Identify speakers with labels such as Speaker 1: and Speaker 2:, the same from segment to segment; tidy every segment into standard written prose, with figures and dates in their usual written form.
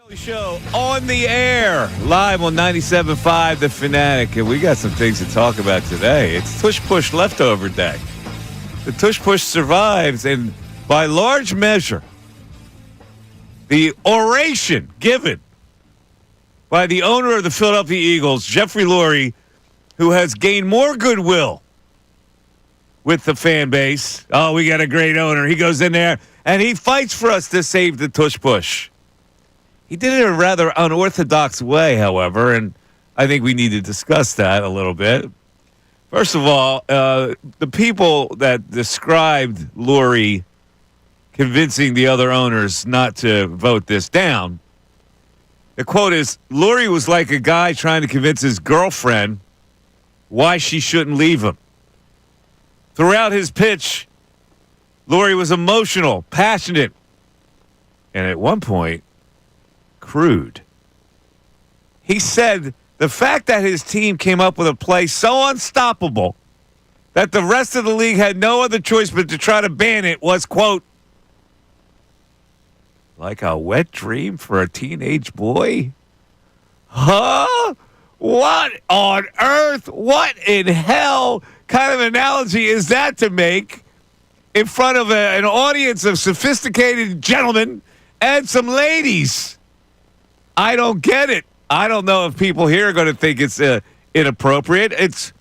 Speaker 1: Show on the air, live on 97.5 The Fanatic, and we got some things to talk about today. It's Tush Push leftover day. The Tush Push survives, and by large measure, the oration given by the owner of the Philadelphia Eagles, Jeffrey Lurie, who has gained more goodwill with the fan base. Oh, we got a great owner. He goes in there, and he fights for us to save the Tush Push. He did it in a rather unorthodox way, however, and I think we need to discuss that a little bit. First of all, the people that described Lurie convincing the other owners not to vote this down, the quote is, Lurie was like a guy trying to convince his girlfriend why she shouldn't leave him. Throughout his pitch, Lurie was emotional, passionate, and at one point, crude. He said the fact that his team came up with a play so unstoppable that the rest of the league had no other choice but to try to ban it was, quote, like a wet dream for a teenage boy? Huh? What on earth? What in hell kind of analogy is that to make in front of an audience of sophisticated gentlemen and some ladies? I don't get it. I don't know if people here are going to think it's inappropriate. It's,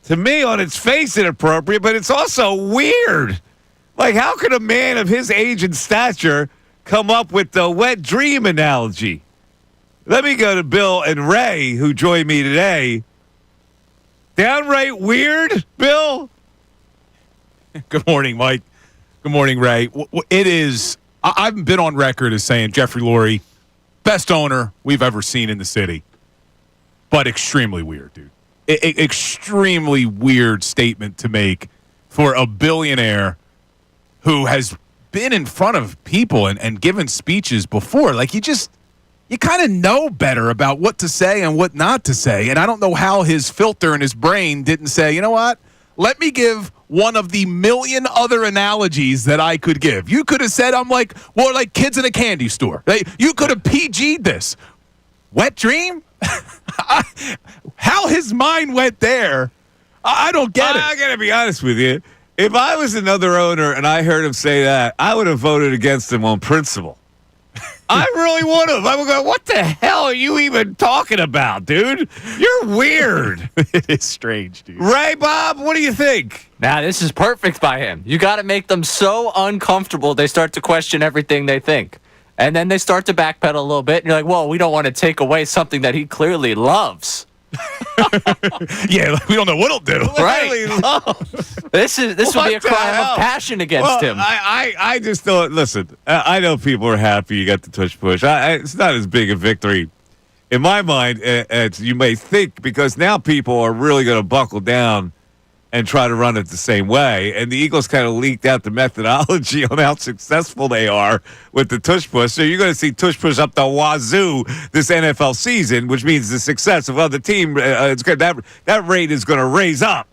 Speaker 1: to me, on its face, inappropriate, but it's also weird. Like, how could a man of his age and stature come up with the wet dream analogy? Let me go to Bill and Ray, who joined me today. Downright weird, Bill?
Speaker 2: Good morning, Mike. Good morning, Ray. It is, I've been on record as saying Jeffrey Lurie, best owner we've ever seen in the city, but extremely weird, dude. Extremely weird statement to make for a billionaire who has been in front of people and given speeches before. Like, you kind of know better about what to say and what not to say, and I don't know how his filter in his brain didn't say, you know what, let me give one of the million other analogies that I could give. You could have said I'm like kids in a candy store. You could have PG'd this. Wet dream? How his mind went there, I don't get it.
Speaker 1: I got to be honest with you. If I was another owner and I heard him say that, I would have voted against him on principle. I really would have. I would go, what the hell are you even talking about, dude? You're weird.
Speaker 2: It is strange, dude.
Speaker 1: Ray, Bob, what do you think?
Speaker 3: Nah, this is perfect by him. You got to make them so uncomfortable they start to question everything they think. And then they start to backpedal a little bit, and you're like, whoa, we don't want to take away something that he clearly loves.
Speaker 2: Yeah, we don't know what he'll do.
Speaker 1: Right.
Speaker 3: This will be a crime of passion against him.
Speaker 1: I just don't, listen, I know people are happy you got the Tush Push. It's not as big a victory in my mind as you may think, because now people are really going to buckle down and try to run it the same way. And the Eagles kind of leaked out the methodology on how successful they are with the Tush Push. So you're going to see Tush Push up the wazoo this NFL season, which means the success of other team, it's good. That rate is going to raise up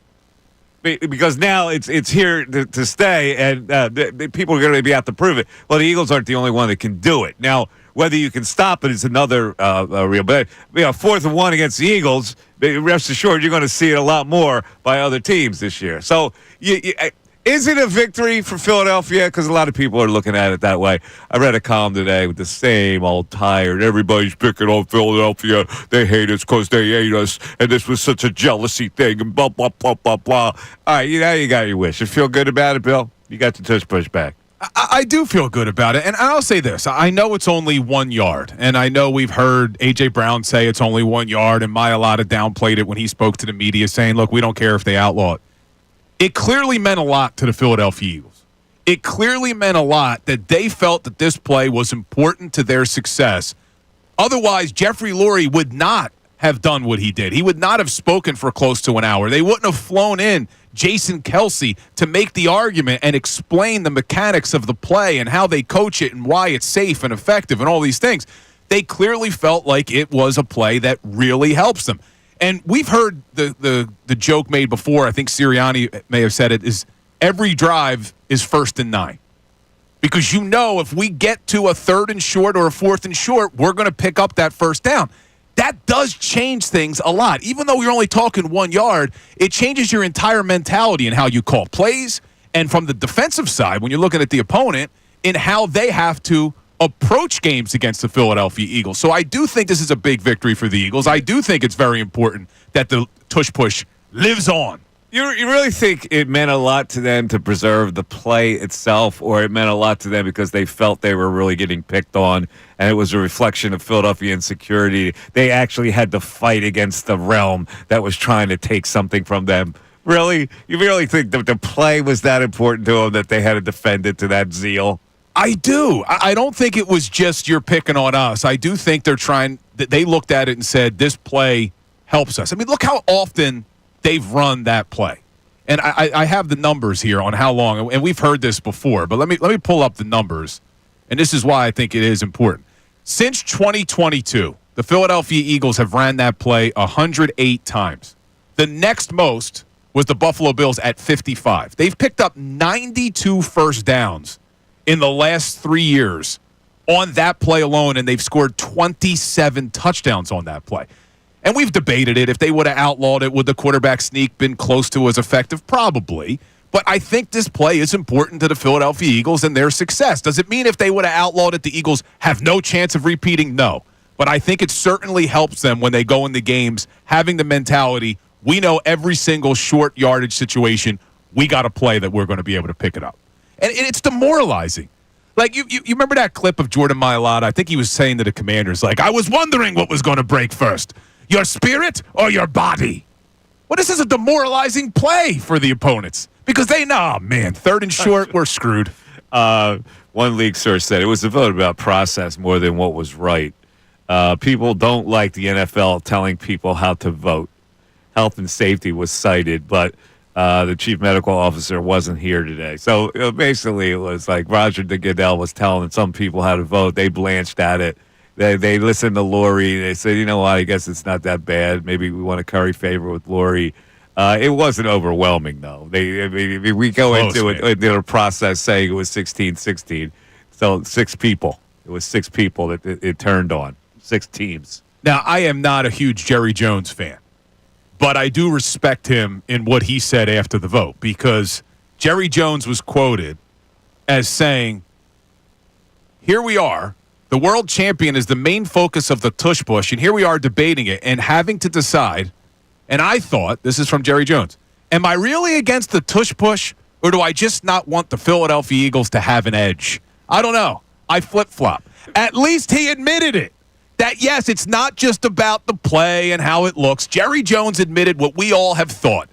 Speaker 1: because now it's here to stay, and the people are going to be out to prove it. Well, the Eagles aren't the only one that can do it. Now, whether you can stop it is another real. But 4th and 1 against the Eagles, rest assured you're going to see it a lot more by other teams this year. So is it a victory for Philadelphia? Because a lot of people are looking at it that way. I read a column today with the same old tired. Everybody's picking on Philadelphia. They hate us because they hate us. And this was such a jealousy thing. And blah, blah, blah, blah, blah. All right, now you got your wish. You feel good about it, Bill? You got the Tush Push back.
Speaker 2: I do feel good about it, and I'll say this. I know it's only 1 yard, and I know we've heard A.J. Brown say it's only 1 yard, and Mayoral downplayed it when he spoke to the media saying, look, we don't care if they outlaw it. It clearly meant a lot to the Philadelphia Eagles. It clearly meant a lot that they felt that this play was important to their success. Otherwise, Jeffrey Lurie would not have done what he did. He would not have spoken for close to an hour. They wouldn't have flown in Jason Kelce to make the argument and explain the mechanics of the play and how they coach it and why it's safe and effective and all these things. They clearly felt like it was a play that really helps them. And we've heard the joke made before, I think Sirianni may have said it, is every drive is 1st and 9. because you know if we get to a 3rd and short or a 4th and short, we're going to pick up that first down. That does change things a lot. Even though you're only talking 1 yard, it changes your entire mentality in how you call plays. And from the defensive side, when you're looking at the opponent, in how they have to approach games against the Philadelphia Eagles. So I do think this is a big victory for the Eagles. I do think it's very important that the tush push lives on.
Speaker 1: You really think it meant a lot to them to preserve the play itself, or it meant a lot to them because they felt they were really getting picked on, and it was a reflection of Philadelphia insecurity? They actually had to fight against the realm that was trying to take something from them. Really? You really think that the play was that important to them that they had to defend it to that zeal?
Speaker 2: I do. I don't think it was just you're picking on us. I do think they looked at it and said, this play helps us. I mean, look how often they've run that play. And I have the numbers here on how long, and we've heard this before, but let me pull up the numbers, and this is why I think it is important. Since 2022, the Philadelphia Eagles have ran that play 108 times. The next most was the Buffalo Bills at 55. They've picked up 92 first downs in the last 3 years on that play alone, and they've scored 27 touchdowns on that play. And we've debated it. If they would have outlawed it, would the quarterback sneak been close to as effective? Probably. But I think this play is important to the Philadelphia Eagles and their success. Does it mean if they would have outlawed it, the Eagles have no chance of repeating? No. But I think it certainly helps them when they go into games having the mentality, we know every single short yardage situation, we got to play that we're going to be able to pick it up. And it's demoralizing. Like, you remember that clip of Jordan Mailata? I think he was saying to the Commanders, like, I was wondering what was going to break first, your spirit or your body? Well, this is a demoralizing play for the opponents because they know, oh, man, 3rd and short, we're screwed.
Speaker 1: One league source said it was a vote about process more than what was right. People don't like the NFL telling people how to vote. Health and safety was cited, but the chief medical officer wasn't here today. So basically it was like Roger Goodell was telling some people how to vote. They blanched at it. They listened to Lurie. They said, you know what, I guess it's not that bad. Maybe we want to curry favor with Lurie. It wasn't overwhelming, though. We go into a process saying it was 16-16. So 6 people. It was 6 people that it turned on. 6 teams.
Speaker 2: Now, I am not a huge Jerry Jones fan, but I do respect him in what he said after the vote, because Jerry Jones was quoted as saying, here we are, the world champion is the main focus of the tush push, and here we are debating it and having to decide, and I thought, this is from Jerry Jones, am I really against the tush push, or do I just not want the Philadelphia Eagles to have an edge? I don't know. I flip-flop. At least he admitted it. That, yes, it's not just about the play and how it looks. Jerry Jones admitted what we all have thought.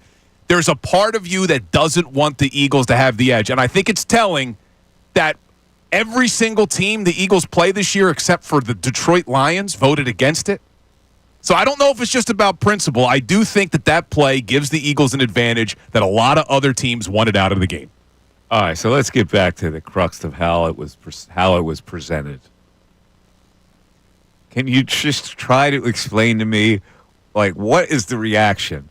Speaker 2: There's a part of you that doesn't want the Eagles to have the edge. And I think it's telling that every single team the Eagles play this year, except for the Detroit Lions, voted against it. So I don't know if it's just about principle. I do think that play gives the Eagles an advantage that a lot of other teams wanted out of the game.
Speaker 1: All right, so let's get back to the crux of how it was presented. Can you just try to explain to me, like, what is the reaction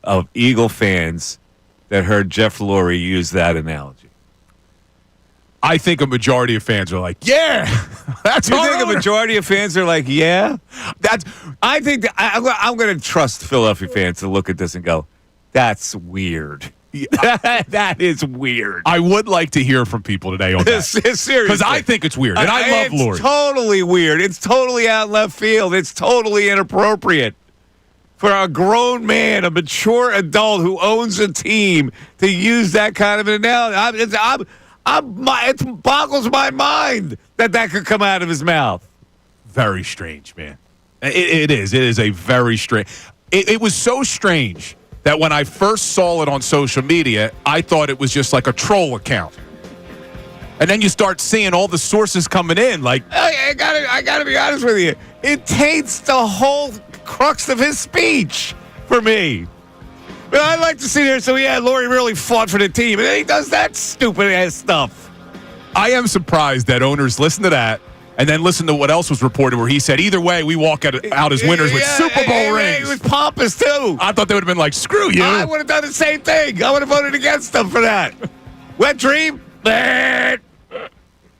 Speaker 1: of Eagle fans that heard Jeff Lurie use that analogy?
Speaker 2: I think a majority of fans are like, yeah, that's
Speaker 1: You think a majority of fans are like, yeah? I think I'm going to trust Philadelphia fans to look at this and go, that's weird. That is weird.
Speaker 2: I would like to hear from people today on that.
Speaker 1: Seriously.
Speaker 2: Because I think it's weird, and I love Lurie.
Speaker 1: It's totally weird. It's totally out left field. It's totally inappropriate for a grown man, a mature adult who owns a team, to use that kind of an analogy. It boggles my mind that could come out of his mouth.
Speaker 2: Very strange, man. It is. It is a very strange. It was so strange that when I first saw it on social media, I thought it was just like a troll account. And then you start seeing all the sources coming in, like,
Speaker 1: I gotta be honest with you. It taints the whole crux of his speech for me. But I'd like to see there, so yeah, Lurie really fought for the team, and then he does that stupid ass stuff.
Speaker 2: I am surprised that owners listen to that and then listen to what else was reported, where he said, either way, we walk out as winners with Super Bowl rings.
Speaker 1: He was pompous, too.
Speaker 2: I thought they would have been like, screw you.
Speaker 1: I would have done the same thing. I would have voted against them for that. Wet dream?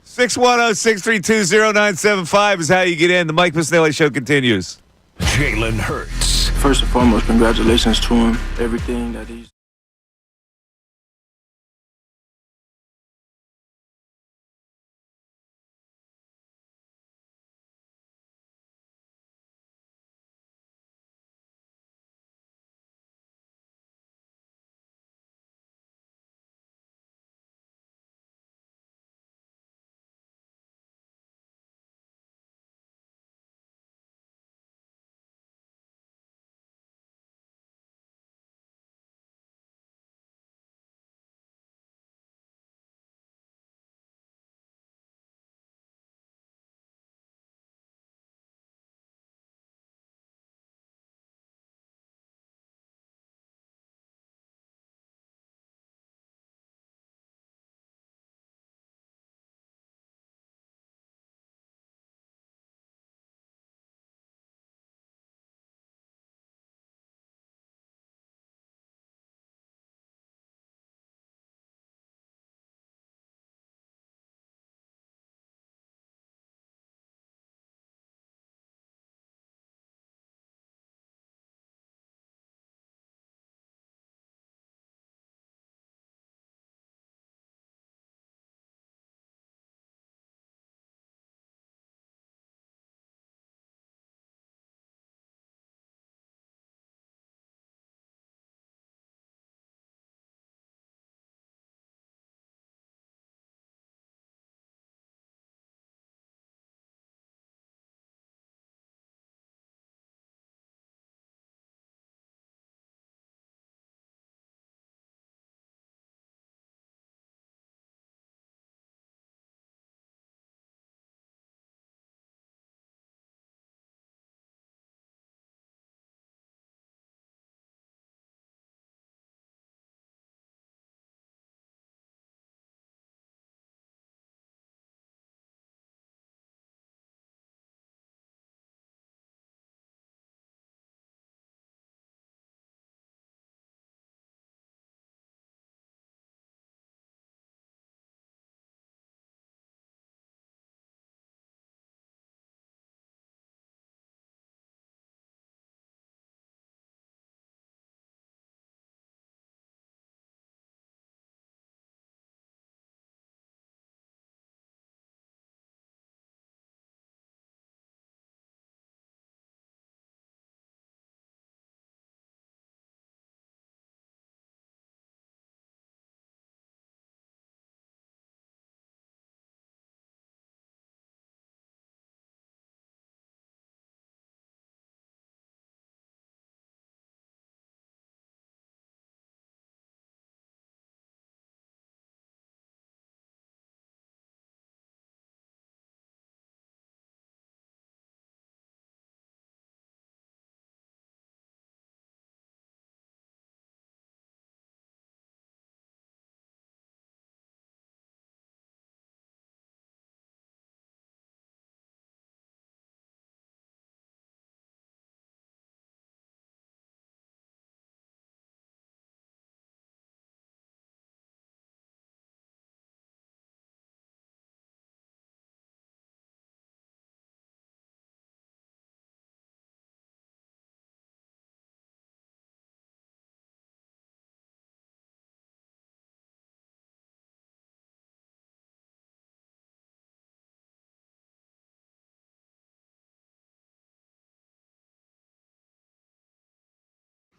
Speaker 1: 610-632-0975 is how you get in. The Mike Missanelli Show continues.
Speaker 4: Jalen Hurts.
Speaker 5: First and foremost, congratulations to him. Everything that he's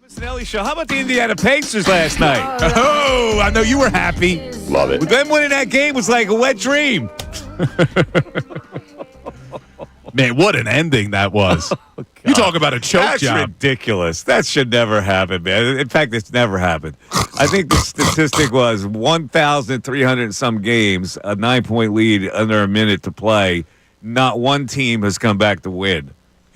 Speaker 1: Missanelli Show. How about the Indiana Pacers last night?
Speaker 2: Oh, I know you were happy.
Speaker 6: Love it.
Speaker 1: Them winning that game was like a wet dream.
Speaker 2: Man, what an ending that was. You talk about a choke
Speaker 1: That's
Speaker 2: job.
Speaker 1: ridiculous. That should never happen, man. In fact, it's never happened. I think the statistic was 1,300 and some games, a 9-point lead under a minute to play. Not one team has come back to win.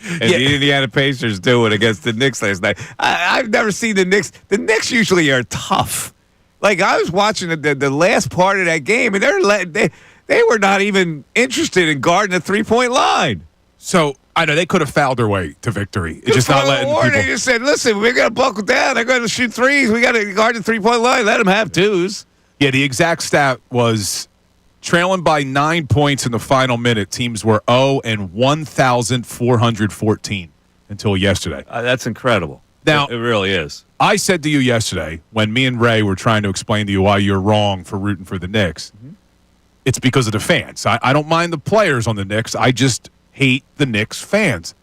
Speaker 1: And the Indiana Pacers do it against the Knicks last night. I've never seen the Knicks. The Knicks usually are tough. Like, I was watching the last part of that game, and they were not even interested in guarding the three-point line.
Speaker 2: So, I know they could have fouled their way to victory. It's just not letting people.
Speaker 1: They just said, listen, we're going to buckle down. They're going to shoot threes. We got to guard the three-point line. Let them have twos.
Speaker 2: Yeah, the exact stat was trailing by 9 points in the final minute, teams were 0 and 1,414 until yesterday.
Speaker 1: That's incredible.
Speaker 2: Now,
Speaker 1: it really is.
Speaker 2: I said to you yesterday when me and Ray were trying to explain to you why you're wrong for rooting for the Knicks, it's because of the fans. I don't mind the players on the Knicks. I just hate the Knicks fans.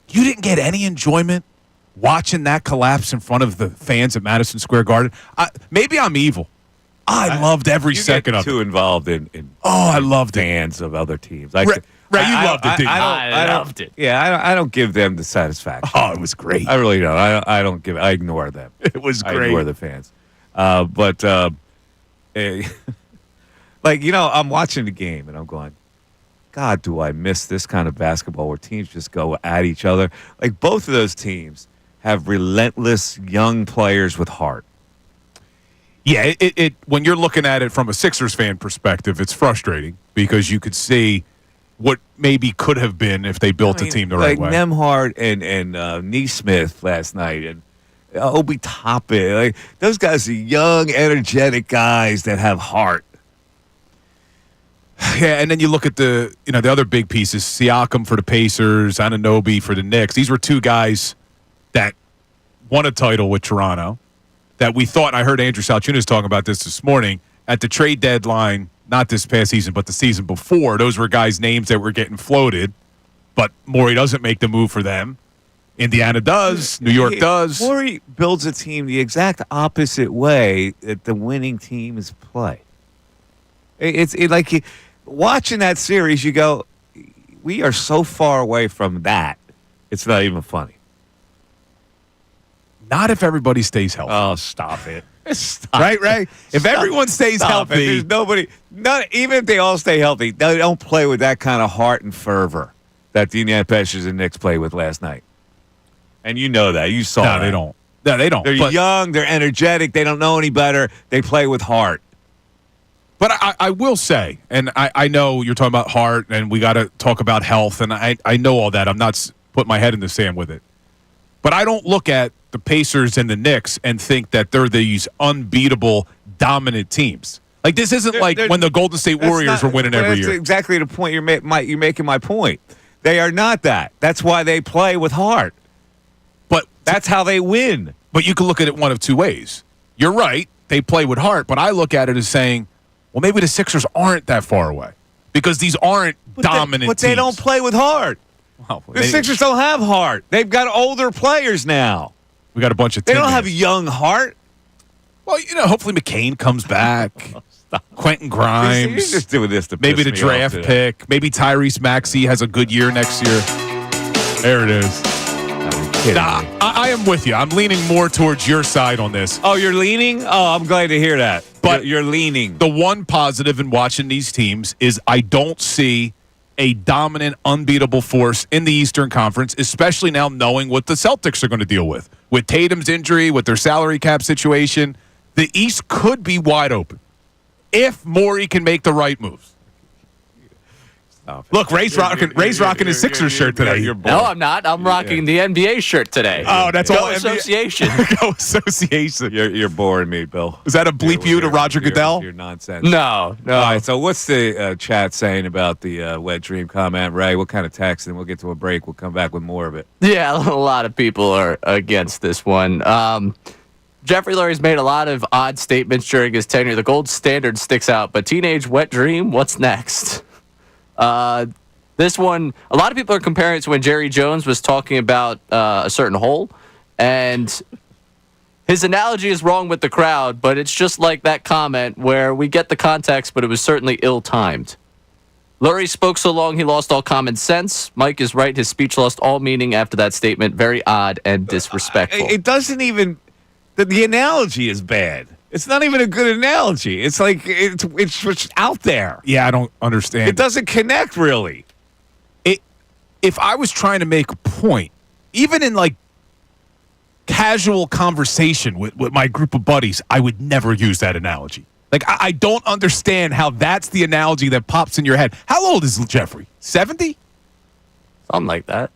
Speaker 2: You didn't get any enjoyment watching that collapse in front of the fans at Madison Square Garden. Maybe I'm evil. I loved every second of it.
Speaker 1: Too involved in
Speaker 2: I loved
Speaker 1: fans of other teams.
Speaker 2: Ray, you loved it, didn't you?
Speaker 3: I loved it.
Speaker 1: Yeah, I don't give them the satisfaction.
Speaker 2: Oh, it was great.
Speaker 1: I really don't. I don't give. I ignore them.
Speaker 2: It was
Speaker 1: I
Speaker 2: great.
Speaker 1: ignore the fans. But like, I'm watching the game and I'm going, God, do I miss this kind of basketball where teams just go at each other? Like, both of those teams have relentless young players with heart.
Speaker 2: Yeah, it when you're looking at it from a Sixers fan perspective, it's frustrating because you could see what maybe could have been if they built a team the right way.
Speaker 1: Like Nembhard and Neesmith last night and Obi Toppin. Like, those guys are young, energetic guys that have heart.
Speaker 2: Yeah, and then you look at the other big pieces, Siakam for the Pacers, Anunoby for the Knicks. These were two guys that won a title with Toronto that we thought, and I heard Andrew Salciunas talking about this morning, at the trade deadline, not this past season, but the season before, those were guys' names that were getting floated, but Morey doesn't make the move for them. Indiana does. New York does.
Speaker 1: Morey builds a team the exact opposite way that the winning teams play. It's like watching that series, you go, we are so far away from that. It's not even funny.
Speaker 2: Not if everybody stays healthy.
Speaker 1: Oh, stop it. Stop
Speaker 2: Right,
Speaker 1: it.
Speaker 2: Ray? If everyone stays
Speaker 1: Stop it.
Speaker 2: healthy.
Speaker 1: There's nobody, even if they all stay healthy, they don't play with that kind of heart and fervor that the Indiana Pacers and Knicks played with last night. And you know that. You saw that.
Speaker 2: They don't. No, they don't.
Speaker 1: They're young. They're energetic. They don't know any better. They play with heart.
Speaker 2: But I will say, and I know you're talking about heart, and we got to talk about health, and I know all that. I'm not putting my head in the sand with it. But I don't look at the Pacers and the Knicks and think that they're these unbeatable, dominant teams. Like, this isn't like when the Golden State Warriors were winning every year.
Speaker 1: That's exactly the point you're making my point. They are not that. That's why they play with heart.
Speaker 2: But
Speaker 1: that's how they win.
Speaker 2: But you can look at it one of two ways. You're right. They play with heart. But I look at it as saying, well, maybe the Sixers aren't that far away because these aren't dominant teams.
Speaker 1: But they don't play with heart.
Speaker 2: Well,
Speaker 1: the Sixers don't have heart. They've got older players now.
Speaker 2: We got a bunch of
Speaker 1: They don't have young heart.
Speaker 2: Well, hopefully McCain comes back. Quentin Grimes.
Speaker 1: You're just doing this to
Speaker 2: maybe
Speaker 1: piss
Speaker 2: the
Speaker 1: me off
Speaker 2: draft
Speaker 1: today.
Speaker 2: pick. Maybe Tyrese Maxey has a good year next year. There it is. I am with you. I'm leaning more towards your side on this.
Speaker 1: Oh, you're leaning? Oh, I'm glad to hear that. But you're leaning.
Speaker 2: The one positive in watching these teams is I don't see a dominant, unbeatable force in the Eastern Conference, especially now knowing what the Celtics are going to deal with. With Tatum's injury, with their salary cap situation, the East could be wide open if Morey can make the right moves. Look, Ray's rocking his Sixers shirt today.
Speaker 3: No, I'm not. I'm rocking the NBA shirt today.
Speaker 2: Oh, that's
Speaker 3: Go
Speaker 2: all.
Speaker 3: association.
Speaker 2: Go association.
Speaker 1: You're boring me, Bill.
Speaker 2: Is that a bleep you to Roger Goodell?
Speaker 1: You're nonsense.
Speaker 3: No.
Speaker 1: All right, so what's the chat saying about the wet dream comment, Ray? What kind of text? And we'll get to a break. We'll come back with more of it.
Speaker 3: Yeah, a lot of people are against this one. Jeffrey Lurie's made a lot of odd statements during his tenure. The gold standard sticks out, but teenage wet dream, what's next? This one, a lot of people are comparing it to when Jerry Jones was talking about a certain hole, and his analogy is wrong with the crowd, but it's just like that comment where we get the context, but it was certainly ill-timed. Lurie spoke so long he lost all common sense. Mike is right. His speech lost all meaning after that statement. Very odd and disrespectful.
Speaker 1: It doesn't even... The analogy is bad. It's not even a good analogy. It's like it's just out there.
Speaker 2: Yeah, I don't understand.
Speaker 1: It doesn't connect really.
Speaker 2: If I was trying to make a point, even in like casual conversation with my group of buddies, I would never use that analogy. Like, I don't understand how that's the analogy that pops in your head. How old is Jeffrey? 70?
Speaker 3: Something like that.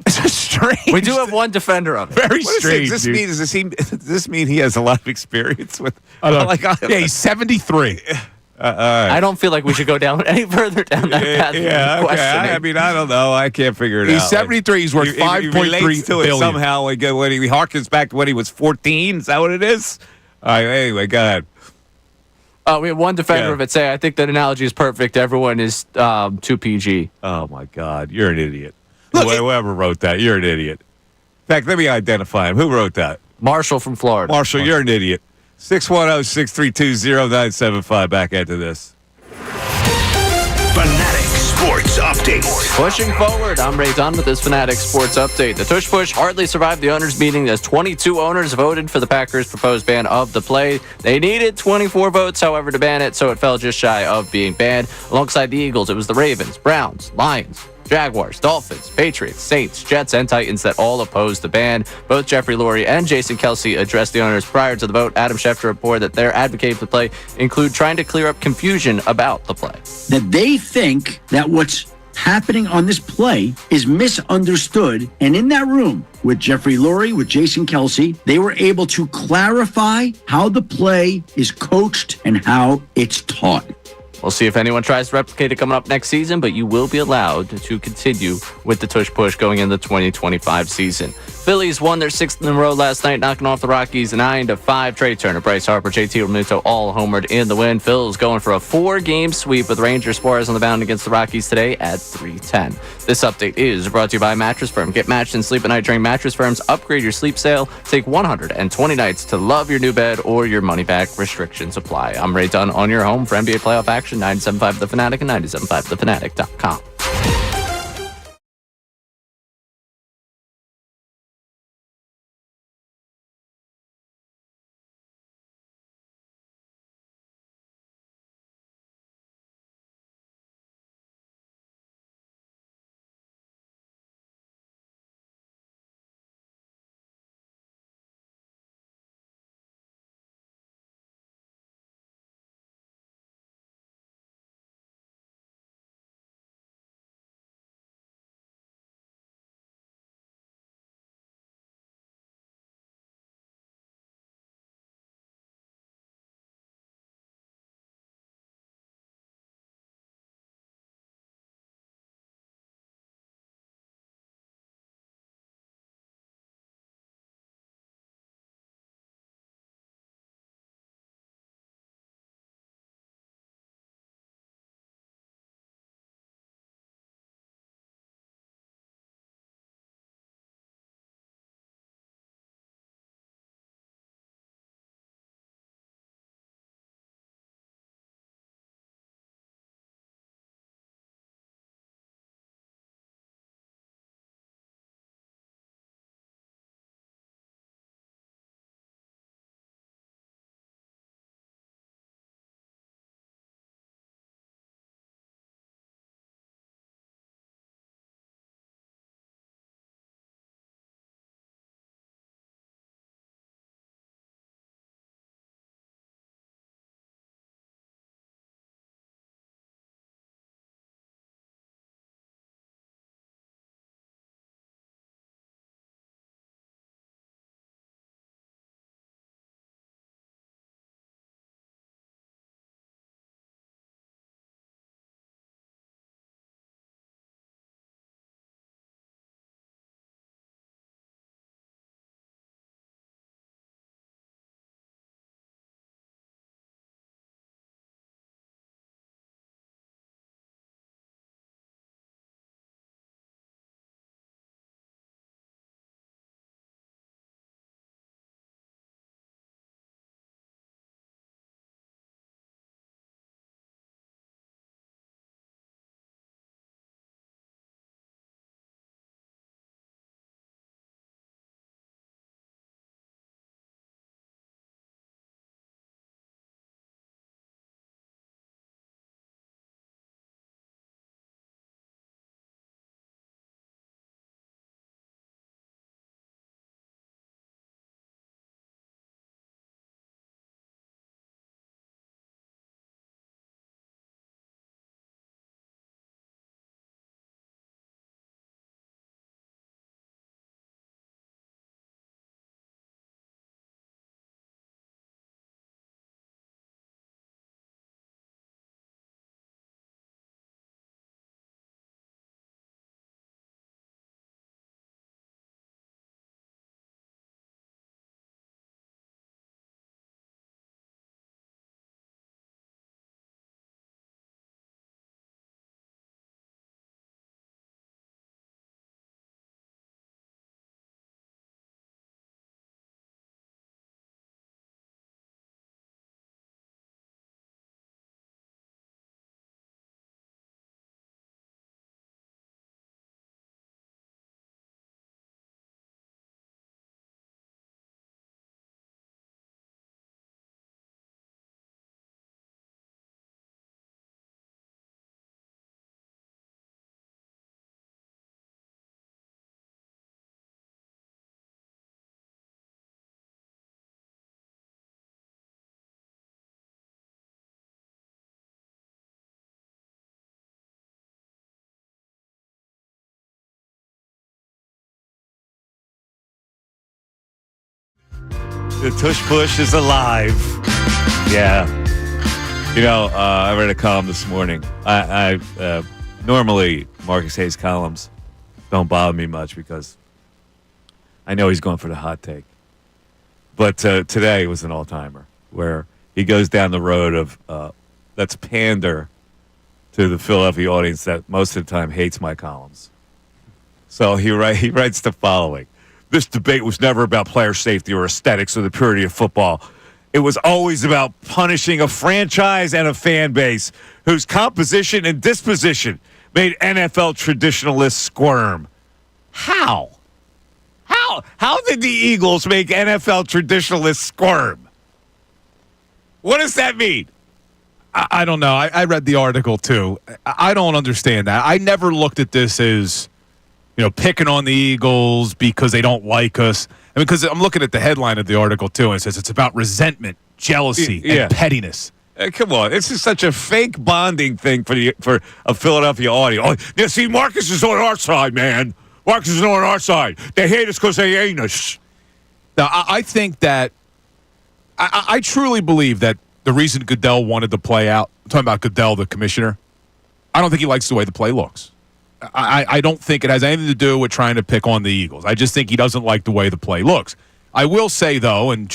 Speaker 2: It's just strange.
Speaker 3: We do have one defender of it.
Speaker 2: Very
Speaker 1: What
Speaker 2: strange.
Speaker 1: does this mean he has a lot of experience with?
Speaker 2: Yeah, he's 73.
Speaker 3: I don't feel like we should go down any further down that path.
Speaker 1: Yeah, okay. I mean, I don't know. I can't figure it out.
Speaker 2: He's 73. He's worth
Speaker 1: He
Speaker 2: 5.3
Speaker 1: relates to it
Speaker 2: billion.
Speaker 1: somehow. When he harkens back to when he was 14. Is that what it is? All right. Anyway, go ahead.
Speaker 3: We have one defender of it say, I think that analogy is perfect. Everyone is too PG.
Speaker 1: Oh my God, you're an idiot. Whoever wrote that, you're an idiot. In fact, let me identify him. Who wrote that?
Speaker 3: Marshall from Florida.
Speaker 1: Marshall, you're an idiot. 610-632-0975. Back into this.
Speaker 4: Fanatic Sports Update.
Speaker 3: Pushing forward, I'm Ray Dunn with this Fanatic Sports Update. The tush push hardly survived the owners' meeting as 22 owners voted for the Packers' proposed ban of the play. They needed 24 votes, however, to ban it, so it fell just shy of being banned. Alongside the Eagles, it was the Ravens, Browns, Lions, Jaguars, Dolphins, Patriots, Saints, Jets, and Titans that all opposed the ban. Both Jeffrey Lurie and Jason Kelce addressed the owners prior to the vote. Adam Schefter reported that their advocating for the play include trying to clear up confusion about the play.
Speaker 6: That they think that what's happening on this play is misunderstood. And in that room with Jeffrey Lurie, with Jason Kelce, they were able to clarify how the play is coached and how it's taught.
Speaker 3: We'll see if anyone tries to replicate it coming up next season, but you will be allowed to continue with the tush push going into the 2025 season. Phillies won their 6th in a row last night, knocking off the Rockies 9-5. Trey Turner, Bryce Harper, JT Realmuto all homered in the win. Phil's going for a 4-game sweep with Rangers Suarez on the mound against the Rockies today at 3:10. This update is brought to you by Mattress Firm. Get matched and sleep at night during Mattress Firm's Upgrade Your Sleep sale. Take 120 nights to love your new bed or your money back. Restrictions apply. I'm Ray Dunn on your home for NBA playoff action. 97.5 The Fanatic and 97.5thefanatic.com.
Speaker 1: The tush push is alive. Yeah. You know, I read a column this morning. I normally Marcus Hayes columns don't bother me much because I know he's going for the hot take. But today was an all-timer where he goes down the road of let's pander to the Philadelphia audience that most of the time hates my columns. So he writes the following. This debate was never about player safety or aesthetics or the purity of football. It was always about punishing a franchise and a fan base whose composition and disposition made NFL traditionalists squirm. How? How did the Eagles make NFL traditionalists squirm? What does that mean?
Speaker 2: I don't know. I read the article, too. I don't understand that. I never looked at this as, picking on the Eagles because they don't like us. I mean, because I'm looking at the headline of the article, too, and it says it's about resentment, jealousy, and pettiness.
Speaker 1: Come on. This is such a fake bonding thing for a Philadelphia audience. Oh, yeah, see, Marcus is on our side, man. Marcus is on our side. They hate us because they ain't us.
Speaker 2: Now, I think that I truly believe that the reason Goodell wanted the play out, I'm talking about Goodell, the commissioner, I don't think he likes the way the play looks. I don't think it has anything to do with trying to pick on the Eagles. I just think he doesn't like the way the play looks. I will say, though, and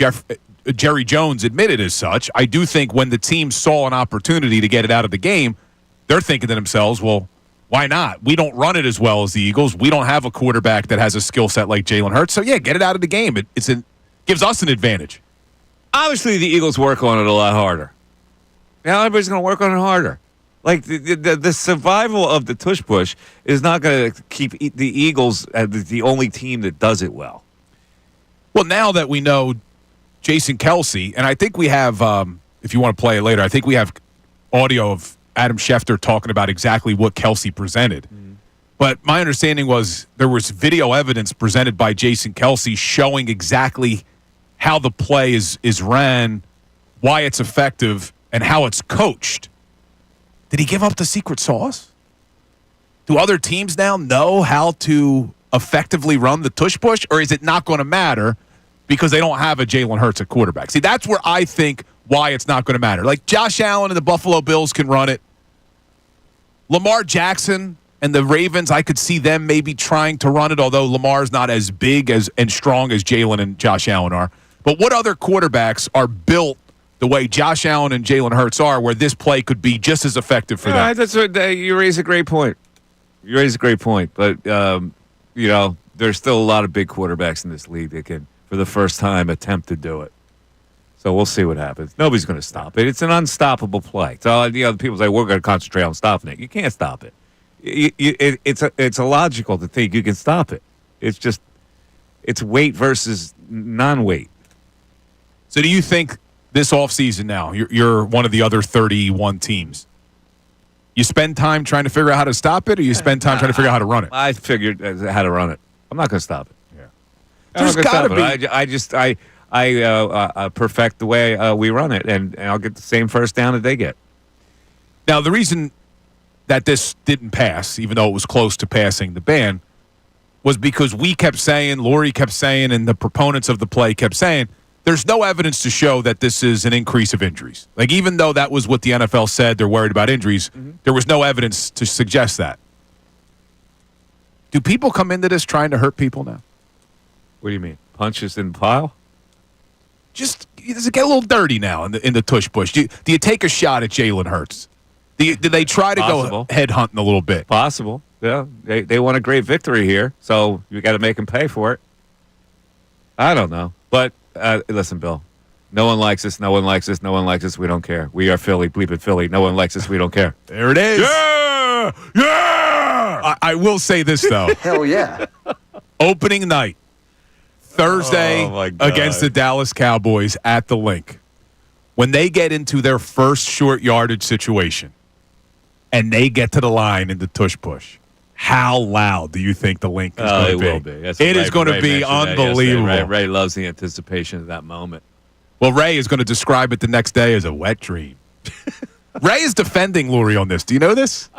Speaker 2: Jerry Jones admitted as such, I do think when the team saw an opportunity to get it out of the game, they're thinking to themselves, well, why not? We don't run it as well as the Eagles. We don't have a quarterback that has a skill set like Jalen Hurts. So, yeah, get it out of the game. It gives us an advantage.
Speaker 1: Obviously, the Eagles work on it a lot harder. Now everybody's going to work on it harder. Like, the survival of the tush push is not going to keep the Eagles as the only team that does it well.
Speaker 2: Well, now that we know Jason Kelce, and I think we have, if you want to play it later, I think we have audio of Adam Schefter talking about exactly what Kelce presented. Mm-hmm. But my understanding was there was video evidence presented by Jason Kelce showing exactly how the play is ran, why it's effective, and how it's coached. Did he give up the secret sauce? Do other teams now know how to effectively run the tush push, or is it not going to matter because they don't have a Jalen Hurts at quarterback? See, that's where I think why it's not going to matter. Like Josh Allen and the Buffalo Bills can run it. Lamar Jackson and the Ravens, I could see them maybe trying to run it, although Lamar's not as big and strong as Jalen and Josh Allen are. But what other quarterbacks are built the way Josh Allen and Jalen Hurts are, where this play could be just as effective for them?
Speaker 1: That's what, you raise a great point. But, there's still a lot of big quarterbacks in this league that can, for the first time, attempt to do it. So we'll see what happens. Nobody's going to stop it. It's an unstoppable play. So, people say, we're going to concentrate on stopping it. You can't stop it. It's illogical to think you can stop it. It's weight versus non-weight.
Speaker 2: So do you think this offseason now, you're one of the other 31 teams, you spend time trying to figure out how to stop it, or you spend time trying to figure out how to run it?
Speaker 1: I figured how to run it. I'm not going to stop it.
Speaker 2: Yeah.
Speaker 1: There's got to be. I perfect the way we run it, and I'll get the same first down that they get.
Speaker 2: Now, the reason that this didn't pass, even though it was close to passing the ban, was because we kept saying, Lurie kept saying, and the proponents of the play kept saying, there's no evidence to show that this is an increase of injuries. Like, even though that was what the NFL said, they're worried about injuries, there was no evidence to suggest that. Do people come into this trying to hurt people now?
Speaker 1: What do you mean? Punches in the pile?
Speaker 2: Does it get a little dirty now in the tush push? Do you take a shot at Jalen Hurts? Do they try to go head hunting a little bit?
Speaker 1: Possible. Yeah. They want a great victory here, so you got to make them pay for it. I don't know. But listen, Bill, no one likes us. No one likes us. No one likes us. We don't care. We are Philly. Bleep it, Philly. No one likes us. We don't care.
Speaker 2: There it is.
Speaker 1: Yeah! Yeah!
Speaker 2: I will say this, though.
Speaker 4: Hell yeah.
Speaker 2: Opening night, Thursday against the Dallas Cowboys at the Link. When they get into their first short yardage situation and they get to the line in the tush push, how loud do you think the Link is going to be?
Speaker 1: It will be. It
Speaker 2: is going to be unbelievable.
Speaker 1: Ray loves the anticipation of that moment.
Speaker 2: Well, Ray is going to describe it the next day as a wet dream. Ray is defending Lurie on this. Do you know this?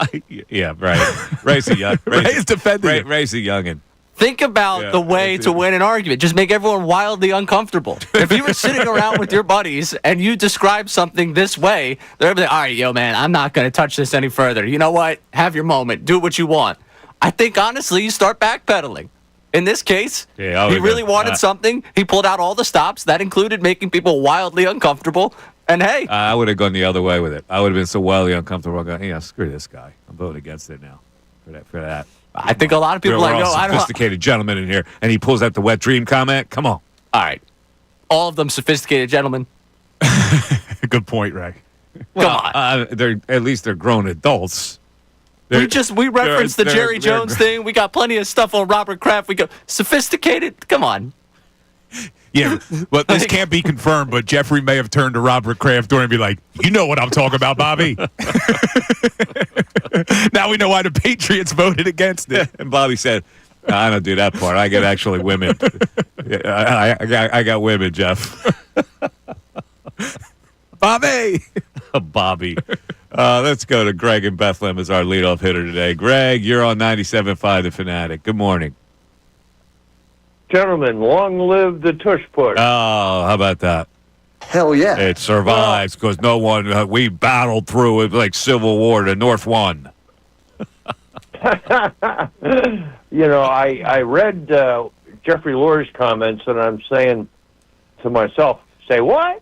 Speaker 1: Yeah, right. Ray's a young.
Speaker 2: Ray is defending it.
Speaker 1: Ray's a youngin'.
Speaker 3: Think about the way to win an argument. Just make everyone wildly uncomfortable. If you were sitting around with your buddies and you describe something this way, they're going to be like, all right, yo, man, I'm not going to touch this any further. You know what? Have your moment. Do what you want. I think, honestly, you start backpedaling. In this case, he really wanted something. He pulled out all the stops. That included making people wildly uncomfortable. And, hey.
Speaker 1: I would have gone the other way with it. I would have been so wildly uncomfortable. I'm going, screw this guy. I'm voting against it now for that.
Speaker 3: I think a lot of people are like, no, I don't.
Speaker 1: Sophisticated gentleman in here, and he pulls out the wet dream comment. Come on.
Speaker 3: All right. All of them sophisticated gentlemen.
Speaker 2: Good point, Ray.
Speaker 3: Come on.
Speaker 1: At least they're grown adults.
Speaker 3: We referenced the Jerry Jones thing. We got plenty of stuff on Robert Kraft. We go sophisticated. Come on.
Speaker 2: Yeah, but this can't be confirmed, but Jeffrey may have turned to Robert Kraft during and be like, you know what I'm talking about, Bobby. Now we know why the Patriots voted against it.
Speaker 1: And Bobby said, I don't do that part. I get actually women. I got women, Jeff.
Speaker 2: Bobby.
Speaker 1: Bobby. Let's go to Greg in Bethlehem as our leadoff hitter today. Greg, you're on 97.5 The Fanatic. Good morning.
Speaker 7: Gentlemen, long live the tush push.
Speaker 1: Oh, how about that?
Speaker 8: Hell yeah.
Speaker 1: It survives because no one, we battled through it like Civil War. The North won.
Speaker 7: I read Jeffrey Lurie's comments, and I'm saying to myself, say what?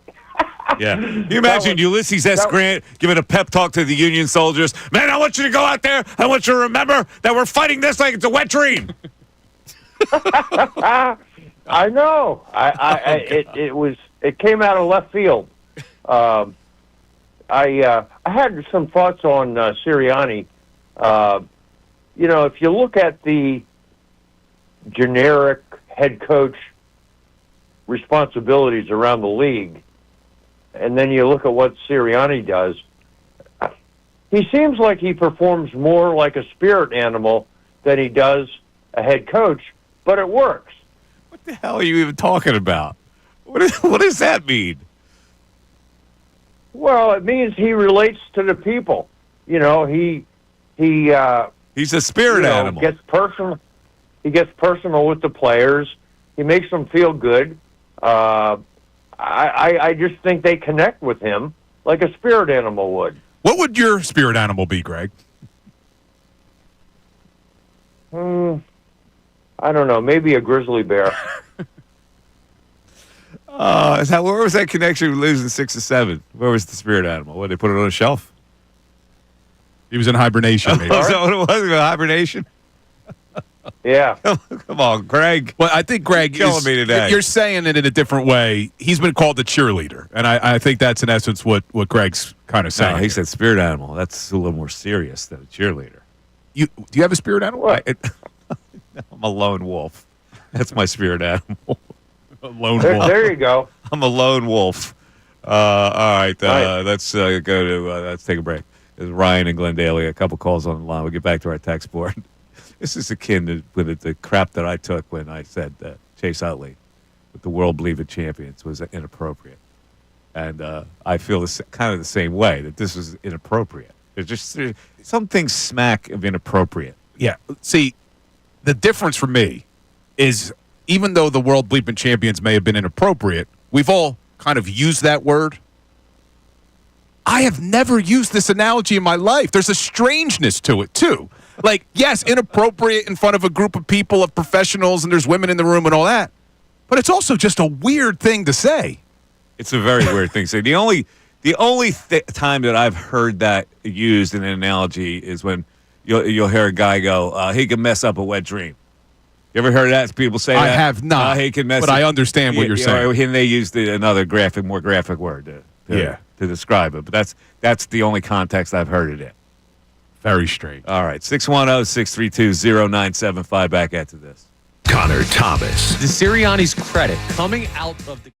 Speaker 1: Yeah. You imagine Ulysses S. Grant giving a pep talk to the Union soldiers. Man, I want you to go out there. I want you to remember that we're fighting this like it's a wet dream.
Speaker 7: I know. It came out of left field. I had some thoughts on Sirianni. If you look at the generic head coach responsibilities around the league, and then you look at what Sirianni does, he seems like he performs more like a spirit animal than he does a head coach, but it works.
Speaker 1: What the hell are you even talking about? What does that mean?
Speaker 7: Well, it means he relates to the people. He's
Speaker 1: a spirit animal.
Speaker 7: Gets personal. He gets personal with the players. He makes them feel good. I just think they connect with him like a spirit animal would.
Speaker 2: What would your spirit animal be, Greg?
Speaker 7: I don't know. Maybe a grizzly bear.
Speaker 1: Where was that connection with losing 6-7? Where was the spirit animal? What, they put it on a shelf?
Speaker 2: He was in hibernation, maybe.
Speaker 1: Is that what it was? Hibernation?
Speaker 7: Yeah.
Speaker 1: Come on, Greg.
Speaker 2: Well, I think Greg
Speaker 1: killing me today.
Speaker 2: You're saying it in a different way. He's been called the cheerleader, and I think that's in essence what Greg's kind of saying.
Speaker 1: No, he said spirit animal. That's a little more serious than a cheerleader.
Speaker 2: Do you have a spirit animal?
Speaker 1: I'm a lone wolf. That's my spirit animal.
Speaker 2: A lone wolf.
Speaker 7: There you go.
Speaker 1: I'm a lone wolf. All right.
Speaker 7: Right.
Speaker 1: Let's go to let's take a break. There's Ryan and Glendale. A couple calls on the line. We'll get back to our text board. This is akin to the crap that I took when I said that Chase Utley with the World Believe It Champions was inappropriate. And I feel kind of the same way, that this was inappropriate. Some things smack of inappropriate.
Speaker 2: Yeah. See, the difference for me is even though the World Bleeping Champions may have been inappropriate, we've all kind of used that word. I have never used this analogy in my life. There's a strangeness to it, too. Like, yes, inappropriate in front of a group of people, of professionals, and there's women in the room and all that. But it's also just a weird thing to say.
Speaker 1: It's a very weird thing to say. The only time that I've heard that used in an analogy is when you'll hear a guy go, he can mess up a wet dream. You ever heard that? People say that?
Speaker 2: I have not,
Speaker 1: he can mess
Speaker 2: but I understand what you're saying.
Speaker 1: And they use another more graphic word to describe it. But that's the only context I've heard it in.
Speaker 2: Very strange.
Speaker 1: All right, 610-632-0975. Back after this.
Speaker 4: Connor Thomas.
Speaker 9: To Sirianni's credit, coming out of the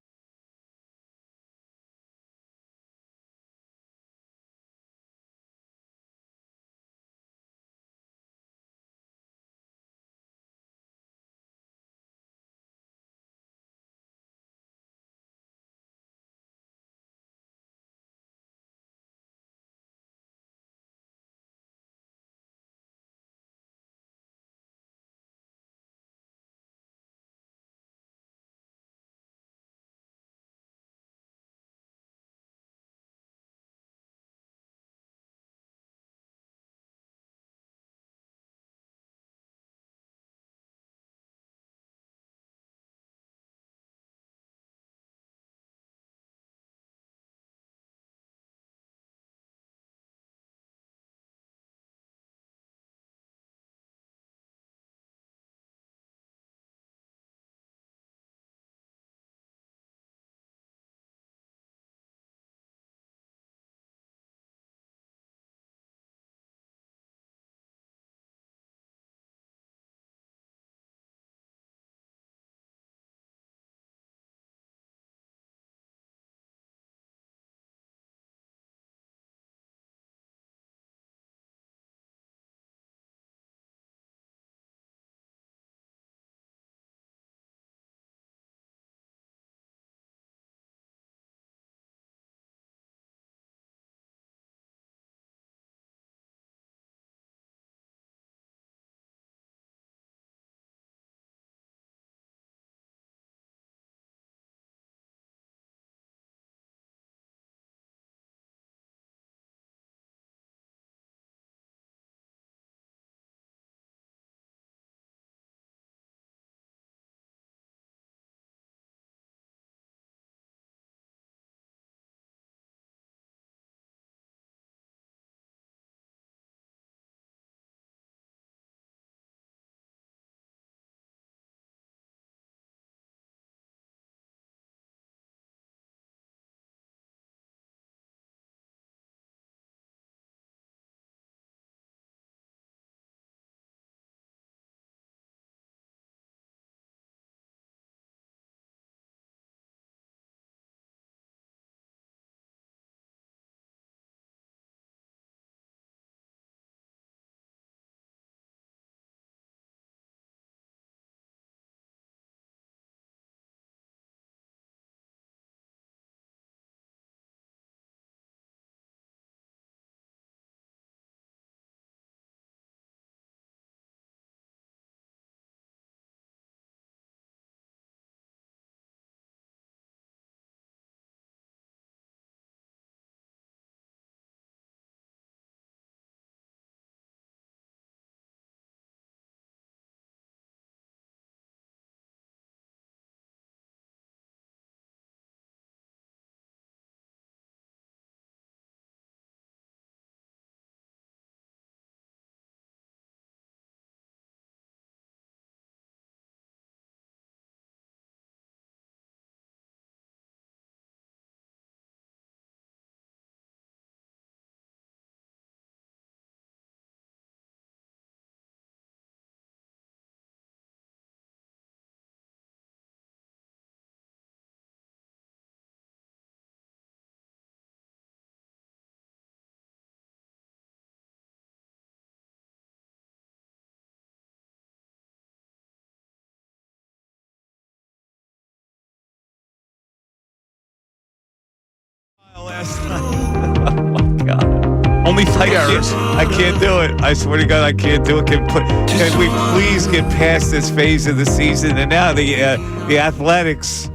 Speaker 2: Only 3 errors.
Speaker 1: I can't do it. I swear to God, I can't do it. Can we please get past this phase of the season? And now the Athletics,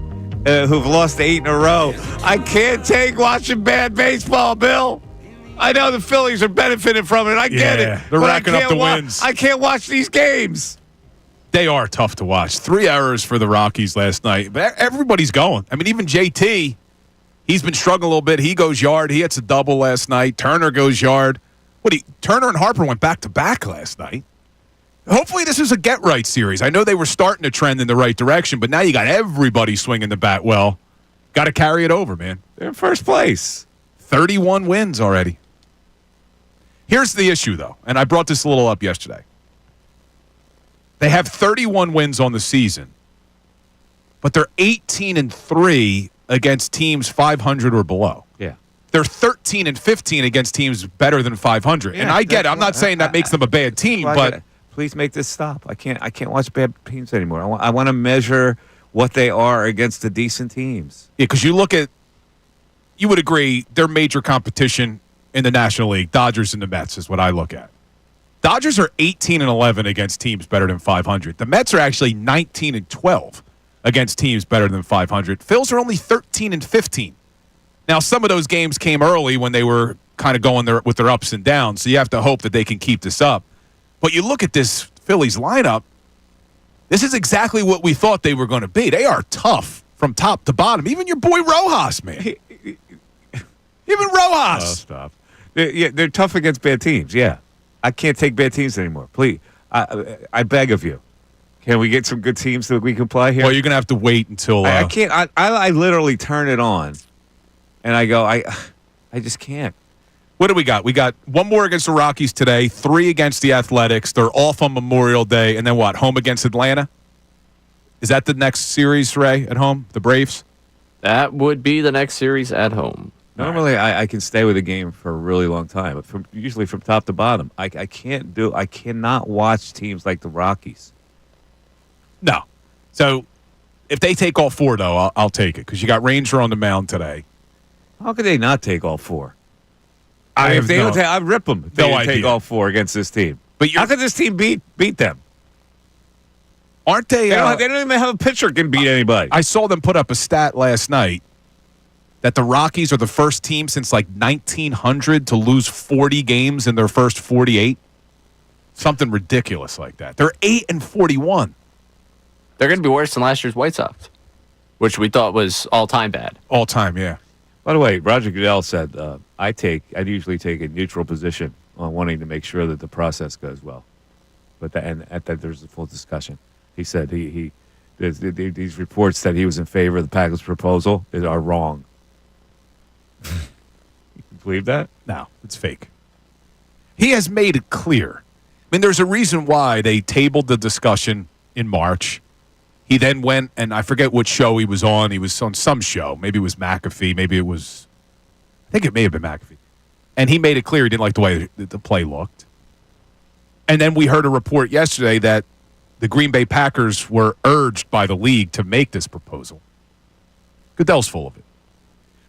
Speaker 1: who've lost 8 in a row. I can't take watching bad baseball, Bill. I know the Phillies are benefiting from it. I get it.
Speaker 2: They're
Speaker 1: but
Speaker 2: racking up the wins.
Speaker 1: I can't watch these games.
Speaker 2: They are tough to watch. 3 errors for the Rockies last night. But everybody's going. I mean, even JT, he's been struggling a little bit. He goes yard. He hits a double last night. Turner goes yard. Turner and Harper went back-to-back last night. Hopefully this is a get-right series. I know they were starting to trend in the right direction, but now you got everybody swinging the bat well. Got to carry it over, man.
Speaker 1: They're in first place.
Speaker 2: 31 wins already. Here's the issue, though, and I brought this a little up yesterday. They have 31 wins on the season, but they're 18-3 against teams 500 or below.
Speaker 1: Yeah.
Speaker 2: They're 13-15 against teams better than 500.
Speaker 1: Yeah,
Speaker 2: and I get it. I'm not saying that makes them a bad team, but
Speaker 1: please make this stop. I can't watch bad teams anymore. I want to measure what they are against the decent teams.
Speaker 2: Yeah, because you would agree their major competition in the National League, Dodgers and the Mets, is what I look at. Dodgers are 18-11 against teams better than 500. The Mets are actually 19-12 against teams better than 500. Phils are only 13-15. Now, some of those games came early when they were kind of going there with their ups and downs, so you have to hope that they can keep this up. But you look at this Phillies lineup, this is exactly what we thought they were going to be. They are tough from top to bottom. Even your boy Rojas, man. Even Rojas.
Speaker 1: Oh, stop. They're tough against bad teams, yeah. I can't take bad teams anymore. Please, I beg of you. Can we get some good teams that we can play here?
Speaker 2: Well, you're going to have to wait until...
Speaker 1: I can't. I literally turn it on, and I go, I just can't.
Speaker 2: What do we got? We got one more against the Rockies today, 3 against the Athletics. They're off on Memorial Day, and then what, home against Atlanta? Is that the next series, Ray, at home, the Braves?
Speaker 3: That would be the next series at home.
Speaker 1: Normally, I can stay with a game for a really long time, but usually from top to bottom. I cannot watch teams like the Rockies.
Speaker 2: No. So if they take all 4, though, I'll take it because you got Ranger on the mound today.
Speaker 1: How could they not take all 4?
Speaker 2: I'd
Speaker 1: rip them if they didn't take all 4 against this team.
Speaker 2: But
Speaker 1: how could this team beat them?
Speaker 2: Aren't they?
Speaker 1: They don't even have a pitcher can beat anybody.
Speaker 2: I saw them put up a stat last night that the Rockies are the first team since like 1900 to lose 40 games in their first 48. Something ridiculous like that. They're 8-41.
Speaker 3: They're going to be worse than last year's White Sox, which we thought was all-time bad.
Speaker 2: All time, yeah.
Speaker 1: By the way, Roger Goodell said, I usually take a neutral position on wanting to make sure that the process goes well. But that there's a full discussion. He said these reports that he was in favor of the Packers proposal are wrong. You can believe that?
Speaker 2: No, it's fake. He has made it clear. I mean, there's a reason why they tabled the discussion in March. He then went, and I forget which show he was on. He was on some show. Maybe it was McAfee. Maybe it was, I think it may have been McAfee. And he made it clear he didn't like the way the play looked. And then we heard a report yesterday that the Green Bay Packers were urged by the league to make this proposal. Goodell's full of it.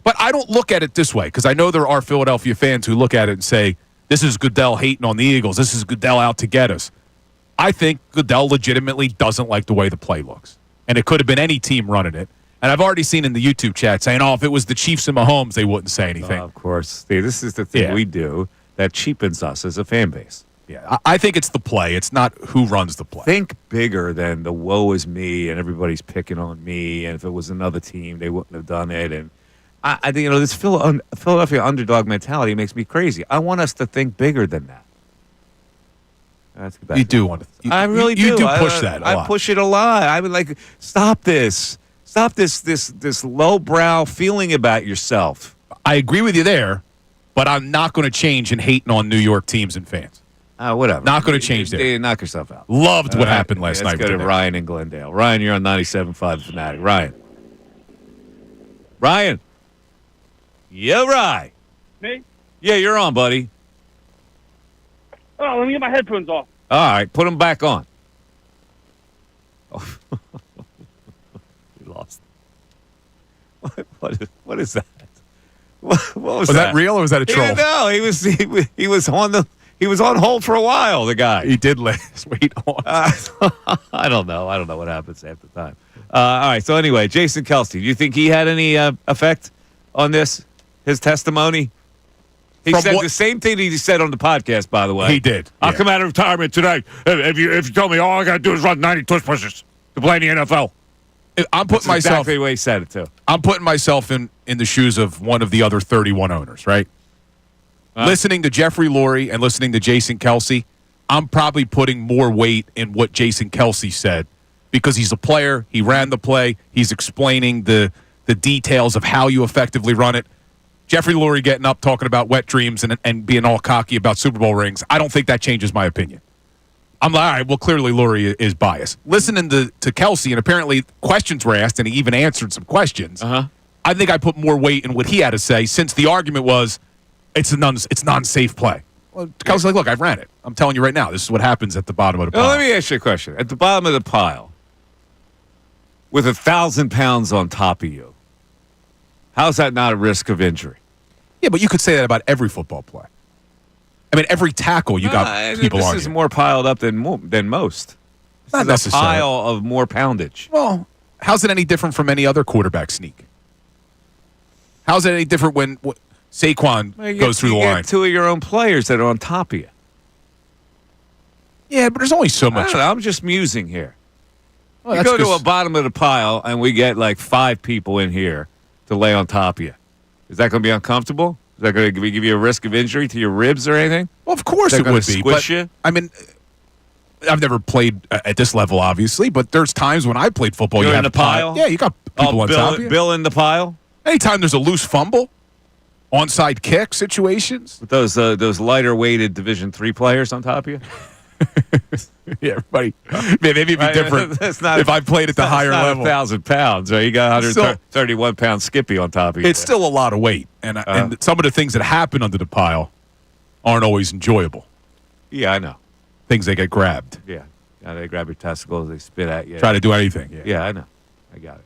Speaker 2: But I don't look at it this way, because I know there are Philadelphia fans who look at it and say, this is Goodell hating on the Eagles. This is Goodell out to get us. I think Goodell legitimately doesn't like the way the play looks. And it could have been any team running it. And I've already seen in the YouTube chat saying, if it was the Chiefs and Mahomes, they wouldn't say anything.
Speaker 1: Of course. See, this is the thing we do that cheapens us as a fan base.
Speaker 2: Yeah, I think it's the play. It's not who runs the play.
Speaker 1: Think bigger than the woe is me and everybody's picking on me. And if it was another team, they wouldn't have done it. And I think, this Philadelphia underdog mentality makes me crazy. I want us to think bigger than that.
Speaker 2: You do want to.
Speaker 1: I really do.
Speaker 2: You do push that a lot.
Speaker 1: I push it a lot. I would like, stop this. Stop this lowbrow feeling about yourself.
Speaker 2: I agree with you there, but I'm not going to change in hating on New York teams and fans.
Speaker 1: Whatever.
Speaker 2: Not going to change there.
Speaker 1: Knock yourself out.
Speaker 2: Loved what happened last night.
Speaker 1: Let's go to Ryan in Glendale. Ryan, you're on 97.5 Fanatic. Ryan. Yeah, Ryan.
Speaker 8: Me?
Speaker 1: Yeah, you're on, buddy.
Speaker 8: Oh, let me get my headphones off.
Speaker 1: All right, put them back on. Oh. We lost. What is that? What was
Speaker 2: Was that real or was that a troll?
Speaker 1: No, he was on hold for a while. The guy.
Speaker 2: He did last weight on.
Speaker 1: I don't know. I don't know what happens after time. All right. So anyway, Jason Kelce, do you think he had any effect on this? His testimony. He
Speaker 2: From
Speaker 1: said
Speaker 2: what-
Speaker 1: the same thing he said on the podcast. By the way,
Speaker 2: He did.
Speaker 1: I'll
Speaker 2: yeah.
Speaker 1: come out of retirement today. If you tell me all I got to do is run 90 tush pushes to play in the NFL.
Speaker 2: I'm putting
Speaker 1: That's
Speaker 2: myself.
Speaker 1: exactly the way he said it too.
Speaker 2: I'm putting myself in the shoes of one of the other 31 owners, right? Listening to Jeffrey Lurie and listening to Jason Kelce, I'm probably putting more weight in what Jason Kelce said because he's a player. He ran the play. He's explaining the details of how you effectively run it. Jeffrey Lurie getting up talking about wet dreams and being all cocky about Super Bowl rings. I don't think that changes my opinion. I'm like, all right, well, clearly Lurie is biased. Listening to Kelce, and apparently questions were asked, and he even answered some questions. I think I put more weight in what he had to say since the argument was it's non-safe play. Well, Kelce's like, look, I ran it. I'm telling you right now, this is what happens at the bottom of the pile.
Speaker 1: Well, let me ask you a question. At the bottom of the pile, with 1,000 pounds on top of you, how's that not a risk of injury?
Speaker 2: Yeah, but you could say that about every football play. I mean, every tackle you got people on
Speaker 1: This is
Speaker 2: you.
Speaker 1: more piled up than most.
Speaker 2: Not
Speaker 1: This is a
Speaker 2: necessarily.
Speaker 1: pile of more poundage.
Speaker 2: Well, how's it any different from any other quarterback sneak? How's it any different when Saquon goes through the line?
Speaker 1: Two of your own players that are on top of you.
Speaker 2: Yeah, but there's only so
Speaker 1: I
Speaker 2: much.
Speaker 1: don't know, I'm just musing here.
Speaker 2: Well,
Speaker 1: You
Speaker 2: that's
Speaker 1: go to
Speaker 2: 'cause-
Speaker 1: a bottom of the pile, and we get like 5 people in here to lay on top of you. Is that going to be uncomfortable? Is that going to give you a risk of injury to your ribs or anything?
Speaker 2: Well, of course
Speaker 1: They're
Speaker 2: it
Speaker 1: gonna
Speaker 2: would be.
Speaker 1: squish
Speaker 2: But,
Speaker 1: you?
Speaker 2: I mean, I've never played at this level, obviously, but there's times when I played football.
Speaker 1: You're
Speaker 2: you
Speaker 1: in
Speaker 2: have
Speaker 1: the pile?
Speaker 2: Yeah, you got people on top of you.
Speaker 1: Bill in the pile
Speaker 2: Anytime there's a loose fumble, onside kick situations.
Speaker 1: with those lighter weighted Division III players on top of you.
Speaker 2: Yeah, everybody. Maybe it'd be
Speaker 1: Right,
Speaker 2: different
Speaker 1: that's not-
Speaker 2: if I played at the higher
Speaker 1: That's not
Speaker 2: level.
Speaker 1: 1,000 pounds, right? You got
Speaker 2: Still-
Speaker 1: 131 pound Skippy on top of you.
Speaker 2: It's still a lot of weight, and some of the things that happen under the pile aren't always enjoyable.
Speaker 1: Yeah, I know.
Speaker 2: Things that get grabbed,
Speaker 1: Yeah, they grab your testicles, they spit at you.
Speaker 2: try to do anything. Yeah.
Speaker 1: Yeah, I know. I got it.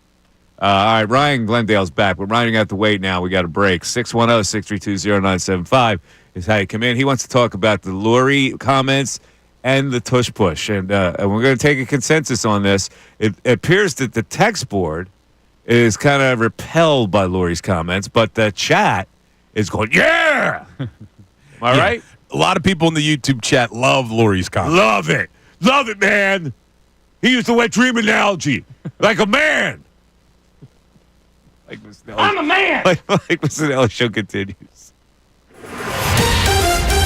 Speaker 1: All right, Ryan Glendale's back. We're running out the wait now. We got a break. 610-632-0975 is how you come in. He wants to talk about the Lurie comments and the tush push. And we're going to take a consensus on this. It appears that the text board is kind of repelled by Lurie's comments, but the chat is going, yeah! Am I
Speaker 2: Yeah.
Speaker 1: right?
Speaker 2: A lot of people in the YouTube chat love Lurie's comments.
Speaker 1: Love it. Love it, man. He used the wet dream analogy. Like a man. I'm a man. Like Missanelli show continues.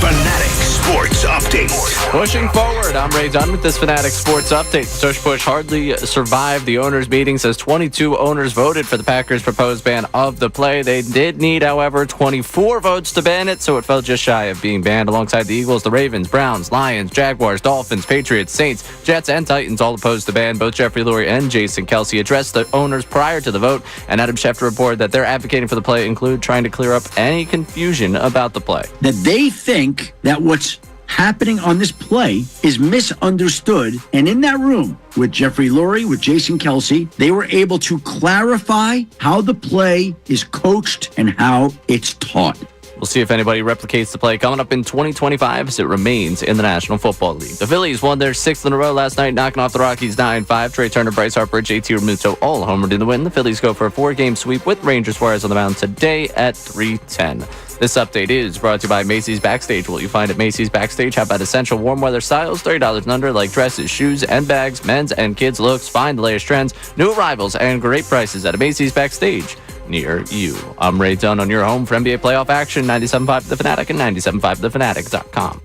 Speaker 4: Fanatic Sports Update.
Speaker 3: Pushing forward, I'm Ray Dunn with this Fanatic Sports Update. The tush push hardly survived the owners' meetings as 22 owners voted for the Packers' proposed ban of the play. They did need, however, 24 votes to ban it, so it fell just shy of being banned. Alongside the Eagles, the Ravens, Browns, Lions, Jaguars, Dolphins, Patriots, Saints, Jets, and Titans all opposed the ban. Both Jeffrey Lurie and Jason Kelce addressed the owners prior to the vote, and Adam Schefter reported that they're advocating for the play include trying to clear up any confusion about the play.
Speaker 6: That they think that what's happening on this play is misunderstood. And in that room with Jeffrey Lurie, with Jason Kelce, they were able to clarify how the play is coached and how it's taught.
Speaker 3: We'll see if anybody replicates the play coming up in 2025 as it remains in the National Football League. The Phillies won their 6th in a row last night, knocking off the Rockies 9-5. Trey Turner, Bryce Harper, JT Realmuto all homered in the win. The Phillies go for a 4-game sweep with Ranger Suarez on the mound today at 3:10. This update is brought to you by Macy's Backstage. What you find at Macy's Backstage, how about essential warm weather styles, $30 and under, like dresses, shoes, and bags, men's and kids looks, find the latest trends, new arrivals, and great prices at a Macy's Backstage near you. I'm Ray Dunn on your home for NBA playoff action, 97.5 The Fanatic and 97.5thefanatic.com.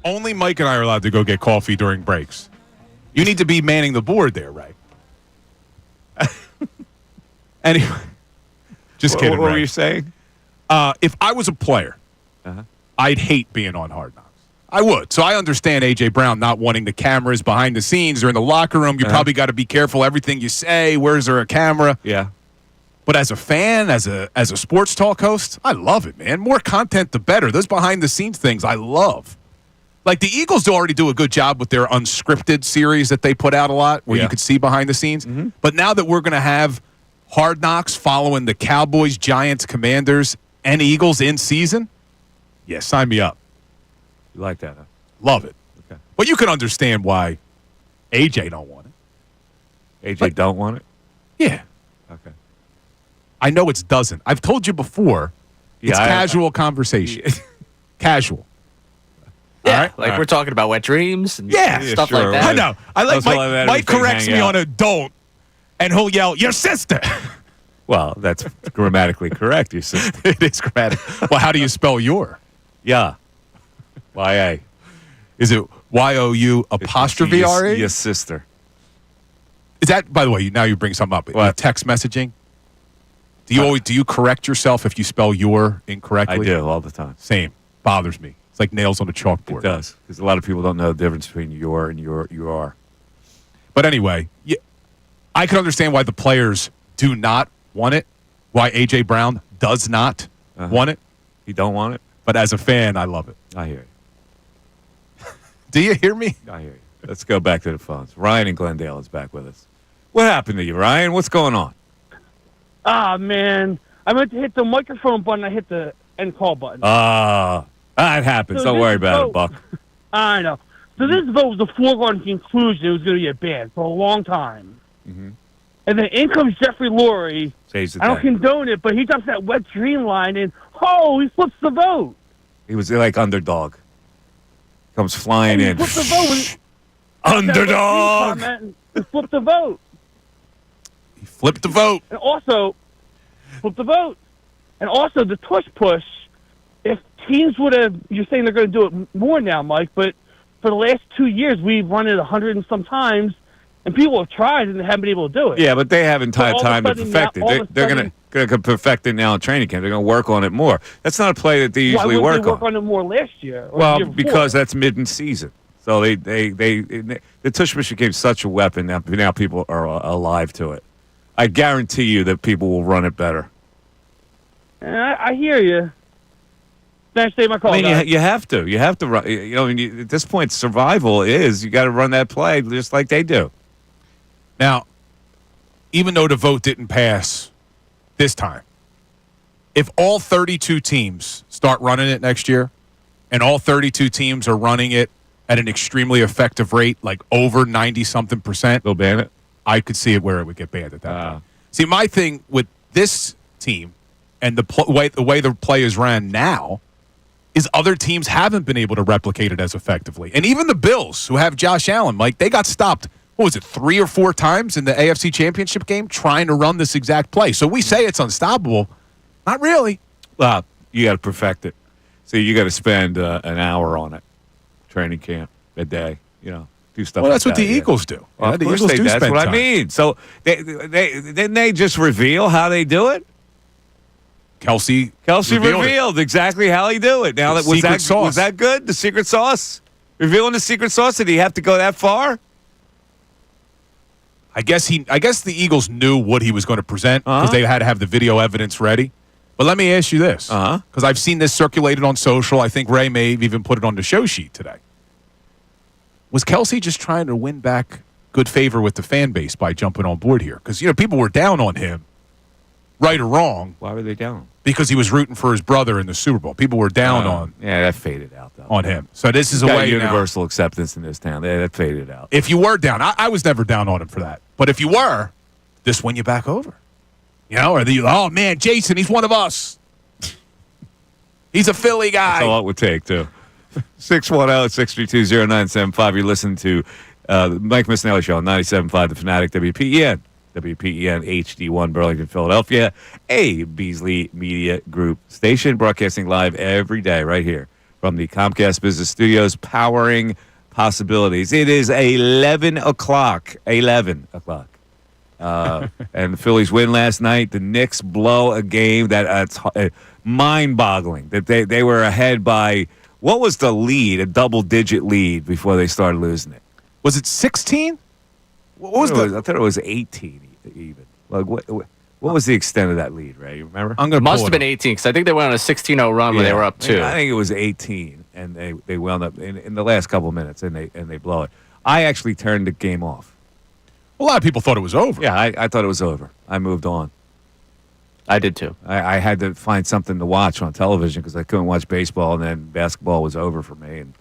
Speaker 2: Only Mike and I are allowed to go get coffee during breaks. You need to be manning the board there, Ray. Anyway, just kidding,
Speaker 1: What
Speaker 2: Ray.
Speaker 1: were you saying?
Speaker 2: If I was a player, I'd hate being on Hard Knocks. I would. So I understand A.J. Brown not wanting the cameras behind the scenes or in the locker room. You probably got to be careful everything you say. Where's there a camera?
Speaker 1: Yeah.
Speaker 2: But as a fan, as a sports talk host, I love it, man. More content, the better. Those behind-the-scenes things I love. Like the Eagles already do a good job with their unscripted series that they put out a lot where you could see behind the scenes. Mm-hmm. But now that we're going to have Hard Knocks following the Cowboys, Giants, Commanders, and Eagles in season, yeah, sign me up.
Speaker 1: You like that, huh?
Speaker 2: Love it.
Speaker 1: Okay.
Speaker 2: But you can understand why AJ don't want it.
Speaker 1: AJ don't want it?
Speaker 2: Yeah.
Speaker 1: Okay.
Speaker 2: I know it's doesn't. I've told you before. It's casual conversation. Casual.
Speaker 3: Yeah,
Speaker 2: all right?
Speaker 3: like we're talking about wet dreams and stuff
Speaker 1: sure.
Speaker 3: like that.
Speaker 2: I know. I like
Speaker 1: Let's let
Speaker 2: Mike corrects
Speaker 1: everything
Speaker 2: me
Speaker 1: hang
Speaker 2: on
Speaker 1: out.
Speaker 2: a don't, and he'll yell, "Your sister."
Speaker 1: Well, that's grammatically correct, you sister.
Speaker 2: It is grammatical. Well, how do you spell your?
Speaker 1: Yeah. Y-A.
Speaker 2: Is it Y-O-U apostrophe R-E?
Speaker 1: Your sister.
Speaker 2: Is that, by the way, now you bring something up.
Speaker 1: What?
Speaker 2: Text messaging? Do you correct yourself if you spell your incorrectly?
Speaker 1: I do all the time.
Speaker 2: Same. Bothers me. It's like nails on a chalkboard.
Speaker 1: It does. Because a lot of people don't know the difference between your and you are.
Speaker 2: But anyway, I can understand why the players do not want it, why A.J. Brown does not want it.
Speaker 1: You don't want it?
Speaker 2: But as a fan, I love it.
Speaker 1: I hear you.
Speaker 2: Do you hear me?
Speaker 1: I hear you. Let's go back to the phones. Ryan in Glendale is back with us. What happened to you, Ryan? What's going on?
Speaker 8: Ah, man. I meant to hit the microphone button. I hit the end call button.
Speaker 1: It happens.
Speaker 8: So
Speaker 1: don't
Speaker 8: this
Speaker 1: worry about
Speaker 8: vote-
Speaker 1: it, Buck.
Speaker 8: I know. So this vote was a foregone conclusion. It was going to get banned for a long time.
Speaker 1: Mm-hmm.
Speaker 8: And then in comes Jeffrey Lurie.
Speaker 1: Saves the
Speaker 8: I don't
Speaker 1: day.
Speaker 8: condone it, but he drops that wet dream line, and, he flips the vote.
Speaker 1: He was like underdog. Comes flying
Speaker 8: And he
Speaker 1: in.
Speaker 8: flipped the vote.
Speaker 1: Underdog!
Speaker 8: And flipped the vote.
Speaker 2: He flipped the vote.
Speaker 8: And also, flip the vote. And also, the tush push, if teams would have, you're saying they're going to do it more now, Mike, but for the last 2 years, we've run it 100 and some times, and people have tried and they haven't been able to do it.
Speaker 1: Yeah, but they haven't
Speaker 8: So
Speaker 1: had
Speaker 8: all of a
Speaker 1: time to
Speaker 8: sudden
Speaker 1: perfect
Speaker 8: now- all
Speaker 1: it.
Speaker 8: of a
Speaker 1: They're
Speaker 8: sudden-
Speaker 1: going to perfect it now in training camp. They're going to work on it more. That's not a play that they
Speaker 8: Why
Speaker 1: usually
Speaker 8: wouldn't
Speaker 1: work
Speaker 8: they work on it more last year? Or the
Speaker 1: Well,
Speaker 8: year before?
Speaker 1: because that's mid in season. So the tush push became such a weapon that now people are alive to it. I guarantee you that people will run it better.
Speaker 8: I hear you. Thanks for taking my call,
Speaker 1: I mean,
Speaker 8: guys.
Speaker 1: you have to. You have to run. You know, at this point, survival is you got to run that play just like they do.
Speaker 2: Now, even though the vote didn't pass this time, if all 32 teams start running it next year, and all 32 teams are running it at an extremely effective rate, like over 90-something%,
Speaker 1: They'll ban it.
Speaker 2: I could see it where it would get banned at that point. See, my thing with this team and the way the play is ran now is other teams haven't been able to replicate it as effectively. And even the Bills, who have Josh Allen, Mike, they got stopped, 3 or 4 times in the AFC Championship game trying to run this exact play. So we say it's unstoppable. Not really.
Speaker 1: Well, you got to perfect it. So you got to spend an hour on it, training camp, a day. You know, do stuff.
Speaker 2: Well,
Speaker 1: like
Speaker 2: that's what
Speaker 1: that,
Speaker 2: the Eagles do.
Speaker 1: Well,
Speaker 2: Yeah,
Speaker 1: of
Speaker 2: the
Speaker 1: course
Speaker 2: Eagles do
Speaker 1: that's
Speaker 2: spend
Speaker 1: what
Speaker 2: time.
Speaker 1: I mean. So they didn't they just reveal how they do it?
Speaker 2: Kelce
Speaker 1: revealed exactly how he do it. Now
Speaker 2: The
Speaker 1: that was
Speaker 2: secret sauce.
Speaker 1: was that good? The secret sauce? Revealing the secret sauce? Did he have to go that far?
Speaker 2: I guess the Eagles knew what he was going to present because they had to have the video evidence ready. But let me ask you this, because I've seen this circulated on social. I think Ray may have even put it on the show sheet today. Was Kelce just trying to win back good favor with the fan base by jumping on board here? Because people were down on him, right or wrong.
Speaker 1: Why were they down?
Speaker 2: Because he was rooting for his brother in the Super Bowl. People were down on
Speaker 1: that faded out though.
Speaker 2: on him. So this is a
Speaker 1: Got
Speaker 2: way
Speaker 1: universal acceptance in this town. That faded out.
Speaker 2: If you were down, I was never down on him for that. But if you were, this win you back over. Or oh man, Jason, he's one of us. He's a Philly guy.
Speaker 1: That's all it would take too. 610-632-0975. You're listening to the Mike Missanelli Show on 97.5 The Fanatic, WPEN HD1 Burlington, Philadelphia, a Beasley Media Group station, broadcasting live every day right here from the Comcast Business Studios, powering possibilities. It is 11 o'clock. 11 o'clock. And the Phillies win last night. The Knicks blow a game that's mind-boggling. That they were ahead by, what was the lead? A double-digit lead before they started losing it.
Speaker 2: Was it 16? What was
Speaker 1: I thought it was 18 even. Like what was the extent of that lead, Ray? You remember?
Speaker 2: I'm going to
Speaker 3: Must have been 18 because I think they went on a 16-0 run when they were up 2.
Speaker 1: I think it was 18, and they wound up in the last couple of minutes, and they blow it. I actually turned the game off.
Speaker 2: A lot of people thought it was over.
Speaker 1: Yeah, I thought it was over. I moved on.
Speaker 3: I did too.
Speaker 1: I had to find something to watch on television because I couldn't watch baseball, and then basketball was over for me, and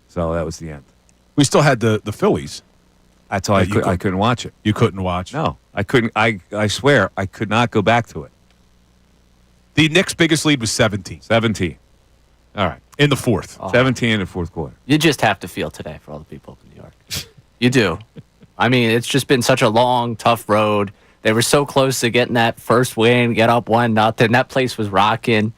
Speaker 1: so that was the end.
Speaker 2: We still had the Phillies.
Speaker 1: That's all I couldn't watch it.
Speaker 2: You couldn't watch?
Speaker 1: No, I couldn't. I swear, I could not go back to it.
Speaker 2: The Knicks' biggest lead was 17.
Speaker 1: 17. All right.
Speaker 2: In the fourth.
Speaker 1: 17 in the fourth quarter.
Speaker 3: You just have to feel today for all the people in New York. You do. I mean, it's just been such a long, tough road. They were so close to getting that first win, get up 1-0. That place was rocking.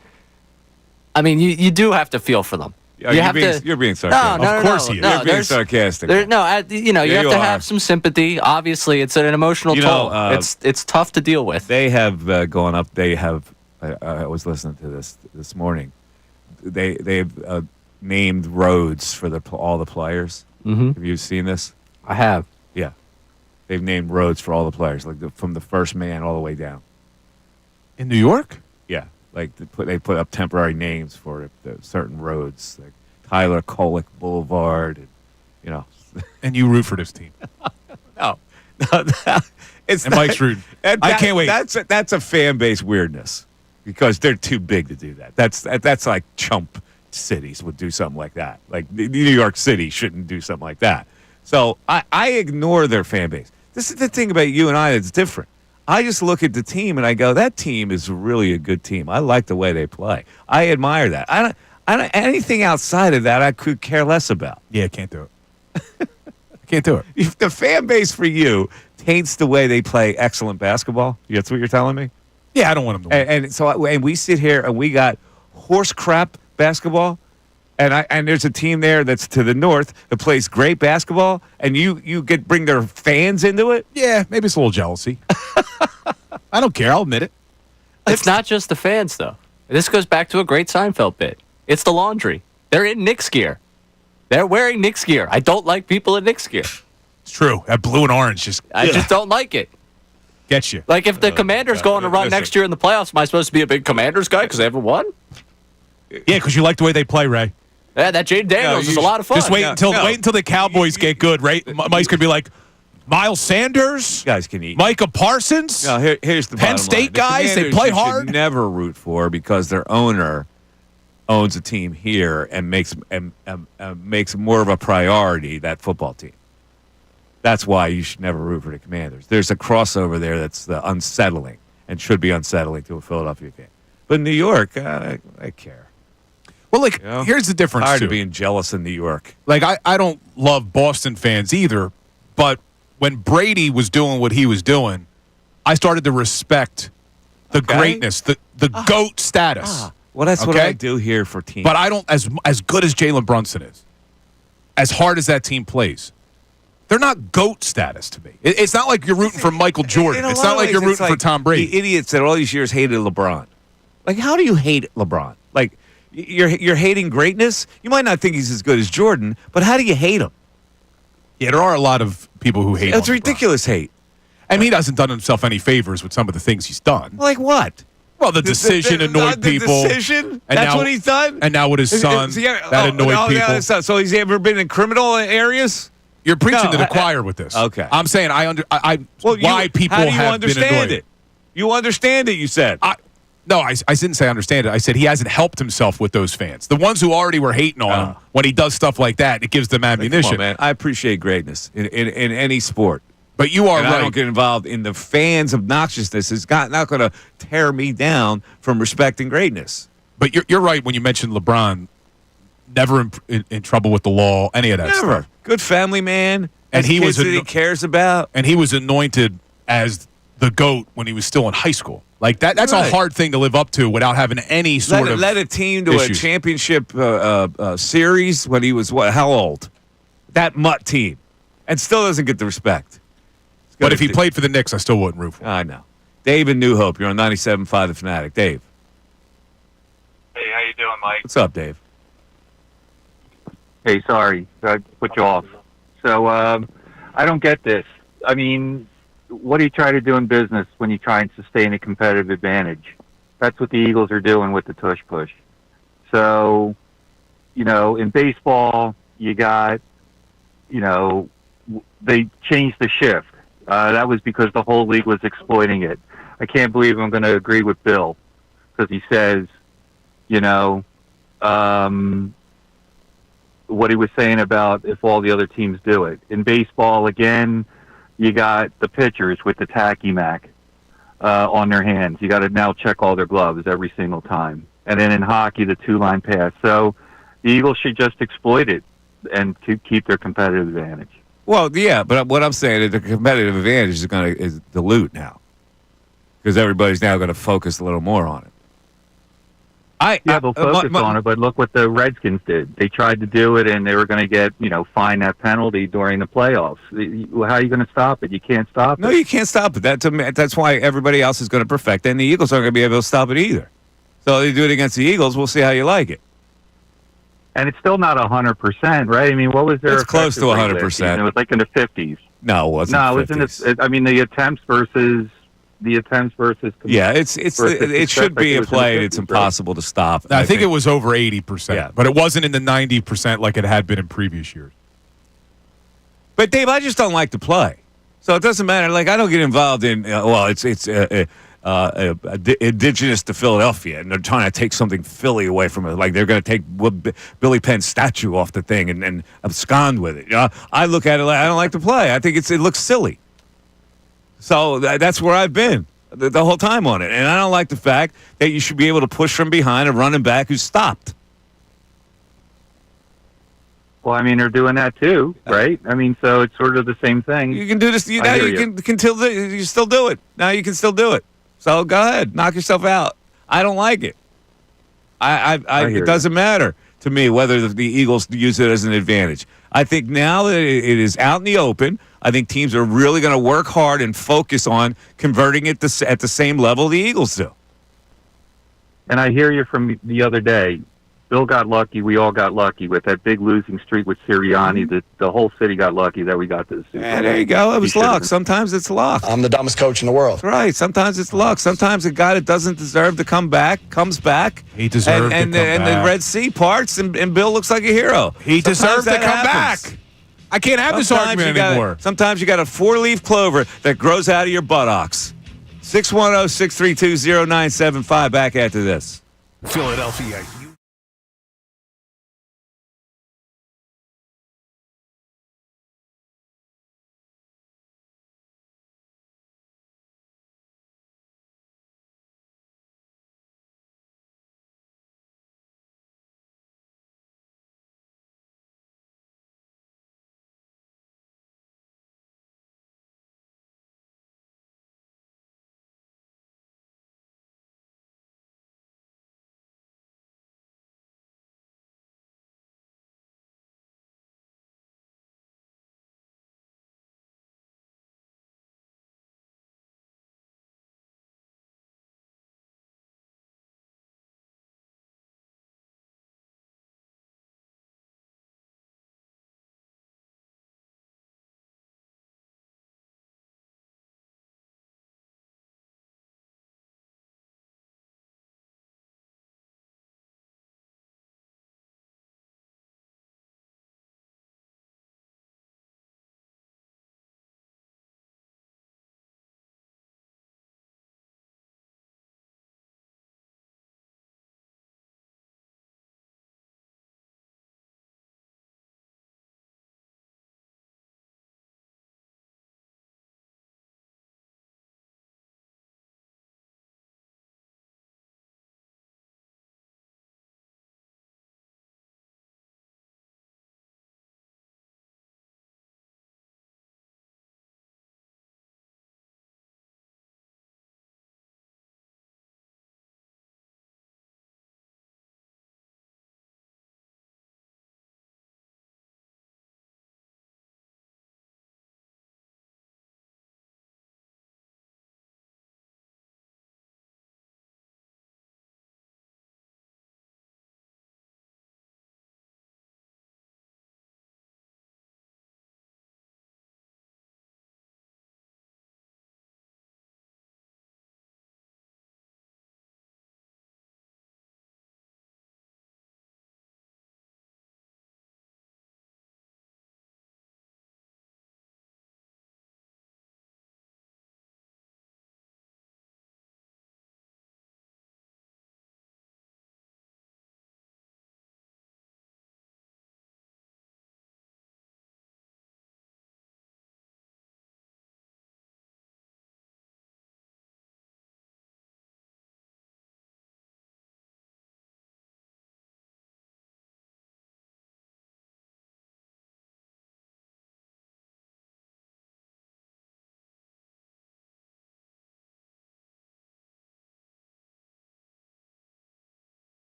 Speaker 3: I mean, you do have to feel for them.
Speaker 1: You're being sarcastic.
Speaker 3: No,
Speaker 2: of course he is.
Speaker 1: You're being sarcastic.
Speaker 3: You have to have some sympathy. Obviously, it's an emotional toll. It's tough to deal with.
Speaker 1: They have gone up. They have. I was listening to this morning. They've named roads for all the players.
Speaker 3: Mm-hmm.
Speaker 1: Have you seen this?
Speaker 3: I have.
Speaker 1: Yeah, they've named roads for all the players, like from the first man all the way down.
Speaker 2: In New York?
Speaker 1: Yeah, like they put up temporary names for certain roads, like Tyler Kolick Boulevard, and
Speaker 2: And you root for this team.
Speaker 1: No, it's
Speaker 2: And Mike's rooting. I can't wait.
Speaker 1: That's a fan base weirdness because they're too big to do that. That's like chump cities would do something like that. Like New York City shouldn't do something like that. So I ignore their fan base. This is the thing about you and I that's different. I just look at the team and I go, that team is really a good team. I like the way they play. I admire that. I don't anything outside of that I could care less about.
Speaker 2: Yeah, can't do it. I can't do it.
Speaker 1: If the fan base for you taints the way they play excellent basketball, that's what you're telling me?
Speaker 2: Yeah, I don't want them to win.
Speaker 1: And we sit here and we got horse crap basketball, and there's a team there that's to the north that plays great basketball, and you bring their fans into it.
Speaker 2: Yeah, maybe it's a little jealousy. I don't care. I'll admit it.
Speaker 3: It's not just the fans, though. This goes back to a great Seinfeld bit. It's the laundry. They're in Knicks gear. They're wearing Knicks gear. I don't like people in Knicks gear.
Speaker 2: It's true. That blue and orange
Speaker 3: I just don't like it.
Speaker 2: Gets you.
Speaker 3: Like, if the Commanders go on a run next year in the playoffs, am I supposed to be a big Commanders guy because they haven't won?
Speaker 2: Yeah, because you like the way they play, Ray.
Speaker 3: Yeah, that Jaden Daniels is a lot of fun.
Speaker 2: Just wait until the Cowboys get good, right? Mike's gonna be like, Miles Sanders,
Speaker 1: You guys can eat.
Speaker 2: Micah Parsons.
Speaker 1: No, here's the
Speaker 2: Penn
Speaker 1: bottom
Speaker 2: State
Speaker 1: line. The
Speaker 2: guys, they
Speaker 1: Commanders
Speaker 2: play
Speaker 1: you should
Speaker 2: hard.
Speaker 1: never root for because their owner owns a team here and makes more of a priority that football team. That's why you should never root for the Commanders. There's a crossover there that's unsettling and should be unsettling to a Philadelphia game. But in New York, I care.
Speaker 2: Well, here's the difference.
Speaker 1: Tired
Speaker 2: too.
Speaker 1: of being jealous in New York.
Speaker 2: Like, I don't love Boston fans either, but when Brady was doing what he was doing, I started to respect the greatness, the GOAT status.
Speaker 1: Well, that's what I do here for teams.
Speaker 2: But I don't, as good as Jalen Brunson is, as hard as that team plays, they're not GOAT status to me. It's not like you're rooting for Michael Jordan. It's not like you're rooting for Tom Brady.
Speaker 1: The idiots that all these years hated LeBron. Like, how do you hate LeBron? Like, you're hating greatness? You might not think he's as good as Jordan, but how do you hate him?
Speaker 2: Yeah, there are a lot of people who hate him.
Speaker 1: It's ridiculous hate.
Speaker 2: And he hasn't done himself any favors with some of the things he's done.
Speaker 1: Like what?
Speaker 2: Well, the decision annoyed people.
Speaker 1: The decision?
Speaker 2: And
Speaker 1: That's
Speaker 2: now,
Speaker 1: what he's done?
Speaker 2: And now with his son, that annoyed people.
Speaker 1: So he's ever been in criminal areas?
Speaker 2: You're preaching to the choir with this.
Speaker 1: Okay.
Speaker 2: I'm saying why people
Speaker 1: how do you
Speaker 2: have been
Speaker 1: understand
Speaker 2: annoyed.
Speaker 1: it? You understand it, you said.
Speaker 2: No, I didn't say I understand it. I said he hasn't helped himself with those fans. The ones who already were hating on him, when he does stuff like that, it gives them ammunition.
Speaker 1: Come on, man. I appreciate greatness in any sport.
Speaker 2: But you are
Speaker 1: and
Speaker 2: right.
Speaker 1: I don't get involved in the fans' obnoxiousness. It's not going to tear me down from respecting greatness.
Speaker 2: But you're right when you mentioned LeBron, never in trouble with the law, any of that
Speaker 1: Never.
Speaker 2: stuff.
Speaker 1: Good family man.
Speaker 2: And he was
Speaker 1: that he cares about.
Speaker 2: And he was anointed as the GOAT when he was still in high school. Like that's
Speaker 1: Right.
Speaker 2: a hard thing to live up to without having any sort of
Speaker 1: led a team to
Speaker 2: issues.
Speaker 1: a championship series when he was how old? That mutt team, and still doesn't get the respect.
Speaker 2: But if he played for the Knicks, I still wouldn't root for him.
Speaker 1: I know. Dave in New Hope, you're on 97.5 The Fanatic. Dave.
Speaker 10: Hey, how you doing, Mike?
Speaker 1: What's up, Dave?
Speaker 10: Hey, sorry, I put you off. So, I don't get this. I mean, what do you try to do in business when you try and sustain a competitive advantage? That's what the Eagles are doing with the tush push. So, in baseball, you got, they changed the shift. That was because the whole league was exploiting it. I can't believe I'm going to agree with Bill because he says, what he was saying about if all the other teams do it. In baseball, again, you got the pitchers with the tacky mac on their hands. You got to now check all their gloves every single time. And then in hockey, the two-line pass. So the Eagles should just exploit it and keep their competitive advantage.
Speaker 1: Well, yeah, but what I'm saying is the competitive advantage is dilute now because everybody's now going to focus a little more on it.
Speaker 10: They'll focus on it, but look what the Redskins did. They tried to do it, and they were going to get, fine that penalty during the playoffs. How are you going to stop it? You can't stop it.
Speaker 1: No, you can't stop it. That's why everybody else is going to perfect it, and the Eagles aren't going to be able to stop it either. So they do it against the Eagles. We'll see how you like it.
Speaker 10: And it's still not 100%, right? I mean, what was their?
Speaker 1: It's close to 100%.
Speaker 10: It was like in the 50s.
Speaker 1: No, it wasn't.
Speaker 10: No, it was in the. I mean, the attempts versus.
Speaker 1: Yeah, it should be a play. It's impossible to stop.
Speaker 2: I think it was over 80%,
Speaker 1: Yeah.
Speaker 2: but it wasn't in the 90% like it had been in previous years.
Speaker 1: But Dave, I just don't like to play, so it doesn't matter. Like I don't get involved in. It's indigenous to Philadelphia, and they're trying to take something Philly away from it. Like they're going to take Billy Penn's statue off the thing and abscond with it. I look at it like I don't like to play. I think it looks silly. So that's where I've been the whole time on it. And I don't like the fact that you should be able to push from behind a running back who's stopped.
Speaker 10: Well, I mean, they're doing that too, right? I mean, so it's sort of the same thing.
Speaker 1: You can do this. You still do it. Now you can still do it. So go ahead. Knock yourself out. I don't like it. It doesn't matter to me whether the Eagles use it as an advantage. I think now that it is out in the open, I think teams are really going to work hard and focus on converting it at the same level the Eagles do.
Speaker 10: And I hear you from the other day. Bill got lucky. We all got lucky with that big losing streak with Sirianni. The whole city got lucky that we got to the Super Bowl.
Speaker 1: Yeah, there you go. It was luck. Sometimes it's luck.
Speaker 11: I'm the dumbest coach in the world.
Speaker 1: Right. Sometimes it's luck. Sometimes a guy that doesn't deserve to come back comes back.
Speaker 2: He deserved to come back.
Speaker 1: And the Red Sea parts, and Bill looks like a hero.
Speaker 2: He deserved to come
Speaker 1: happens.
Speaker 2: back. I can't have this argument anymore.
Speaker 1: Sometimes you got a four-leaf clover that grows out of your buttocks. 610-632-0975. Back after this.
Speaker 4: Philadelphia.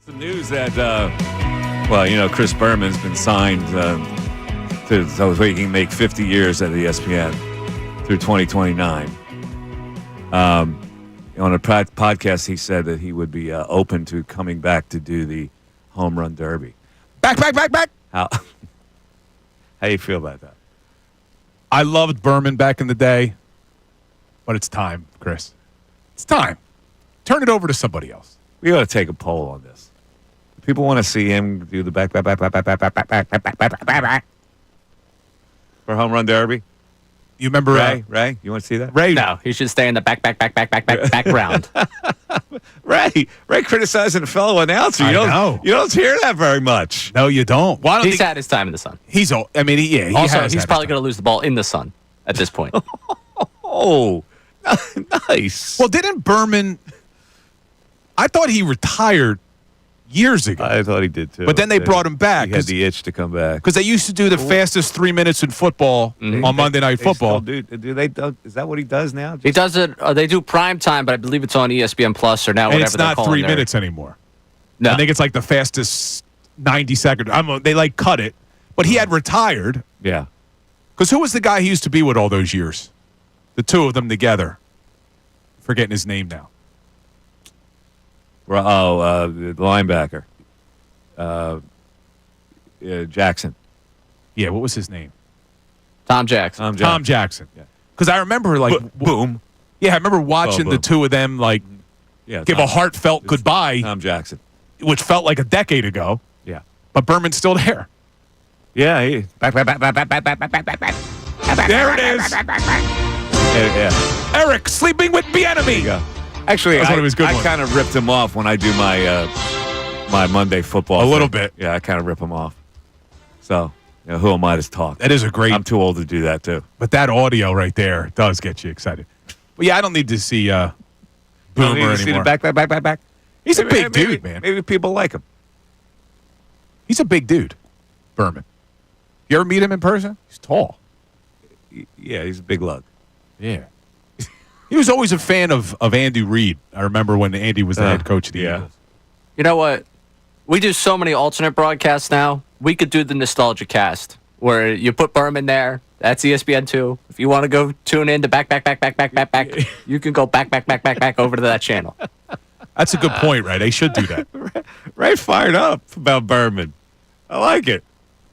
Speaker 1: Some news that, Chris Berman's been signed so he can make 50 years at ESPN through 2029. On a podcast, he said that he would be open to coming back to do the home run derby.
Speaker 2: Back.
Speaker 1: How you feel about that?
Speaker 2: I loved Berman back in the day, but it's time, Chris. It's time. Turn it over to somebody else.
Speaker 1: We got to take a poll on this. People want to see him do the back for home run derby.
Speaker 2: You remember
Speaker 1: Ray? You want to see that?
Speaker 2: Ray?
Speaker 3: No, he should stay in the background.
Speaker 1: Ray criticizing a fellow announcer. You don't hear that very much.
Speaker 2: No, you don't. Why don't
Speaker 3: He's had his time in the sun.
Speaker 2: He's old. I mean, he
Speaker 3: also,
Speaker 2: has
Speaker 3: he's probably going to lose the ball in the sun at this point.
Speaker 1: Oh, nice.
Speaker 2: Well, didn't Berman? I thought he retired years ago.
Speaker 1: I thought he did too.
Speaker 2: But then they brought him back.
Speaker 1: He had the itch to come back.
Speaker 2: Because they used to do the fastest 3 minutes in football on Monday Night Football.
Speaker 1: Do they? Is that what he does now?
Speaker 3: He does it. They do prime time, but I believe it's on ESPN Plus or now
Speaker 2: And
Speaker 3: whatever
Speaker 2: it's
Speaker 3: they're
Speaker 2: not
Speaker 3: calling
Speaker 2: 3
Speaker 3: their-
Speaker 2: minutes anymore.
Speaker 3: No.
Speaker 2: I think it's like the fastest 90 seconds. They cut it. But he had retired.
Speaker 1: Yeah.
Speaker 2: Because who was the guy he used to be with all those years? The two of them together. Forgetting his name now.
Speaker 1: The linebacker. Jackson.
Speaker 2: Yeah, what was his name?
Speaker 3: Tom Jackson.
Speaker 2: Tom Jackson. Because I remember,
Speaker 1: boom.
Speaker 2: Yeah, I remember watching the two of them, give a heartfelt goodbye.
Speaker 1: Tom Jackson.
Speaker 2: Which felt like a decade ago.
Speaker 1: Yeah.
Speaker 2: But Berman's still there.
Speaker 1: Yeah, he back. There
Speaker 2: it is.
Speaker 1: Yeah.
Speaker 2: Eric sleeping with the enemy.
Speaker 1: Actually,
Speaker 2: one of his good
Speaker 1: I
Speaker 2: ones.
Speaker 1: kind of ripped him off when I do my my Monday football.
Speaker 2: A little
Speaker 1: thing.
Speaker 2: bit.
Speaker 1: Yeah, I kind of rip him off. So, who am I to talk?
Speaker 2: That is a great.
Speaker 1: I'm too old to do that too.
Speaker 2: But that audio right there does get you excited. But yeah, I don't need to see Boomer anymore.
Speaker 1: See the back.
Speaker 2: He's a big dude, man.
Speaker 1: Maybe people like him.
Speaker 2: He's a big dude, Berman. You ever meet him in person? He's tall.
Speaker 1: Yeah, he's a big lug.
Speaker 2: Yeah. He was always a fan of Andy Reid. I remember when Andy was the head coach of the Eagles.
Speaker 3: You know what? We do so many alternate broadcasts now. We could do the nostalgia cast where you put Berman there. That's ESPN2. If you want to go tune in to back, you can go back over to that channel.
Speaker 2: That's a good point, Ray. They should do that.
Speaker 1: Ray fired up about Berman. I like it.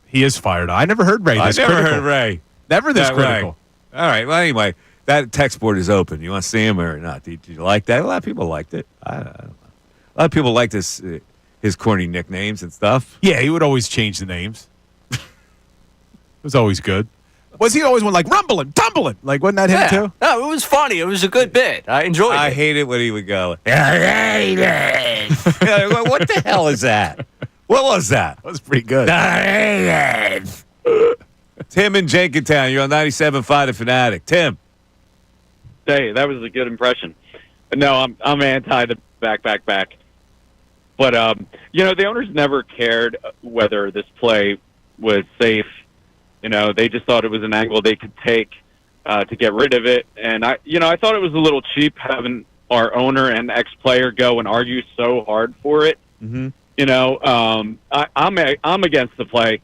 Speaker 2: He is fired up. I never heard Ray this
Speaker 1: I never
Speaker 2: critical.
Speaker 1: heard Ray.
Speaker 2: Never this
Speaker 1: that
Speaker 2: critical.
Speaker 1: Way. All right. Well, anyway, that text board is open. You want to see him or not? Did you like that? A lot of people liked it. I don't know. A lot of people liked his corny nicknames and stuff.
Speaker 2: Yeah, he would always change the names. It was always good. Was he always one like rumbling, tumbling? Like, wasn't that him too?
Speaker 3: No, it was funny. It was a good bit. I enjoyed it.
Speaker 1: I hate it when he would go, what the hell is that? What was that?
Speaker 2: That was pretty good.
Speaker 1: Tim in Jenkintown. You're on 97.5 The Fanatic. Tim.
Speaker 11: Hey, that was a good impression. No, I'm anti the back. But, the owners never cared whether this play was safe. They just thought it was an angle they could take to get rid of it. And, I thought it was a little cheap having our owner and ex-player go and argue so hard for it.
Speaker 1: Mm-hmm.
Speaker 11: I'm against the play.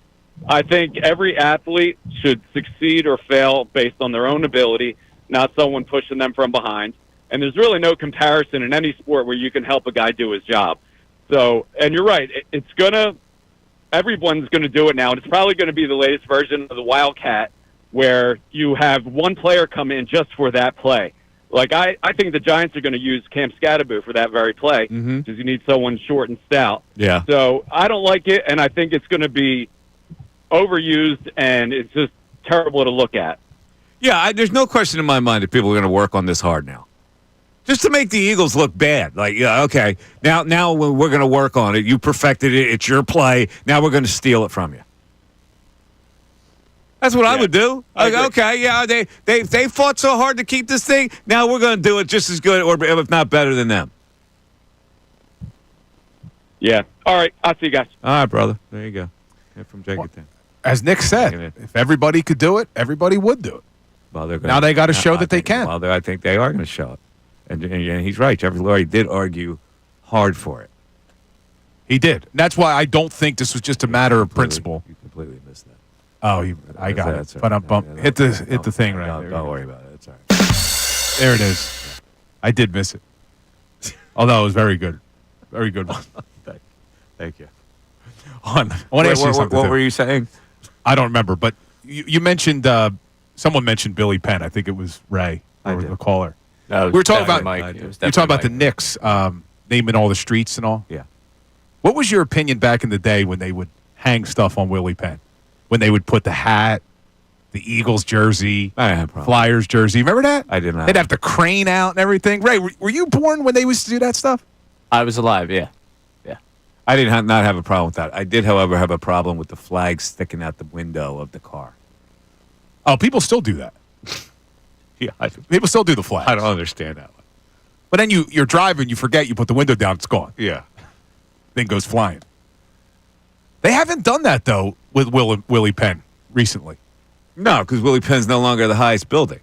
Speaker 11: I think every athlete should succeed or fail based on their own ability, not someone pushing them from behind. And there's really no comparison in any sport where you can help a guy do his job. So, and you're right, everyone's going to do it now, and it's probably going to be the latest version of the Wildcat, where you have one player come in just for that play. Like, I think the Giants are going to use Cam Scatterbo for that very play, because you need someone short and stout.
Speaker 1: Yeah.
Speaker 11: So I don't like it, and I think it's going to be overused, and it's just terrible to look at.
Speaker 1: Yeah, there's no question in my mind that people are going to work on this hard now. Just to make the Eagles look bad. Like, yeah, okay, now we're going to work on it. You perfected it. It's your play. Now we're going to steal it from you. That's what I would do. Like, okay, yeah, they fought so hard to keep this thing. Now we're going to do it just as good, or if not better than them.
Speaker 11: Yeah. All right. I'll see you guys.
Speaker 1: All right, brother. There you go. From Jenkintown.
Speaker 2: As Nick said, if everybody could do it, everybody would do it.
Speaker 1: Well,
Speaker 2: now they got to show that they can.
Speaker 1: Well, I think they are going to show it. And he's right. Jeffrey Lurie did argue hard for it.
Speaker 2: He did. And that's why I don't think this was just a matter of principle.
Speaker 1: You completely missed that.
Speaker 2: Oh, I got it.
Speaker 1: That's all
Speaker 2: But
Speaker 1: right.
Speaker 2: I'm bump. Hit the thing right there.
Speaker 1: Don't worry about it. It's all right.
Speaker 2: There it is. I did miss it. Although it was very good. Very good one.
Speaker 1: Thank you.
Speaker 2: I want to ask you something.
Speaker 1: What were you saying?
Speaker 2: I don't remember, but you mentioned someone mentioned Billy Penn. I think it was Ray or the caller.
Speaker 3: No,
Speaker 2: we were talking about
Speaker 3: Mike.
Speaker 2: we were talking about the Knicks naming all the streets and all.
Speaker 1: Yeah.
Speaker 2: What was your opinion back in the day when they would hang stuff on Willie Penn? When they would put the hat, the Eagles jersey,
Speaker 1: I didn't have a problem.
Speaker 2: Flyers jersey. Remember that?
Speaker 1: I did not.
Speaker 2: They'd have the crane out and everything. Ray, were you born when they used to do that stuff?
Speaker 3: I was alive, yeah.
Speaker 1: I did not have a problem with that. I did, however, have a problem with the flag sticking out the window of the car.
Speaker 2: Oh, people still do that.
Speaker 1: Yeah,
Speaker 2: People still do the flag.
Speaker 1: I don't understand that one.
Speaker 2: But then you're driving, you forget, you put the window down, it's gone.
Speaker 1: Yeah.
Speaker 2: Thing goes flying. They haven't done that, though, with Willie Penn recently.
Speaker 1: No, because Willie Penn's no longer the highest building.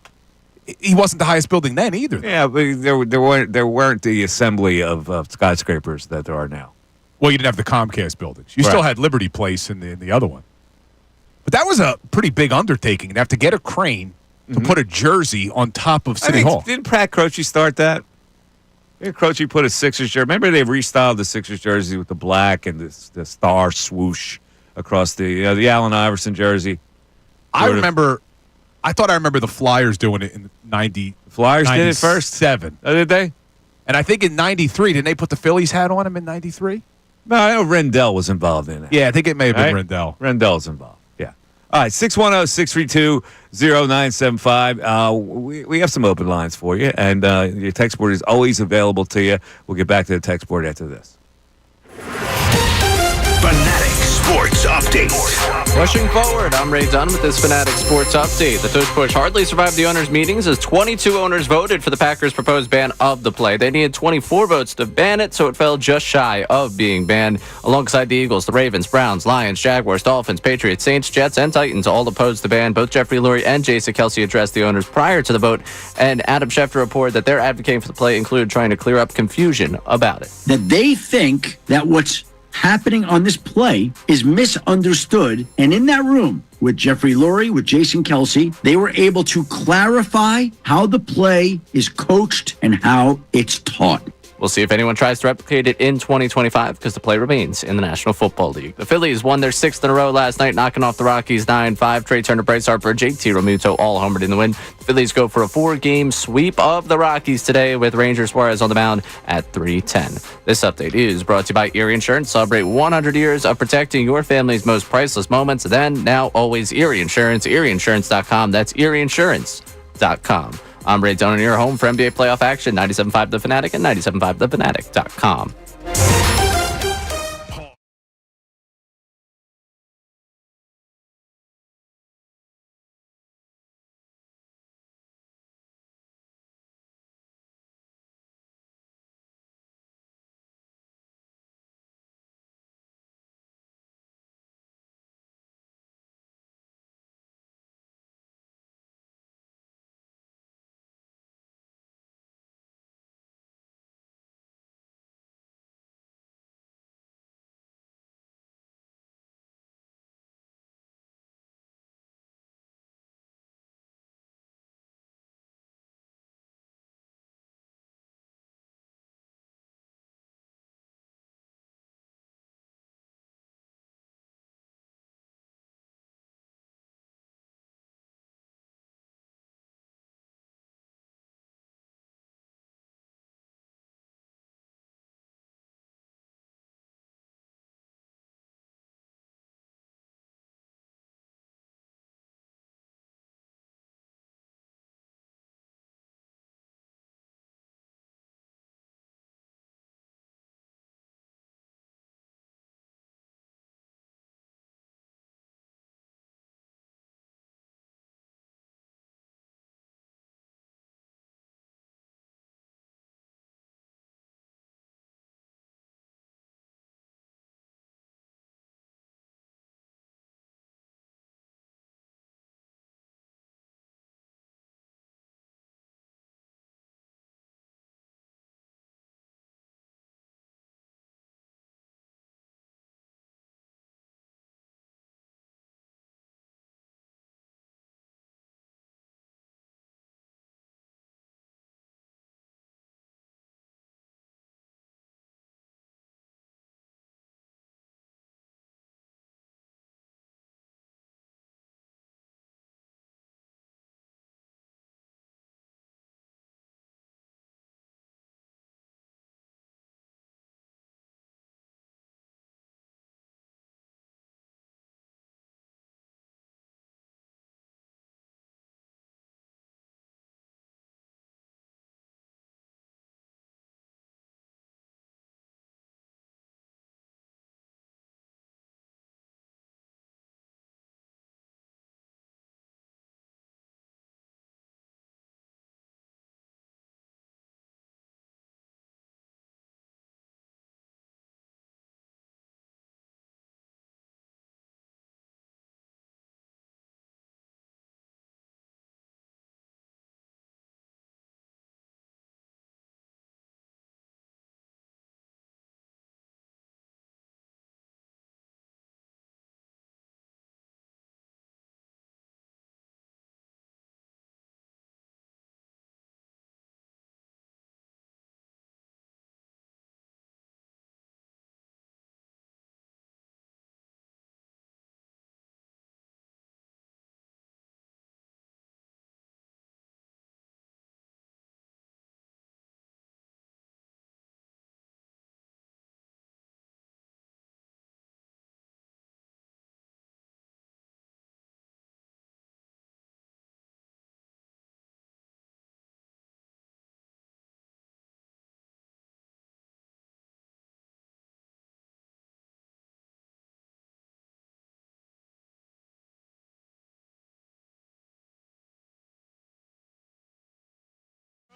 Speaker 2: He wasn't the highest building then either. Though.
Speaker 1: Yeah, but there weren't the assembly of skyscrapers that there are now.
Speaker 2: Well, you didn't have the Comcast buildings. You still had Liberty Place in the other one. But that was a pretty big undertaking. To have to get a crane to put a jersey on top of City Hall.
Speaker 1: Didn't Pat Croce start that? Didn't Croce put a Sixers jersey? Remember they restyled the Sixers jersey with the black and the star swoosh across the Allen Iverson jersey.
Speaker 2: I thought I remember the Flyers doing it in 90.
Speaker 1: Flyers did it first?
Speaker 2: 7.
Speaker 1: Oh, did they?
Speaker 2: And I think in 93, didn't they put the Phillies hat on him in 93?
Speaker 1: No, I know Rendell was involved in it.
Speaker 2: Yeah, I think it may have been Rendell.
Speaker 1: Rendell's involved, yeah. All right, 610-632-0975. We have some open lines for you, and your text board is always available to you. We'll get back to the text board after this.
Speaker 4: Fanatic Sports Update.
Speaker 3: Pushing forward, I'm Ray Dunn with this Fanatic Sports Update. The tush push hardly survived the owners' meetings as 22 owners voted for the Packers' proposed ban of the play. They needed 24 votes to ban it, so it fell just shy of being banned. Alongside the Eagles, the Ravens, Browns, Lions, Jaguars, Dolphins, Patriots, Saints, Jets, and Titans all opposed the ban. Both Jeffrey Lurie and Jason Kelce addressed the owners prior to the vote, and Adam Schefter reported that their advocating for the play included trying to clear up confusion about it.
Speaker 6: That they think that what's happening on this play is misunderstood. And in that room with Jeffrey Lurie, with Jason Kelce, they were able to clarify how the play is coached and how it's taught.
Speaker 3: We'll see if anyone tries to replicate it in 2025 because the play remains in the National Football League. The Phillies won their 6th in a row last night, knocking off the Rockies 9-5. Trey Turner, Bryce Harper, JT Realmuto all homered in the win. The Phillies go for a 4-game sweep of the Rockies today with Ranger Suarez on the mound at 3:10. This update is brought to you by Erie Insurance. Celebrate 100 years of protecting your family's most priceless moments. Then, now, always Erie Insurance. ErieInsurance.com. That's ErieInsurance.com. I'm Ray Dunn, your home for NBA playoff action, 97.5 The Fanatic and 97.5thefanatic.com.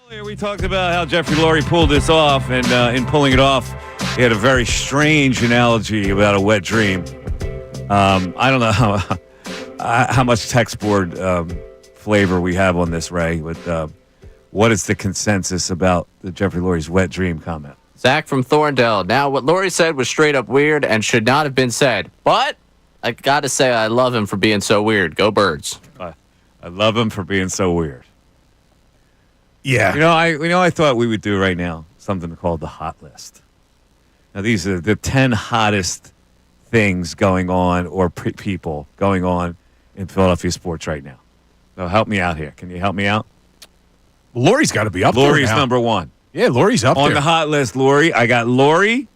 Speaker 1: Earlier we talked about how Jeffrey Lurie pulled this off, and in pulling it off, he had a very strange analogy about a wet dream. I don't know how much text board flavor we have on this, Ray, but what is the consensus about the Jeffrey Lurie's wet dream comment?
Speaker 3: Zach from Thorndale. Now, what Lurie said was straight up weird and should not have been said. But I got to say, I love him for being so weird. Go Birds.
Speaker 1: I love him for being so weird.
Speaker 2: Yeah.
Speaker 1: I thought we would do right now something called the hot list. Now, these are the 10 hottest things going on or people going on in Philadelphia sports right now. So help me out here. Can you help me out?
Speaker 2: Lurie's got to be up there
Speaker 1: Lurie's
Speaker 2: now.
Speaker 1: number one.
Speaker 2: Yeah, Lurie's up
Speaker 1: on
Speaker 2: there.
Speaker 1: the hot list, Lurie. I got Lurie.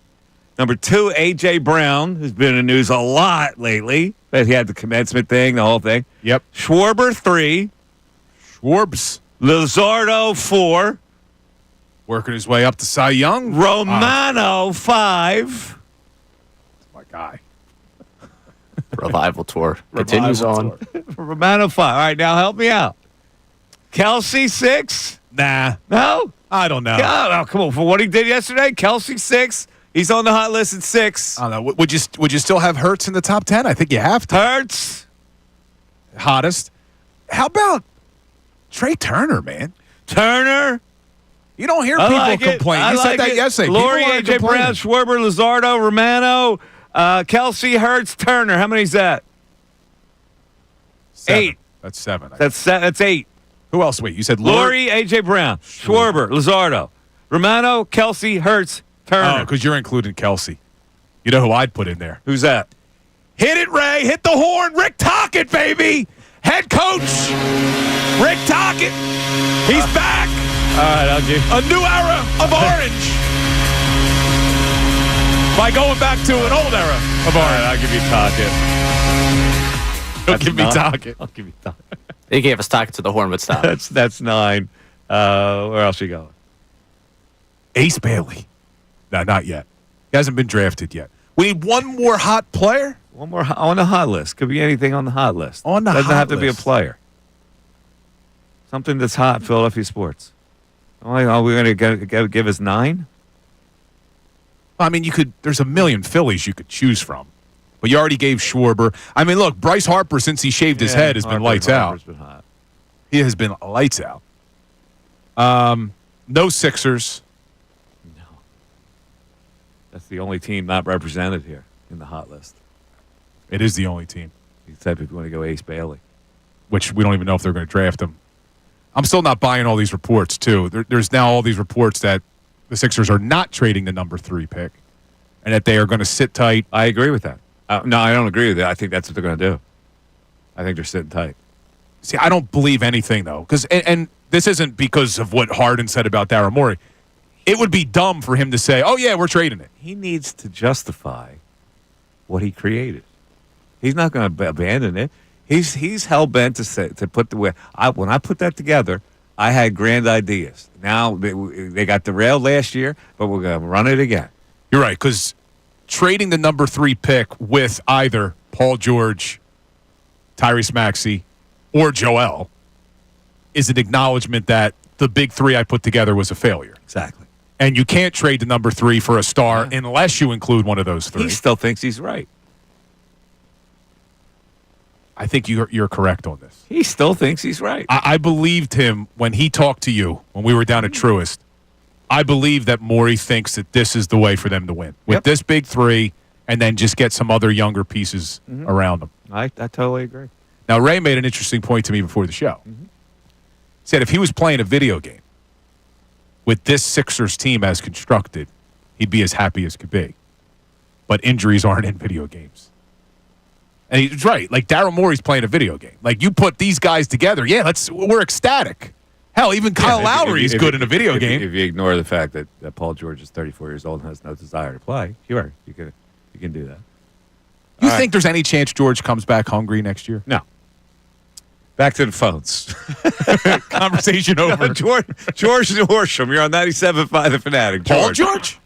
Speaker 1: Number 2, A.J. Brown, who's been in the news a lot lately. But he had the commencement thing, the whole thing.
Speaker 2: Yep.
Speaker 1: Schwarber, 3.
Speaker 2: Schwarbs.
Speaker 1: Lizardo, 4.
Speaker 2: Working his way up to Cy Young.
Speaker 1: Romano, 5.
Speaker 2: That's my guy.
Speaker 3: Revival tour continues on.
Speaker 1: Romano, 5. All right, now help me out. Kelce, 6.
Speaker 2: Nah.
Speaker 1: No?
Speaker 2: I don't know.
Speaker 1: Oh, come on. For what he did yesterday, Kelce, 6. He's on the hot list at 6.
Speaker 2: I don't know. Would you still have Hurts in the top 10? I think you have to.
Speaker 1: Hurts.
Speaker 2: Hottest. How about Trey Turner, man?
Speaker 1: Turner.
Speaker 2: You don't hear people complain. You said that yesterday.
Speaker 1: Lurie, A.J. Brown, Schwarber, Lizardo, Romano, Kelce, Hurts, Turner. How many is that?
Speaker 2: 7.
Speaker 1: 8.
Speaker 2: That's 7.
Speaker 1: That's 8.
Speaker 2: Who else? Wait, you said
Speaker 1: Lurie, A.J. Brown, Schwarber, Lizardo, Romano, Kelce, Hurts, Turner.
Speaker 2: Oh, because you're including Kelce. You know who I'd put in there?
Speaker 1: Who's that?
Speaker 2: Hit it, Ray. Hit the horn. Rick Tocchet, baby. Head coach. Rick Tocchet. He's back.
Speaker 1: All right, I'll give
Speaker 2: a new era of orange. By going back to an old era of orange.
Speaker 1: All right, I'll give you Tocchet.
Speaker 2: Don't give me Tocchet.
Speaker 1: I'll give you Tocchet.
Speaker 3: They gave us Tocchet to the horn, but stop.
Speaker 1: That's 9. Where else you going?
Speaker 2: Ace Bailey. No, not yet. He hasn't been drafted yet. We need one more hot player.
Speaker 1: One more on the hot list. Could be anything on the hot list.
Speaker 2: On the
Speaker 1: Doesn't
Speaker 2: hot
Speaker 1: have to be a
Speaker 2: list.
Speaker 1: player. Something that's hot, Philadelphia sports. Are we going to give us 9?
Speaker 2: I mean, there's a million Phillies you could choose from. But you already gave Schwarber. I mean, look, Bryce Harper, since he shaved his head, has been lights out.
Speaker 1: Been hot.
Speaker 2: He has been lights out. No Sixers.
Speaker 1: No. That's the only team not represented here in the hot list.
Speaker 2: It is the only team.
Speaker 1: Except if you want to go Ace Bailey.
Speaker 2: Which we don't even know if they're going to draft him. I'm still not buying all these reports, too. There's now all these reports that the Sixers are not trading the number 3 pick and that they are going to sit tight.
Speaker 1: I agree with that. No, I don't agree with that. I think that's what they're going to do. I think they're sitting tight.
Speaker 2: See, I don't believe anything, though. And this isn't because of what Harden said about Daryl Morey. It would be dumb for him to say, oh, yeah, we're trading it.
Speaker 1: He needs to justify what he created. He's not going to abandon it. He's hell-bent to put the way. When I put that together, I had grand ideas. Now, they got derailed last year, but we're going to run it again.
Speaker 2: You're right, because trading the number 3 pick with either Paul George, Tyrese Maxey, or Joel is an acknowledgement that the big 3 I put together was a failure.
Speaker 1: Exactly.
Speaker 2: And you can't trade the number 3 for a star unless you include one of those 3.
Speaker 1: He still thinks he's right.
Speaker 2: I think you're correct on this.
Speaker 1: He still thinks he's right.
Speaker 2: I believed him when he talked to you when we were down at Truist. I believe that Morey thinks that this is the way for them to win. With this big 3 and then just get some other younger pieces around them.
Speaker 1: I totally agree.
Speaker 2: Now, Ray made an interesting point to me before the show. He said if he was playing a video game with this Sixers team as constructed, he'd be as happy as could be. But injuries aren't in video games. And he's right. Like, Daryl Morey's playing a video game. Like, you put these guys together, we're ecstatic. Hell, even Kyle Lowry is good in a video game.
Speaker 1: If you ignore the fact that Paul George is 34 years old and has no desire to play, you can do that.
Speaker 2: You think there's any chance George comes back hungry next year?
Speaker 1: No. Back to the phones.
Speaker 2: Conversation over.
Speaker 1: George Horsham, you're on 97.5 The Fanatic.
Speaker 2: Paul George?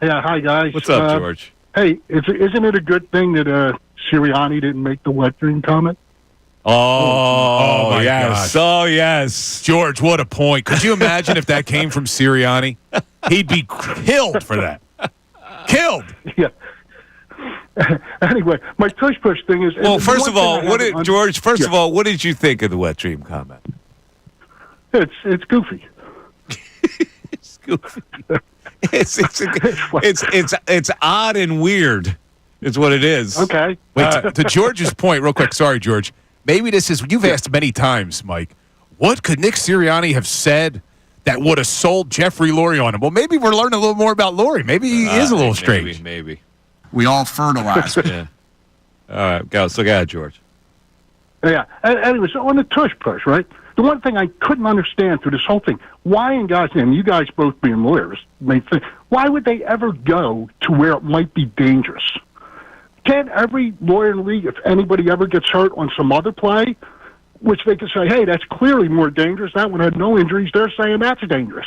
Speaker 12: Yeah, hi, guys.
Speaker 1: What's up, George?
Speaker 12: Hey, isn't it a good thing that Sirianni didn't make the wet dream comment?
Speaker 1: Oh,
Speaker 2: my
Speaker 1: yes.
Speaker 2: gosh.
Speaker 1: Oh, yes.
Speaker 2: George, what a point. Could you imagine if that came from Sirianni? He'd be killed for that. Killed.
Speaker 12: Yeah. Anyway, my tush push thing is.
Speaker 1: Well,
Speaker 12: the
Speaker 1: first
Speaker 12: one
Speaker 1: of all,
Speaker 12: thing I
Speaker 1: what
Speaker 12: haven't
Speaker 1: did George? First of
Speaker 12: yeah.
Speaker 1: all, what did you think of the wet dream comment?
Speaker 12: It's goofy.
Speaker 1: It's goofy. It's odd and weird. Is what it is.
Speaker 12: Okay.
Speaker 2: Wait, to George's point, real quick. Sorry, George. Maybe this is, you've asked many times, Mike, what could Nick Sirianni have said that would have sold Jeffrey Lurie on him? Well, maybe we're learning a little more about Lurie. Maybe he is a little strange.
Speaker 1: Maybe.
Speaker 6: We all fertilize.
Speaker 1: Yeah. All right, go. So go ahead, George.
Speaker 12: Yeah. Anyway, so on the tush push, right? The one thing I couldn't understand through this whole thing, why in God's name, you guys both being lawyers, why would they ever go to where it might be dangerous? Can't every lawyer in the league, if anybody ever gets hurt on some other play, which they could say, hey, that's clearly more dangerous. That one had no injuries. They're saying that's dangerous.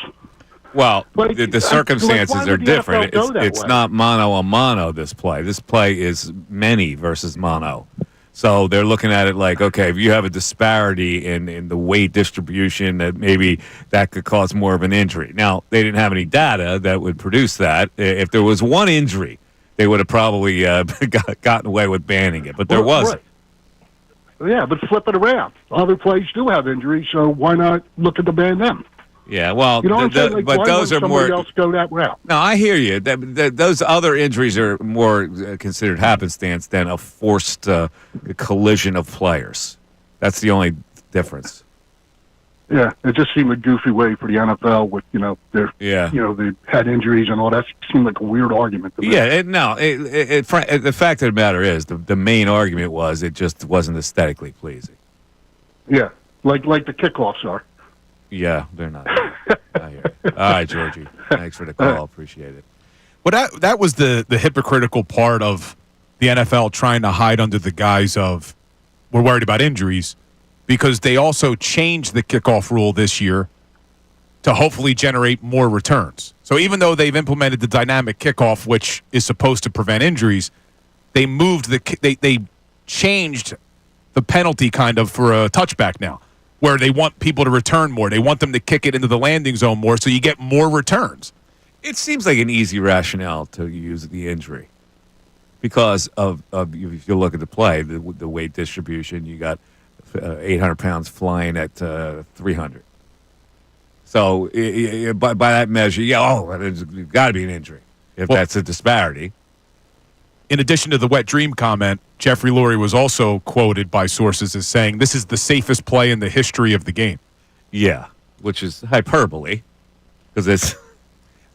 Speaker 1: Well,
Speaker 12: Like,
Speaker 1: the circumstances
Speaker 12: why
Speaker 1: are
Speaker 12: would the
Speaker 1: different.
Speaker 12: NFL go that
Speaker 1: It's
Speaker 12: way?
Speaker 1: not mono a mono, this play. This play is many versus mono. So they're looking at it like, okay, if you have a disparity in the weight distribution, that maybe that could cause more of an injury. Now, they didn't have any data that would produce that. If there was one injury, they would have probably gotten away with banning it, but there wasn't.
Speaker 12: Right. Yeah, but flip it around. Other plays do have injuries, so why not look at the ban them?
Speaker 1: Yeah, well,
Speaker 12: You know what I'm saying? Like,
Speaker 1: but
Speaker 12: why
Speaker 1: those
Speaker 12: wouldn't
Speaker 1: are more.
Speaker 12: somebody else go that route?
Speaker 1: No, I hear you. Those other injuries are more considered happenstance than a forced collision of players. That's the only difference.
Speaker 12: Yeah, it just seemed a goofy way for the NFL with, the head injuries and all that. Seemed like a weird argument to me.
Speaker 1: Yeah, the fact of the matter is, the main argument was it just wasn't aesthetically pleasing.
Speaker 12: Yeah, like the kickoffs are.
Speaker 1: Yeah, they're not. I hear you. All right, Georgie. Thanks for the call. Appreciate it.
Speaker 2: Well, that was the hypocritical part of the NFL trying to hide under the guise of we're worried about injuries, because they also changed the kickoff rule this year to hopefully generate more returns. So even though they've implemented the dynamic kickoff, which is supposed to prevent injuries, they moved they changed the penalty kind of for a touchback now, where they want people to return more. They want them to kick it into the landing zone more, so you get more returns.
Speaker 1: It seems like an easy rationale to use the injury because of if you look at the play, the weight distribution, you got 800 pounds flying at 300. So by that measure, there's got to be an injury if that's a disparity.
Speaker 2: In addition to the wet dream comment, Jeffrey Lurie was also quoted by sources as saying this is the safest play in the history of the game.
Speaker 1: Yeah, which is hyperbole because it's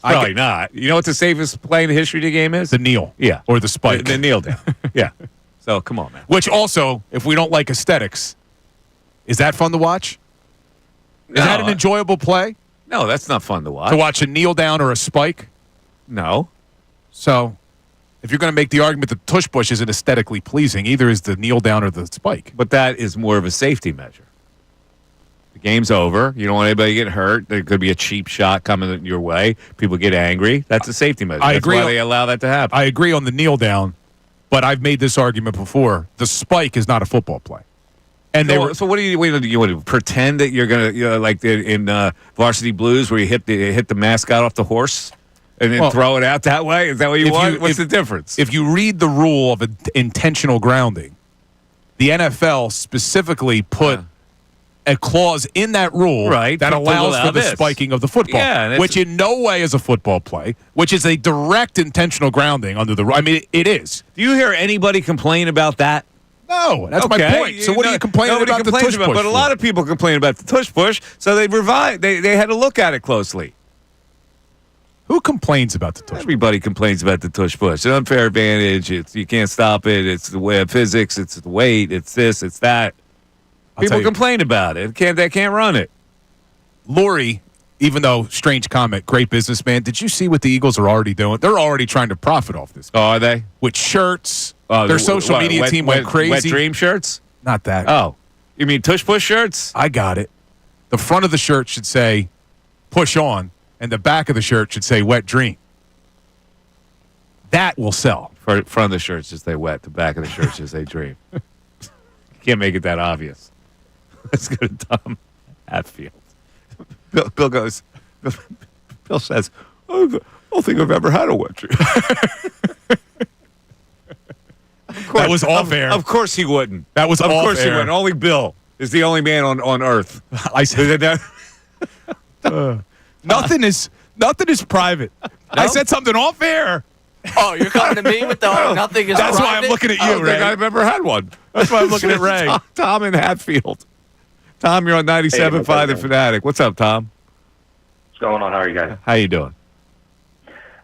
Speaker 1: probably not. You know what the safest play in the history of the game is?
Speaker 2: The kneel.
Speaker 1: Yeah.
Speaker 2: Or the spike.
Speaker 1: The kneel down. Yeah. So come on, man.
Speaker 2: Which also, if we don't like aesthetics, is that fun to watch? Is that an enjoyable play?
Speaker 1: No, that's not fun to watch.
Speaker 2: To watch a kneel down or a spike?
Speaker 1: No.
Speaker 2: So, if you're going to make the argument that tush push isn't aesthetically pleasing, either is the kneel down or the spike.
Speaker 1: But that is more of a safety measure. The game's over. You don't want anybody to get hurt. There could be a cheap shot coming your way. People get angry. That's a safety measure.
Speaker 2: I
Speaker 1: That's
Speaker 2: agree.
Speaker 1: why they allow that to happen.
Speaker 2: I agree on the kneel down, but I've made this argument before. The spike is not a football play. And
Speaker 1: so what do you want to pretend that you're going to like in Varsity Blues where you hit the mascot off the horse and then throw it out that way? Is that what you want? What's the difference?
Speaker 2: If you read the rule of intentional grounding, the NFL specifically put a clause in that rule that allows for the spiking of the football, which in no way is a football play, which is a direct intentional grounding under the rule. I mean, it is.
Speaker 1: Do you hear anybody complain about that?
Speaker 2: No, that's my point. So what are you complaining about the tush push?
Speaker 1: But a lot of people complain about the tush push, so they had to look at it closely.
Speaker 2: Who complains about the tush push?
Speaker 1: Everybody complains about the tush push. It's an unfair advantage. You can't stop it. It's the way of physics. It's the weight. It's this. It's that. People complain about it. They can't run it.
Speaker 2: Lurie, even though strange comment, great businessman. Did you see what the Eagles are already doing? They're already trying to profit off this.
Speaker 1: Oh, are they?
Speaker 2: With shirts. Their social media team went crazy.
Speaker 1: Wet dream shirts?
Speaker 2: Not that.
Speaker 1: Oh. You mean tush push shirts?
Speaker 2: I got it. The front of the shirt should say push on, and the back of the shirt should say wet dream. That will sell.
Speaker 1: Front of the shirt should say wet. The back of the shirt should say dream. can't make it that obvious. Let's go to Tom Hatfield. Bill goes. Bill says, "I don't think I've ever had a wet dream."
Speaker 2: That was off air.
Speaker 1: Of course he wouldn't.
Speaker 2: That was
Speaker 1: of
Speaker 2: off
Speaker 1: course
Speaker 2: air.
Speaker 1: he wouldn't. Only Bill is the only man on earth.
Speaker 2: I said that. Nothing is private. I said something off air.
Speaker 3: Oh, you're coming to me with the nothing is
Speaker 2: That's
Speaker 3: private?
Speaker 2: why I'm looking at
Speaker 1: I
Speaker 2: you,
Speaker 1: don't
Speaker 2: Ray.
Speaker 1: think I've ever had one.
Speaker 2: That's why I'm looking at Ray.
Speaker 1: Tom in Hatfield. Tom, you're on 97.5 The Fanatic. What's up, Tom?
Speaker 13: What's going on? How are you guys?
Speaker 1: How you doing?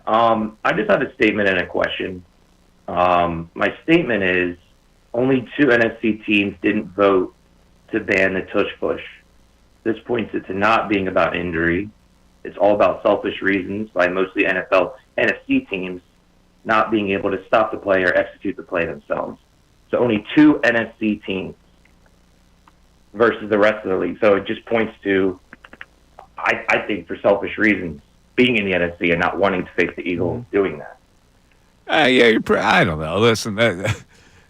Speaker 13: I just have a statement and a question. My statement is only 2 NFC teams didn't vote to ban the tush push. This points it to not being about injury. It's all about selfish reasons by mostly NFC teams not being able to stop the play or execute the play themselves. So only 2 NFC teams versus the rest of the league. So it just points to, I think, for selfish reasons, being in the NFC and not wanting to face the Eagles doing that.
Speaker 1: Yeah, I don't know. Listen,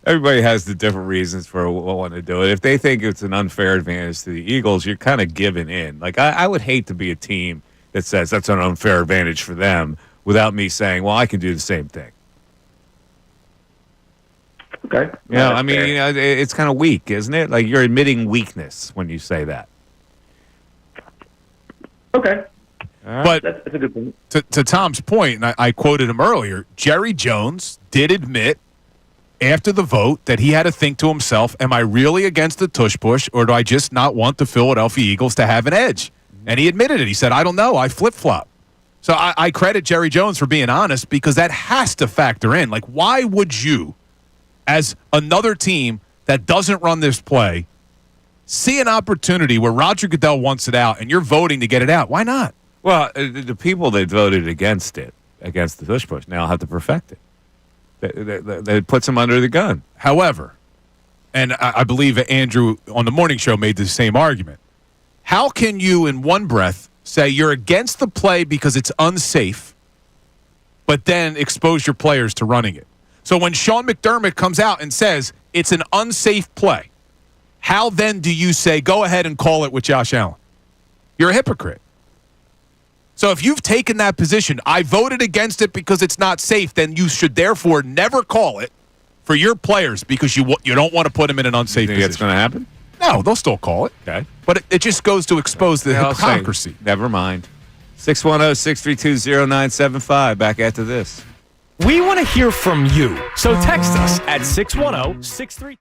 Speaker 1: everybody has the different reasons for wanting to do it. If they think it's an unfair advantage to the Eagles, you're kind of giving in. Like, I would hate to be a team that says that's an unfair advantage for them without me saying, well, I can do the same thing.
Speaker 13: Okay.
Speaker 1: Yeah, I mean, it's kind of weak, isn't it? Like, you're admitting weakness when you say that.
Speaker 13: Okay.
Speaker 2: But
Speaker 13: that's a good point.
Speaker 2: To Tom's point, and I quoted him earlier, Jerry Jones did admit after the vote that he had to think to himself, am I really against the tush push, or do I just not want the Philadelphia Eagles to have an edge? And he admitted it. He said, I don't know. I flip-flop. So I credit Jerry Jones for being honest, because that has to factor in. Like, why would you, as another team that doesn't run this play, see an opportunity where Roger Goodell wants it out and you're voting to get it out? Why not?
Speaker 1: Well, the people that voted against the tush push, now have to perfect it. That puts them under the gun.
Speaker 2: However, and I believe Andrew on the morning show made the same argument, how can you in one breath say you're against the play because it's unsafe, but then expose your players to running it? So when Sean McDermott comes out and says it's an unsafe play, how then do you say go ahead and call it with Josh Allen? You're a hypocrite. So if you've taken that position, I voted against it because it's not safe, then you should therefore never call it for your players because you don't want to put them in an unsafe position.
Speaker 1: That's going to happen?
Speaker 2: No, they'll still call it.
Speaker 1: Okay.
Speaker 2: But it just goes to expose the hypocrisy.
Speaker 1: Never mind. 610-632-0975. Back after this.
Speaker 9: We want to hear from you. So text us at 610-632.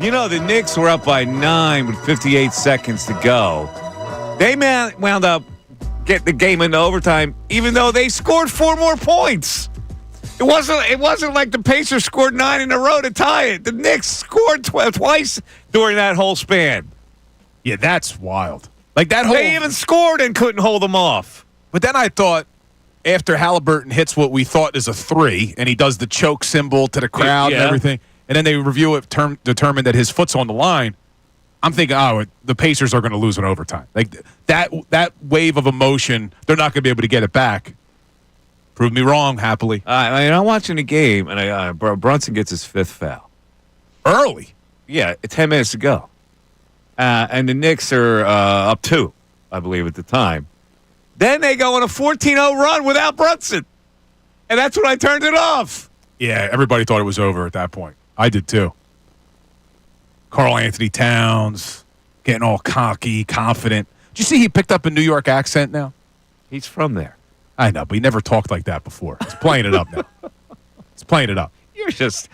Speaker 1: You know, the Knicks were up by 9 with 58 seconds to go. They wound up getting the game into overtime, even though they scored 4 more points. It wasn't like the Pacers scored 9 in a row to tie it. The Knicks scored twice during that whole span.
Speaker 2: Yeah, that's wild. Like that whole.
Speaker 1: They even scored and couldn't hold them off.
Speaker 2: But then I thought, after Halliburton hits what we thought is a 3, and he does the choke symbol to the crowd and everything, and then they review it, determine that his foot's on the line. I'm thinking, the Pacers are going to lose in overtime. Like that wave of emotion, they're not going to be able to get it back. Proved me wrong, happily.
Speaker 1: I'm watching the game, and Brunson gets his 5th foul.
Speaker 2: Early?
Speaker 1: Yeah, 10 minutes to go. And the Knicks are up 2, I believe, at the time. Then they go on a 14-0 run without Brunson. And that's when I turned it off.
Speaker 2: Yeah, everybody thought it was over at that point. I did too. Karl Anthony Towns getting all cocky, confident. Did you see he picked up a New York accent now?
Speaker 1: He's from there.
Speaker 2: I know, but he never talked like that before. He's playing it up now. He's playing it up.
Speaker 1: You just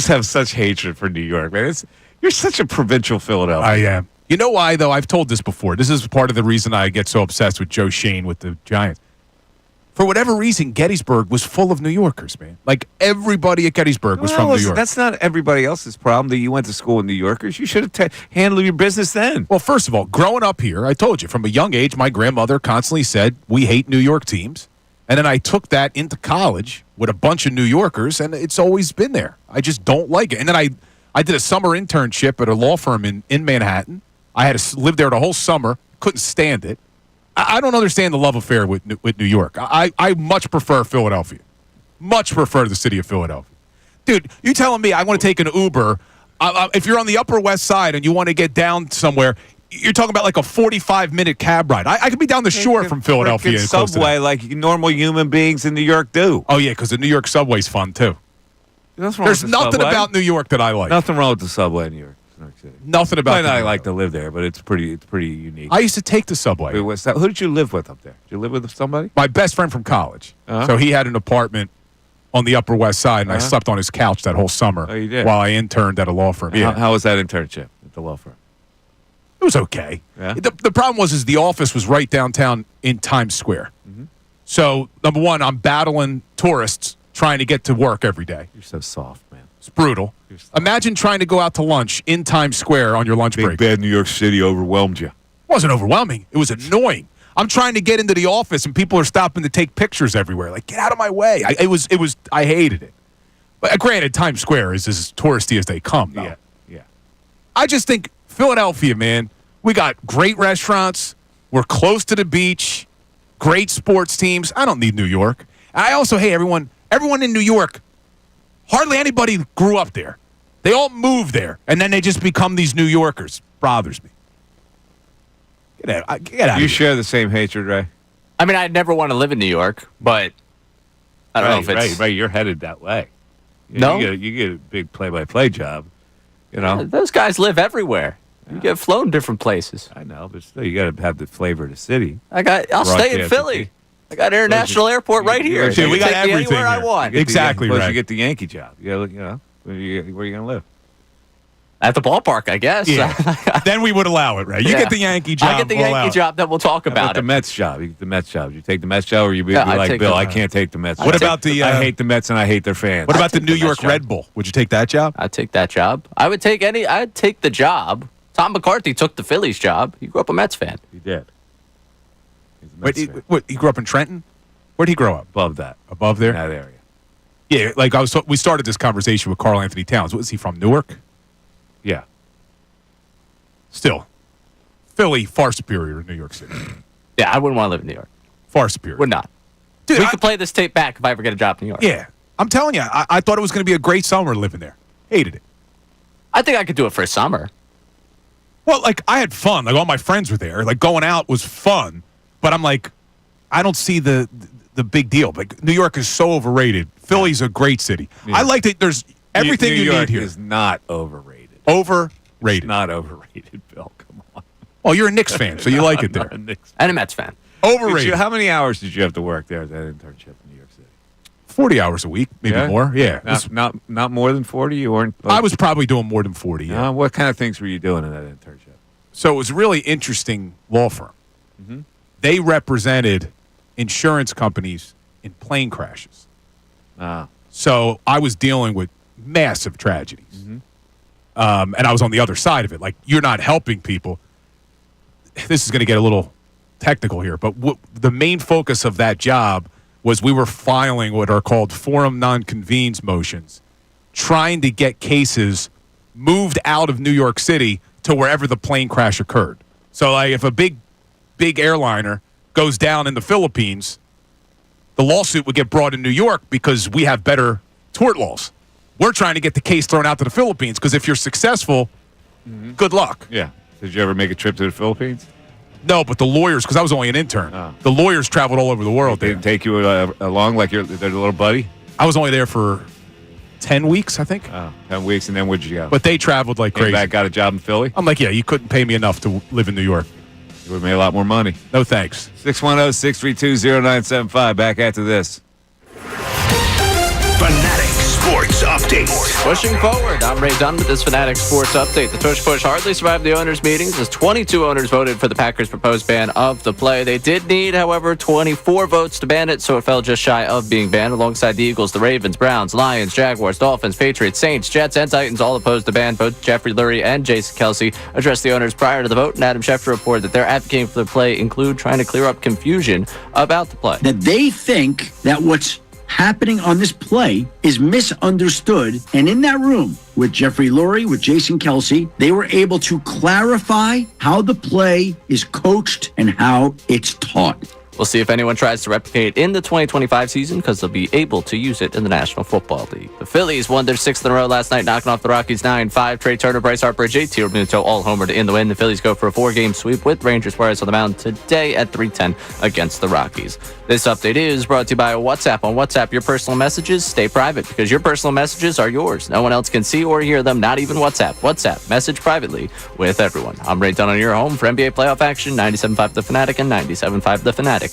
Speaker 1: have such hatred for New York, man. You're such a provincial Philadelphia.
Speaker 2: I am. You know why, though? I've told this before. This is part of the reason I get so obsessed with Joe Shane with the Giants. For whatever reason, Gettysburg was full of New Yorkers, man. Like, everybody at Gettysburg was from New York.
Speaker 1: That's not everybody else's problem that you went to school with New Yorkers. You should have handled your business then.
Speaker 2: Well, first of all, growing up here, I told you, from a young age, my grandmother constantly said, we hate New York teams. And then I took that into college with a bunch of New Yorkers, and it's always been there. I just don't like it. And then I did a summer internship at a law firm in Manhattan. I had to live there the whole summer. Couldn't stand it. I don't understand the love affair with New York. I much prefer Philadelphia. Much prefer the city of Philadelphia. Dude, you telling me I want to take an Uber. If you're on the Upper West Side and you want to get down somewhere, you're talking about like a 45-minute cab ride. I could be down the shore from Philadelphia. And
Speaker 1: subway like normal human beings in New York do.
Speaker 2: Oh, yeah, because the New York subway's fun, too. There's nothing about New York that I like.
Speaker 1: Nothing wrong with the subway in New York City.
Speaker 2: Nothing about it.
Speaker 1: I like to live there, but it's pretty unique.
Speaker 2: I used to take the subway.
Speaker 1: Who did you live with up there? Did you live with somebody?
Speaker 2: My best friend from college. So he had an apartment on the Upper West Side, and I slept on his couch that whole summer while I interned at a law firm. Yeah.
Speaker 1: How was that internship at the law firm?
Speaker 2: It was okay.
Speaker 1: Yeah?
Speaker 2: The problem was the office was right downtown in Times Square. Mm-hmm. So, number one, I'm battling tourists trying to get to work every day.
Speaker 1: You're so soft, man.
Speaker 2: It's brutal. Imagine trying to go out to lunch in Times Square on your lunch break.
Speaker 1: Bad New York City overwhelmed you.
Speaker 2: It wasn't overwhelming. It was annoying. I'm trying to get into the office, and people are stopping to take pictures everywhere. Like, get out of my way. I hated it. But granted, Times Square is as touristy as they come, though.
Speaker 1: Yeah.
Speaker 2: I just think Philadelphia, man, we got great restaurants. We're close to the beach. Great sports teams. I don't need New York. I also, hey, everyone in New York, hardly anybody grew up there. They all move there, and then they just become these New Yorkers. Bothers me. Get out.
Speaker 1: You share the same hatred, Ray?
Speaker 3: I mean, I'd never want to live in New York, but I don't know if it's...
Speaker 1: Right, you're headed that way.
Speaker 3: No?
Speaker 1: You get a big play-by-play job, you know?
Speaker 3: Yeah, those guys live everywhere. You get flown different places.
Speaker 1: I know, but still, you got to have the flavor of the city.
Speaker 3: I'll stay in Philly. I got International Airport right here.
Speaker 2: Dude, we got
Speaker 3: take me
Speaker 2: everything
Speaker 3: anywhere I want.
Speaker 2: Exactly right.
Speaker 1: You get the Yankee job. Where are you going to live?
Speaker 3: At the ballpark, I guess.
Speaker 2: Yeah. Then we would allow it, right? You get the Yankee job.
Speaker 3: I get the Yankee job, then we'll talk about
Speaker 1: the Mets job. You get the Mets job. You take the Mets job, or you be like Bill, I can't take the Mets job.
Speaker 2: What about the...
Speaker 1: I hate the Mets and I hate their fans.
Speaker 2: What about the New York Red Bull? Would you take that job?
Speaker 3: I'd take that job. I'd take the job. Tom McCarthy took the Phillies job. He grew up a Mets fan.
Speaker 1: He did.
Speaker 2: Wait, he grew up in Trenton? Where'd he grow up?
Speaker 1: Above that.
Speaker 2: Above there?
Speaker 1: In that area.
Speaker 2: Yeah, like we started this conversation with Karl Anthony Towns. What is he from, Newark?
Speaker 1: Yeah.
Speaker 2: Still, Philly, far superior to New York City.
Speaker 3: Yeah, I wouldn't want to live in New York.
Speaker 2: Far superior.
Speaker 3: Would not.
Speaker 2: Dude,
Speaker 3: we could play this tape back if I ever get a job in New York.
Speaker 2: Yeah. I'm telling you, I thought it was going to be a great summer living there. Hated it.
Speaker 3: I think I could do it for a summer.
Speaker 2: Well, like, I had fun. Like, all my friends were there. Like, going out was fun. But I'm like, I don't see the big deal. Like, New York is so overrated. Philly's a great city. Yeah. I like that there's everything you need here.
Speaker 1: New York is not overrated.
Speaker 2: Overrated.
Speaker 1: It's not overrated, Bill. Come on.
Speaker 2: Oh, you're a Knicks fan, so you like it there.
Speaker 3: And a Mets fan.
Speaker 2: Overrated.
Speaker 1: How many hours did you have to work there at that internship in New York City?
Speaker 2: 40 hours a week, maybe more. Yeah.
Speaker 1: Not more than 40? You weren't?
Speaker 2: I was probably doing more than 40, yeah.
Speaker 1: What kind of things were you doing in that internship?
Speaker 2: So it was a really interesting law firm.
Speaker 1: Mm-hmm.
Speaker 2: They represented insurance companies in plane crashes. So I was dealing with massive tragedies.
Speaker 1: Mm-hmm.
Speaker 2: And I was on the other side of it. Like, you're not helping people. This is going to get a little technical here, but the main focus of that job was we were filing what are called forum non-convenes motions, trying to get cases moved out of New York City to wherever the plane crash occurred. So, like, if a big airliner goes down in the Philippines, the lawsuit would get brought in New York because we have better tort laws. We're trying to get the case thrown out to the Philippines because if you're successful, good luck.
Speaker 1: Yeah. Did you ever make a trip to the Philippines?
Speaker 2: No, but the lawyers, because I was only an intern, the lawyers traveled all over the world.
Speaker 1: They didn't take you along like their little buddy?
Speaker 2: I was only there for 10 weeks, I think.
Speaker 1: 10 weeks, and then where'd you go?
Speaker 2: But they traveled like crazy.
Speaker 1: Back, got a job in Philly?
Speaker 2: I'm like, yeah, you couldn't pay me enough to live in New York.
Speaker 1: You would have made a lot more money.
Speaker 2: No thanks.
Speaker 1: 610-632-0975. Back after this.
Speaker 4: Fanatic Sports Update.
Speaker 3: Pushing forward, I'm Ray Dunn with this Fanatic Sports Update. The tush push hardly survived the owners' meetings as 22 owners voted for the Packers' proposed ban of the play. They did need, however, 24 votes to ban it, so it fell just shy of being banned. Alongside the Eagles, the Ravens, Browns, Lions, Jaguars, Dolphins, Patriots, Saints, Jets, and Titans all opposed the ban. Both Jeffrey Lurie and Jason Kelce addressed the owners prior to the vote, and Adam Schefter reported that their advocating for the play include trying to clear up confusion about the play.
Speaker 6: That they think that what's happening on this play is misunderstood. And in that room with Jeffrey Lurie, with Jason Kelce, they were able to clarify how the play is coached and how it's taught.
Speaker 3: We'll see if anyone tries to replicate it in the 2025 season because they'll be able to use it in the National Football League. The Phillies won their 6th in a row last night, knocking off the Rockies 9-5. Trey Turner, Bryce Harper, JT Realmuto all homered in the win. The Phillies go for a 4-game sweep with Rangers Suarez on the mound today at 3:10 against the Rockies. This update is brought to you by WhatsApp. On WhatsApp, your personal messages stay private because your personal messages are yours. No one else can see or hear them, not even WhatsApp. WhatsApp, message privately with everyone. I'm Ray Dunn on your home for NBA playoff action, 97.5 The Fanatic and 97.5thefanatic.com.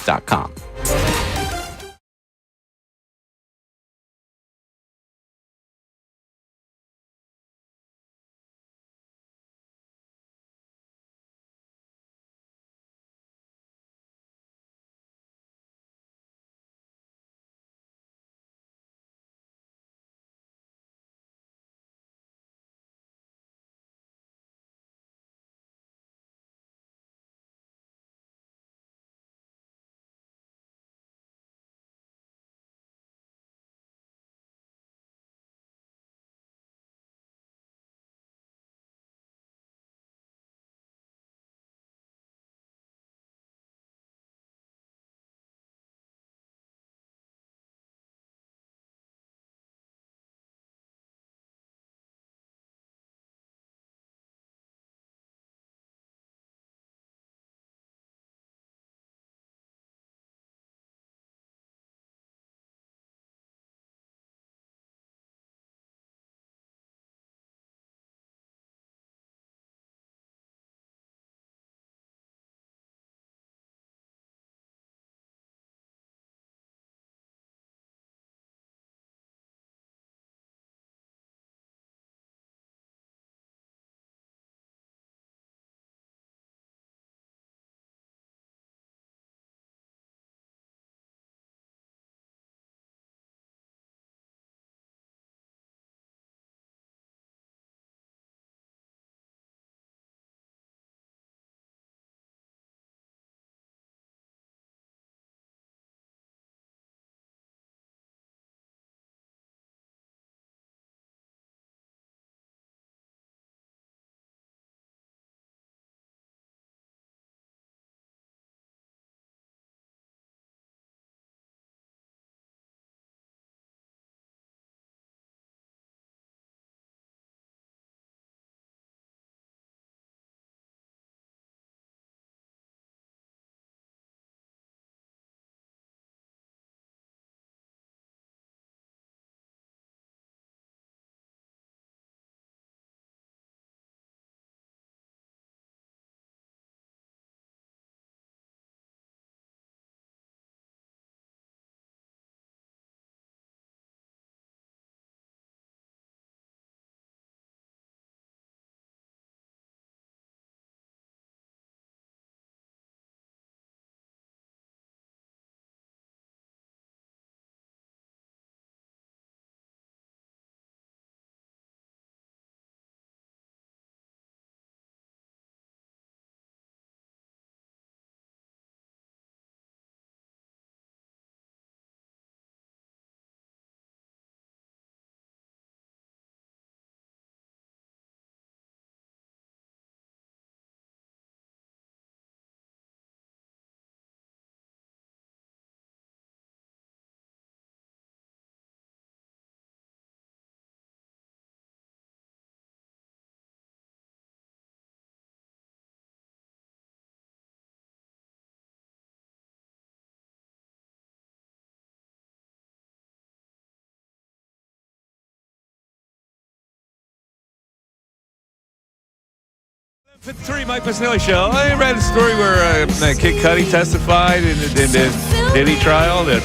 Speaker 1: 53, Mike Missanelli Show. I read a story where Kincade testified in the Diddy trial that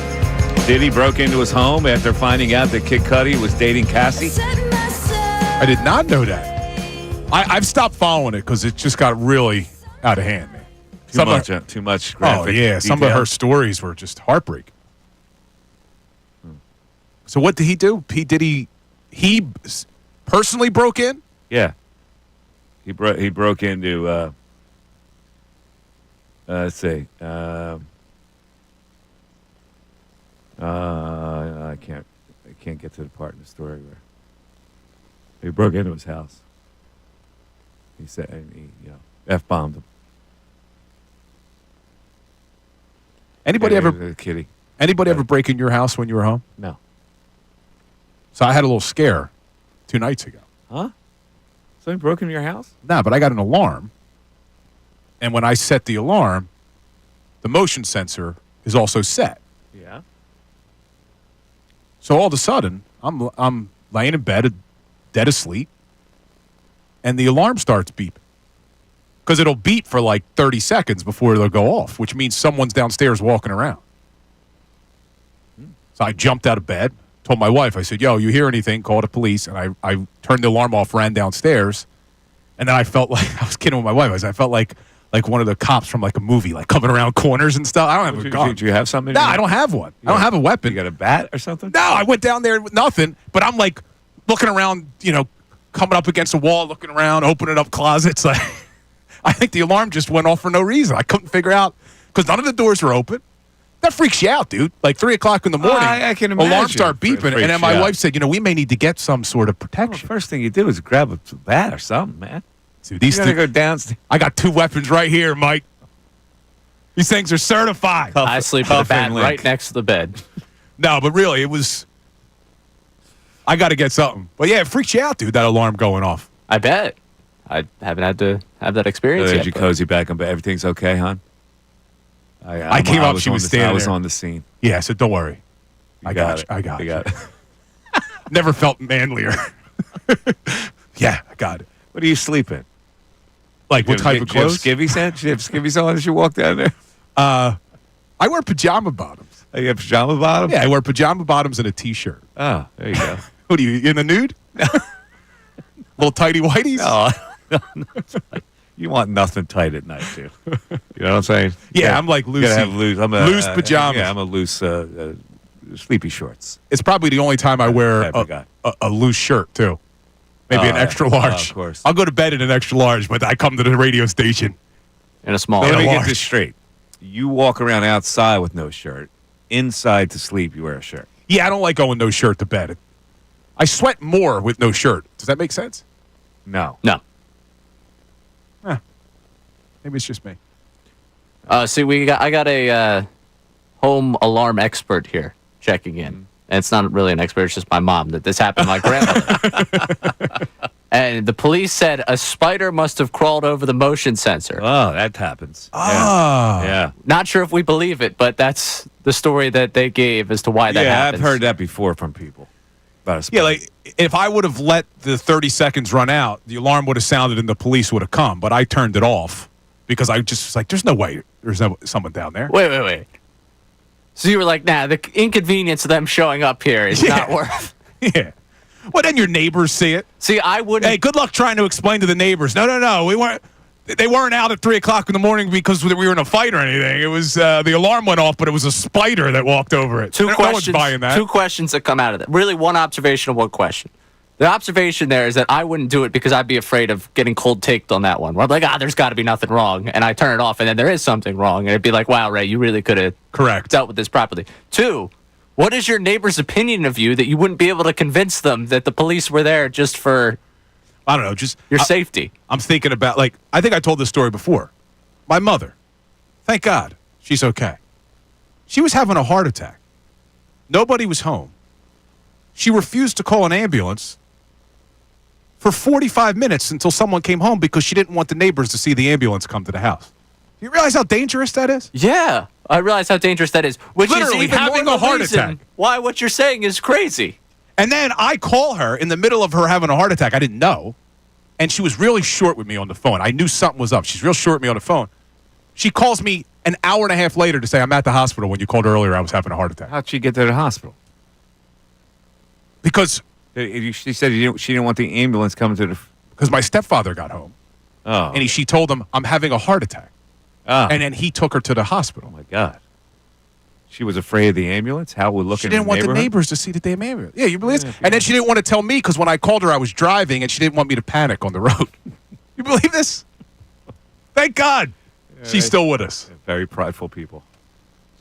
Speaker 1: Diddy broke into his home after finding out that Kincade was dating Cassie.
Speaker 2: I did not know that. I've stopped following it because it just got really out of hand, man.
Speaker 1: Too much
Speaker 2: Oh,
Speaker 1: graphic
Speaker 2: yeah. Some of
Speaker 1: detail.
Speaker 2: her stories were just heartbreaking. So what did he do? He personally broke in?
Speaker 1: Yeah. He broke into let's see. I can't get to the part in the story where he broke into his house. He said, and he, F-bombed him.
Speaker 2: Anybody
Speaker 1: Yeah,
Speaker 2: ever
Speaker 1: kitty?
Speaker 2: Anybody ever break in your house when you were home?
Speaker 1: No.
Speaker 2: So I had a little scare 2 nights ago.
Speaker 1: Huh? Somebody broke into your house?
Speaker 2: Nah, but I got an alarm. And when I set the alarm, the motion sensor is also set.
Speaker 1: Yeah.
Speaker 2: So all of a sudden, I'm laying in bed, dead asleep, and the alarm starts beeping. Because it'll beep for like 30 seconds before it'll go off, which means someone's downstairs walking around. So I jumped out of bed, told my wife, I said, yo, you hear anything, call the police. And I turned the alarm off, ran downstairs, and then I felt like, I was kidding with my wife, I felt like one of the cops from like a movie, like coming around corners and stuff. I don't have a gun.
Speaker 1: Do you have something?
Speaker 2: No, I don't have one. I don't have a weapon.
Speaker 1: You got a bat or something?
Speaker 2: No, I went down there with nothing, but I'm like looking around, coming up against a wall, looking around, opening up closets. Like, I think the alarm just went off for no reason. I couldn't figure out because none of the doors were open. That freaks you out, dude. Like 3 o'clock in the morning,
Speaker 1: I can imagine.
Speaker 2: alarms start beeping, and then my wife said, we may need to get some sort of protection.
Speaker 1: Well, first thing you do is grab a bat or something, man.
Speaker 2: Dude, these
Speaker 1: you gotta go downstairs.
Speaker 2: I got 2 weapons right here, Mike. These things are certified.
Speaker 3: I sleep with a bat right next to the bed.
Speaker 2: No, but really, it was. I got to get something. But yeah, it freaks you out, dude. That alarm going off.
Speaker 3: I bet. I haven't had to have that experience yet.
Speaker 1: Did you cozy back up? Everything's okay, hon?
Speaker 2: I came up. She was standing there.
Speaker 1: I was on the scene.
Speaker 2: Yeah, I said, don't worry. I got it. Never felt manlier. Yeah, I got it.
Speaker 1: What do you sleep in?
Speaker 2: Like what type of clothes?
Speaker 1: Do you have skivvies on as you walk down there?
Speaker 2: I wear pajama bottoms.
Speaker 1: Oh, you have pajama bottoms?
Speaker 2: Yeah, I wear pajama bottoms and a T-shirt.
Speaker 1: Oh, there you go.
Speaker 2: What are you, in the nude? Little tighty whities?
Speaker 1: No. You want nothing tight at night, too. You know what I'm saying?
Speaker 2: Yeah, I'm like loose. Loose pajamas.
Speaker 1: Yeah, I'm a loose sleepy shorts.
Speaker 2: It's probably the only time I wear a loose shirt, too. Maybe an extra large.
Speaker 1: Of course.
Speaker 2: I'll go to bed in an extra large, but I come to the radio station
Speaker 3: in a small.
Speaker 1: Let me get this straight. You walk around outside with no shirt. Inside to sleep, you wear a shirt.
Speaker 2: Yeah, I don't like going no shirt to bed. I sweat more with no shirt. Does that make sense?
Speaker 1: No.
Speaker 3: No.
Speaker 2: Maybe it's just me.
Speaker 3: See, I got a home alarm expert here checking in. And it's not really an expert, it's just my mom, that this happened to my grandmother. And the police said a spider must have crawled over the motion sensor.
Speaker 1: Oh, that happens.
Speaker 2: Oh.
Speaker 1: Yeah.
Speaker 3: Not sure if we believe it, but that's the story that they gave as to why that happens.
Speaker 1: I've heard that before from people. About a spider.
Speaker 2: Yeah, like if I would have let the 30 seconds run out, the alarm would have sounded and the police would have come, but I turned it off because I just was like, there's no way there's someone down there.
Speaker 3: Wait. So you were like, nah, the inconvenience of them showing up here is not worth.
Speaker 2: Yeah. Well, then your neighbors see it.
Speaker 3: See, I wouldn't.
Speaker 2: Hey, good luck trying to explain to the neighbors. No. They weren't out at 3 o'clock in the morning because we were in a fight or anything. It was the alarm went off, but it was a spider that walked over it.
Speaker 3: Two
Speaker 2: no
Speaker 3: questions.
Speaker 2: one's buying that.
Speaker 3: 2 questions that come out of that. Really, one observation and 1 question. The observation there is that I wouldn't do it because I'd be afraid of getting cold taked on that one. Where I'm like, there's got to be nothing wrong, and I turn it off, and then there is something wrong, and it'd be like, wow, Ray, you really could have dealt with this properly. 2, what is your neighbor's opinion of you that you wouldn't be able to convince them that the police were there just for,
Speaker 2: I don't know, just
Speaker 3: your safety?
Speaker 2: I'm thinking about, I think I told this story before. My mother, thank God, she's okay. She was having a heart attack. Nobody was home. She refused to call an ambulance for 45 minutes until someone came home because she didn't want the neighbors to see the ambulance come to the house. Do you realize how dangerous that is?
Speaker 3: Yeah, I realize how dangerous that is. Which
Speaker 2: literally
Speaker 3: is even
Speaker 2: having
Speaker 3: more
Speaker 2: a heart
Speaker 3: reason
Speaker 2: attack.
Speaker 3: Why what you're saying is crazy.
Speaker 2: And then I call her in the middle of her having a heart attack. I didn't know. and she was really short with me on the phone. I knew something was up. She's real short with me on the phone. She calls me an hour and a half later to say, I'm at the hospital. When you called earlier, I was having a heart attack.
Speaker 1: How'd she get to the hospital?
Speaker 2: Because
Speaker 1: she said she didn't want the ambulance coming to the...
Speaker 2: Because my stepfather got home.
Speaker 1: Oh.
Speaker 2: And she told him, I'm having a heart attack.
Speaker 1: Oh.
Speaker 2: And then he took her to the hospital.
Speaker 1: Oh, my God. She was afraid of the ambulance? How would look
Speaker 2: She
Speaker 1: in
Speaker 2: didn't
Speaker 1: the
Speaker 2: want the
Speaker 1: neighborhood?
Speaker 2: neighbors to see the damn ambulance. Yeah, you believe this? And then she didn't want to tell me because when I called her, I was driving, and she didn't want me to panic on the road. You believe this? Thank God. She's still with us.
Speaker 1: Very prideful people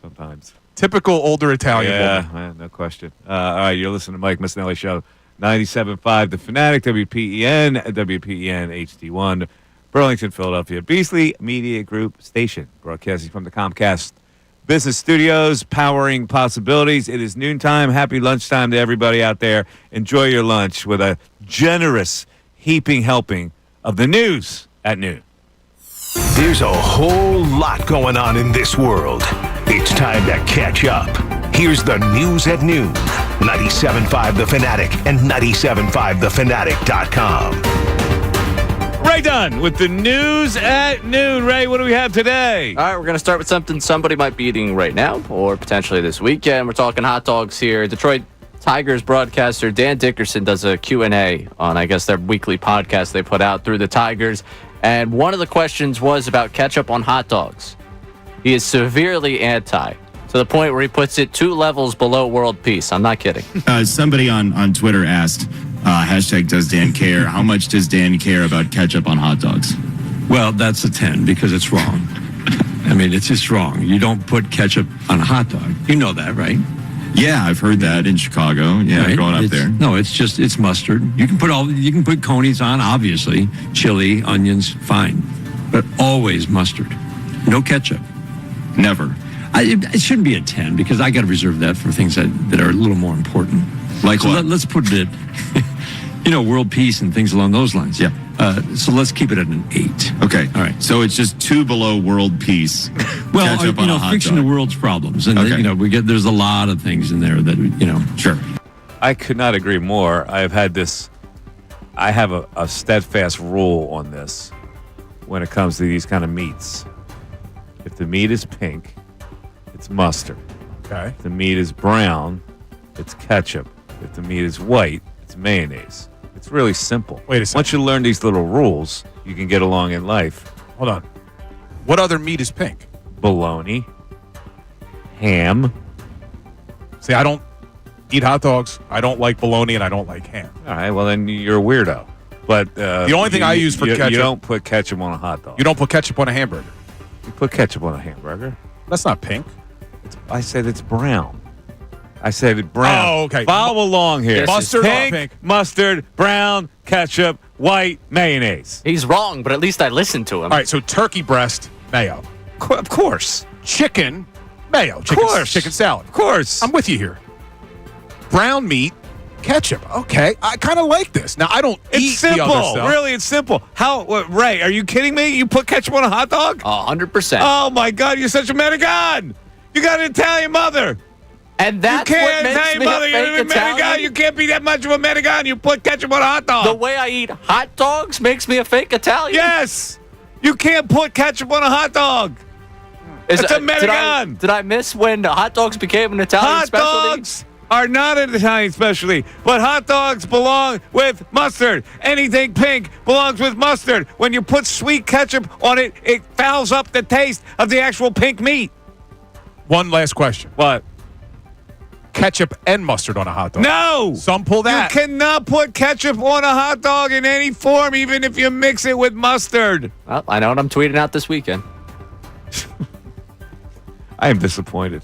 Speaker 1: sometimes.
Speaker 2: Typical older Italian
Speaker 1: Yeah,
Speaker 2: woman.
Speaker 1: man, no question. All right, you're listening to Mike Missanelli Show, 97.5 The Fanatic, WPEN, WPEN HD1, Burlington, Philadelphia. Beasley Media Group station, broadcasting from the Comcast Business Studios, powering possibilities. It is noontime. Happy lunchtime to everybody out there. Enjoy your lunch with a generous heaping helping of the news at noon.
Speaker 4: There's a whole lot going on in this world. It's time to catch up. Here's the news at noon. 97.5 The Fanatic and 97.5thefanatic.com.
Speaker 1: Ray Dunn with the news at noon. Ray, what do we have today?
Speaker 3: All right, we're going to start with something somebody might be eating right now or potentially this weekend. We're talking hot dogs here. Detroit Tigers broadcaster Dan Dickerson does a Q&A on, I guess, their weekly podcast they put out through the Tigers. And one of the questions was about ketchup on hot dogs. He is severely anti, to the point where he puts it 2 levels below world peace. I'm not kidding.
Speaker 14: Somebody on Twitter asked, hashtag does Dan care? How much does Dan care about ketchup on hot dogs?
Speaker 15: Well, that's a 10 because it's wrong. I mean, it's just wrong. You don't put ketchup on a hot dog. You know that, right?
Speaker 14: Yeah, I've heard that in Chicago. Yeah,
Speaker 15: Right?
Speaker 14: growing up
Speaker 15: It's-
Speaker 14: there.
Speaker 15: No, it's mustard. You can put conies on, obviously. Chili, onions, fine. But always mustard. No ketchup.
Speaker 14: Never.
Speaker 15: It shouldn't be a 10 because I got to reserve that for things that are a little more important.
Speaker 14: Like what?
Speaker 15: Let's put it at, world peace and things along those lines.
Speaker 14: Yeah.
Speaker 15: So let's keep it at an 8.
Speaker 14: Okay.
Speaker 15: All right.
Speaker 14: So it's just 2 below world peace.
Speaker 15: Well,
Speaker 14: ketchup on a hot
Speaker 15: fixing
Speaker 14: dog.
Speaker 15: the world's problems. And,
Speaker 14: Okay.
Speaker 15: there's a lot of things in there that,
Speaker 14: Sure.
Speaker 1: I could not agree more. I have a steadfast rule on this when it comes to these kind of meats. If the meat is pink, it's mustard.
Speaker 2: Okay.
Speaker 1: If the meat is brown, it's ketchup. If the meat is white, it's mayonnaise. It's really simple.
Speaker 2: Wait a second.
Speaker 1: Once you learn these little rules, you can get along in life.
Speaker 2: Hold on. What other meat is pink?
Speaker 1: Bologna, ham.
Speaker 2: See, I don't eat hot dogs. I don't like bologna, and I don't like ham.
Speaker 1: All right, well, then you're a weirdo. But
Speaker 2: The only thing I use for ketchup-
Speaker 1: You don't put ketchup on a hot dog.
Speaker 2: You don't put ketchup on a hamburger.
Speaker 1: You put ketchup on a hamburger.
Speaker 2: That's not pink.
Speaker 1: I said it's brown. I said it brown.
Speaker 2: Oh, okay.
Speaker 1: Follow along here.
Speaker 2: Mustard or
Speaker 1: pink,
Speaker 2: pink?
Speaker 1: mustard, brown, ketchup, white, mayonnaise.
Speaker 3: He's wrong, but at least I listened to him.
Speaker 2: All right, so turkey breast, mayo.
Speaker 1: Of course.
Speaker 2: Chicken, mayo. Chicken salad.
Speaker 1: Of course.
Speaker 2: I'm with you here. Brown meat, ketchup. Okay, I kind of like this. Now, I don't eat
Speaker 1: It's
Speaker 2: the other
Speaker 1: simple.
Speaker 2: stuff.
Speaker 1: Really, it's simple. Ray, are you kidding me? You put ketchup on a hot dog?
Speaker 3: 100%.
Speaker 1: Oh, my God. You're such a American. You got an Italian mother.
Speaker 3: And that's
Speaker 1: you
Speaker 3: what
Speaker 1: can't
Speaker 3: makes
Speaker 1: Italian
Speaker 3: me
Speaker 1: mother.
Speaker 3: a
Speaker 1: You're
Speaker 3: fake
Speaker 1: an American.
Speaker 3: Italian.
Speaker 1: You can't be that much of a American. You put ketchup on a hot dog.
Speaker 3: The way I eat hot dogs makes me a fake Italian?
Speaker 1: Yes. You can't put ketchup on a hot dog. It's American.
Speaker 3: Did I miss when hot dogs became an Italian
Speaker 1: Hot
Speaker 3: specialty?
Speaker 1: dogs are not an Italian specialty, but hot dogs belong with mustard. Anything pink belongs with mustard. When you put sweet ketchup on it, it fouls up the taste of the actual pink meat.
Speaker 2: One last question.
Speaker 1: What?
Speaker 2: Ketchup and mustard on a hot dog.
Speaker 1: No!
Speaker 2: Some pull that.
Speaker 1: You cannot put ketchup on a hot dog in any form, even if you mix it with mustard.
Speaker 3: Well, I know what I'm tweeting out this weekend.
Speaker 1: I am disappointed.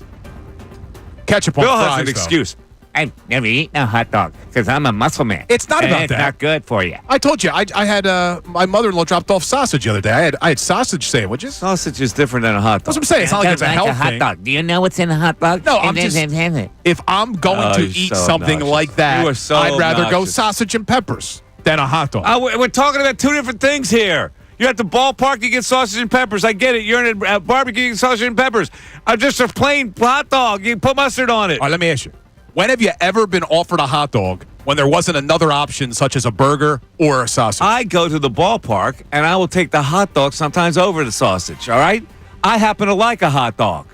Speaker 2: Ketchup on
Speaker 1: Bill
Speaker 2: fries,
Speaker 1: has an
Speaker 2: though.
Speaker 1: excuse. I've never eaten a hot dog because I'm a muscle man.
Speaker 2: It's not
Speaker 1: And
Speaker 2: about
Speaker 1: it's
Speaker 2: that.
Speaker 1: not good for you.
Speaker 2: I told you, I had my mother-in-law dropped off sausage the other day. I had sausage sandwiches.
Speaker 1: Sausage is different than a hot dog.
Speaker 2: That's what I'm saying. It's not like it's a health thing.
Speaker 16: Do you know what's in a hot dog?
Speaker 2: No, I'm just. If I'm going to
Speaker 1: you're
Speaker 2: eat
Speaker 1: so
Speaker 2: something
Speaker 1: obnoxious.
Speaker 2: like that,
Speaker 1: You are so
Speaker 2: I'd rather go
Speaker 1: obnoxious.
Speaker 2: sausage and peppers than a hot dog.
Speaker 1: We're talking about two different things here. You're at the ballpark, you get sausage and peppers. I get it. You're in a barbecue, you get sausage and peppers. Just a plain hot dog. You put mustard on it.
Speaker 2: All right, let me ask you. When have you ever been offered a hot dog when there wasn't another option such as a burger or a sausage.
Speaker 1: I go to the ballpark, and I will take the hot dog sometimes over the sausage, all right? I happen to like a hot dog.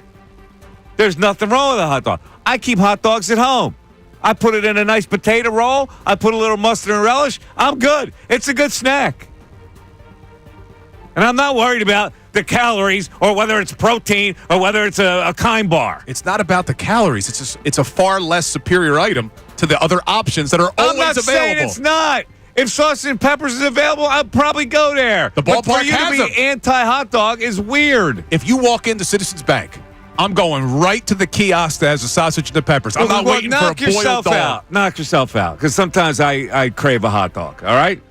Speaker 1: There's nothing wrong with a hot dog. I keep hot dogs at home. I put it in a nice potato roll. I put a little mustard and relish. I'm good. It's a good snack. And I'm not worried about the calories or whether it's protein or whether it's a Kind bar.
Speaker 2: It's not about the calories. It's a far less superior item to the other options that are always
Speaker 1: I'm not
Speaker 2: available.
Speaker 1: saying it's not. If sausage and peppers is available, I'd probably go there.
Speaker 2: The
Speaker 1: But for
Speaker 2: ballpark
Speaker 1: you to
Speaker 2: has
Speaker 1: be
Speaker 2: them.
Speaker 1: anti-hot dog is weird.
Speaker 2: If you walk into Citizens Bank, I'm going right to the kiosk that has the sausage and the peppers. I'm not waiting for a
Speaker 1: knock yourself
Speaker 2: boiled dog.
Speaker 1: out. Knock yourself out. Because sometimes I crave a hot dog. All right?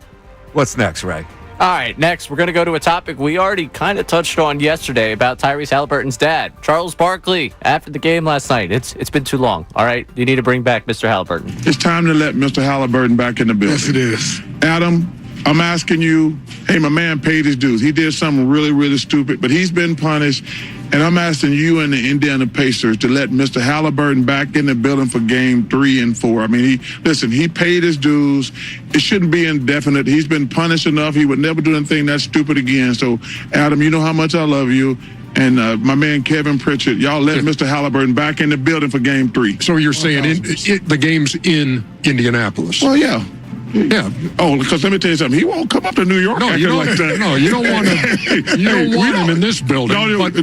Speaker 1: What's next, Ray?
Speaker 3: All right, next, we're going to go to a topic we already kind of touched on yesterday about Tyrese Halliburton's dad, Charles Barkley, after the game last night. It's been too long, all right? You need to bring back Mr. Halliburton.
Speaker 17: It's time to let Mr. Halliburton back in the building. Yes, it is. Adam, I'm asking you, hey, my man paid his dues. He did something really, really stupid, but he's been punished. And I'm asking you and the Indiana Pacers to let Mr. Halliburton back in the building for game 3 and 4. I mean, he paid his dues. It shouldn't be indefinite. He's been punished enough. He would never do anything that stupid again. So, Adam, you know how much I love you. And my man Kevin Pritchett, y'all let Mr. Halliburton back in the building for game 3.
Speaker 18: So you're saying the game's in Indianapolis?
Speaker 17: Well, yeah. Yeah. Oh, because let me tell you something. He won't come up to New York.
Speaker 18: No, you don't.
Speaker 17: Like that.
Speaker 18: No, you don't want to. You don't want him in this building.
Speaker 17: No,
Speaker 18: but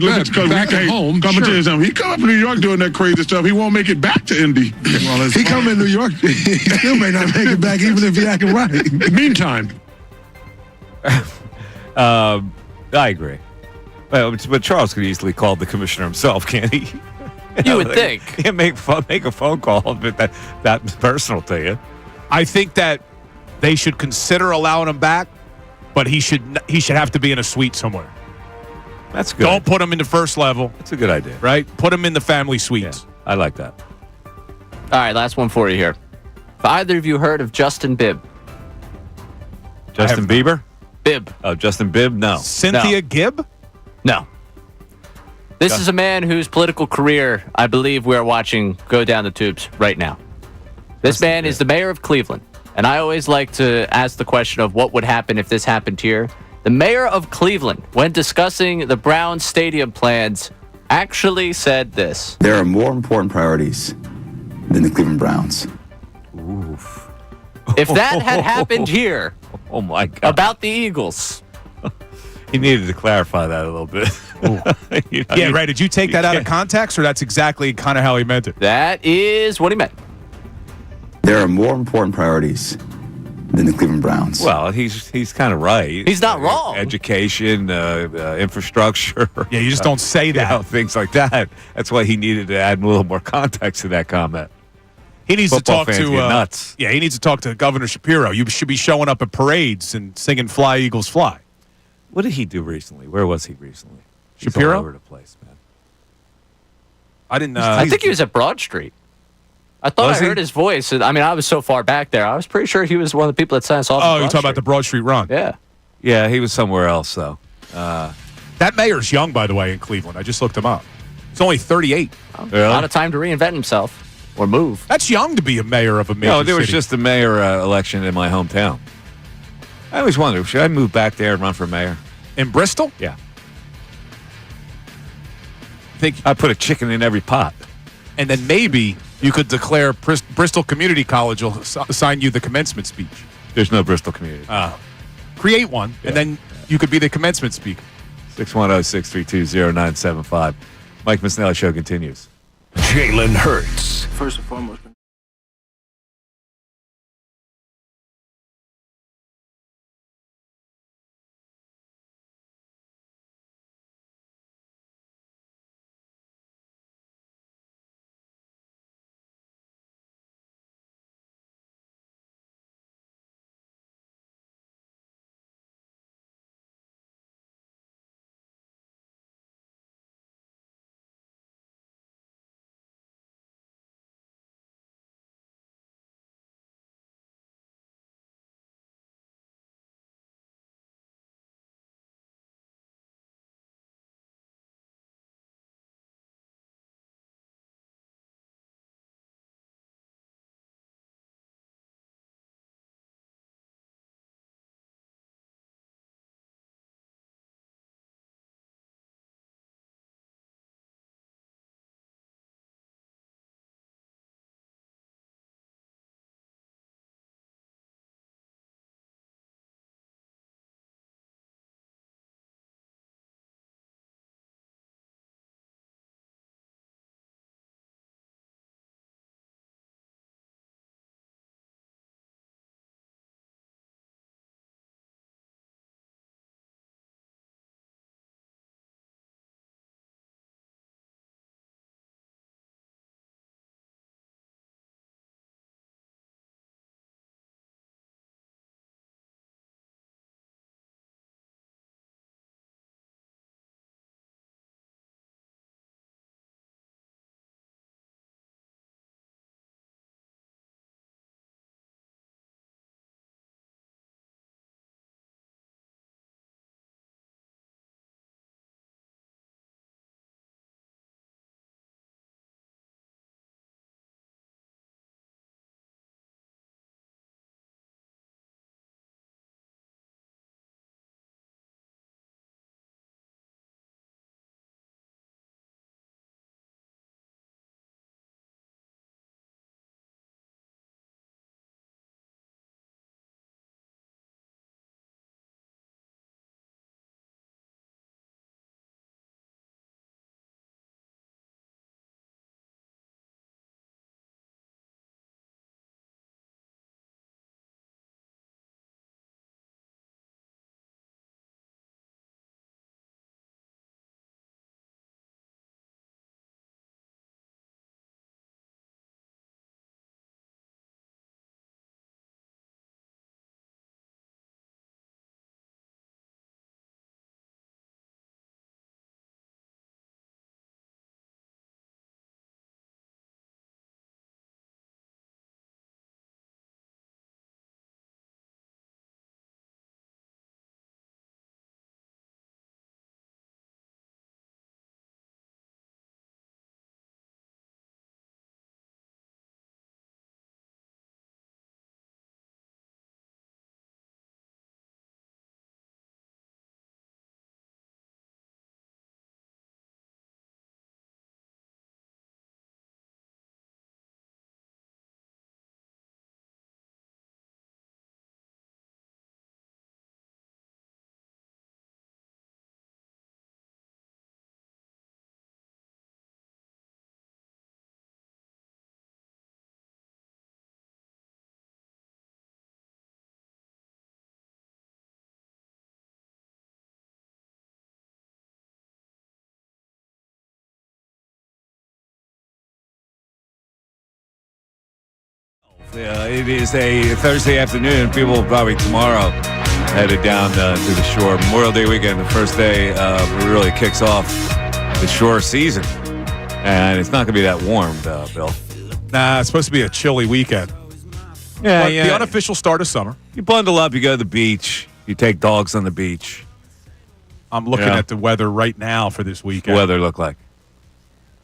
Speaker 17: back at home. Come and tell you something. He come up to New York doing that crazy stuff. He won't make it back to Indy.
Speaker 18: Well, he come in New York. He still may not make it back, even if he acting right. Meantime,
Speaker 1: I agree. But Charles could easily call the commissioner himself, can't he?
Speaker 3: You would think.
Speaker 1: He make a phone call, but that's personal to you.
Speaker 2: I think that they should consider allowing him back, but he should have to be in a suite somewhere.
Speaker 1: That's good.
Speaker 2: Don't put him in the first level.
Speaker 1: That's a good idea.
Speaker 2: Right? Put him in the family suites.
Speaker 1: Yeah, I like that.
Speaker 3: All right, last one for you here. Have either of you heard of Justin Bibb?
Speaker 1: Justin Bieber?
Speaker 3: Bibb.
Speaker 1: Oh, Justin Bibb? No.
Speaker 2: Cynthia Gibb?
Speaker 3: No. This is a man whose political career I believe we are watching go down the tubes right now. This man is the mayor of Cleveland, and I always like to ask the question of what would happen if this happened here. The mayor of Cleveland, when discussing the Browns stadium plans, actually said this.
Speaker 19: There are more important priorities than the Cleveland Browns.
Speaker 1: Oof.
Speaker 3: If that had happened here,
Speaker 1: oh my God,
Speaker 3: about the Eagles.
Speaker 1: He needed to clarify that a little bit.
Speaker 2: Yeah, right. Did you take that out of context, or that's exactly kind of how he meant it?
Speaker 3: That is what he meant.
Speaker 19: There are more important priorities than the Cleveland Browns.
Speaker 1: Well, he's kind of right.
Speaker 3: He's not wrong.
Speaker 1: Education, infrastructure.
Speaker 2: Yeah, you just don't say that.
Speaker 1: Things like that. That's why he needed to add a little more context to that comment.
Speaker 2: He needs
Speaker 1: Football
Speaker 2: to talk
Speaker 1: fans
Speaker 2: to
Speaker 1: get nuts.
Speaker 2: Yeah, he needs to talk to Governor Shapiro. You should be showing up at parades and singing "Fly Eagles Fly."
Speaker 1: What did he do recently? Where was he recently? He's
Speaker 2: Shapiro?
Speaker 1: all over the place, man.
Speaker 2: I didn't.
Speaker 3: I think he was at Broad Street. I thought I heard his voice. I mean, I was so far back there. I was pretty sure he was one of the people that signed us off.
Speaker 2: Oh, you're talking about the Broad Street run?
Speaker 3: Yeah.
Speaker 1: Yeah, he was somewhere else, though.
Speaker 2: That mayor's young, by the way, in Cleveland. I just looked him up. He's only 38.
Speaker 1: Really?
Speaker 3: A lot of time to reinvent himself or move.
Speaker 2: That's young to be a mayor of a major
Speaker 1: No, there was
Speaker 2: city.
Speaker 1: just a mayor election in my hometown. I always wonder, should I move back there and run for mayor?
Speaker 2: In Bristol?
Speaker 1: Yeah. I put a chicken in every pot.
Speaker 2: And then maybe you could declare Bristol Community College will assign you the commencement speech.
Speaker 1: There's no Bristol Community.
Speaker 2: Create one, and then you could be the commencement speaker.
Speaker 1: 610-632-0975. Mike Missanelli Show continues.
Speaker 4: Jalen Hurts.
Speaker 5: First and foremost,
Speaker 1: It is a Thursday afternoon. People probably tomorrow headed down to the shore. Memorial Day weekend, the first day really kicks off the shore season. And it's not going to be that warm, Bill.
Speaker 2: Nah, it's supposed to be a chilly weekend.
Speaker 1: Yeah,
Speaker 2: The unofficial start of summer.
Speaker 1: You bundle up, you go to the beach, you take dogs on the beach.
Speaker 2: I'm looking at the weather right now for this weekend.
Speaker 1: What weather look like?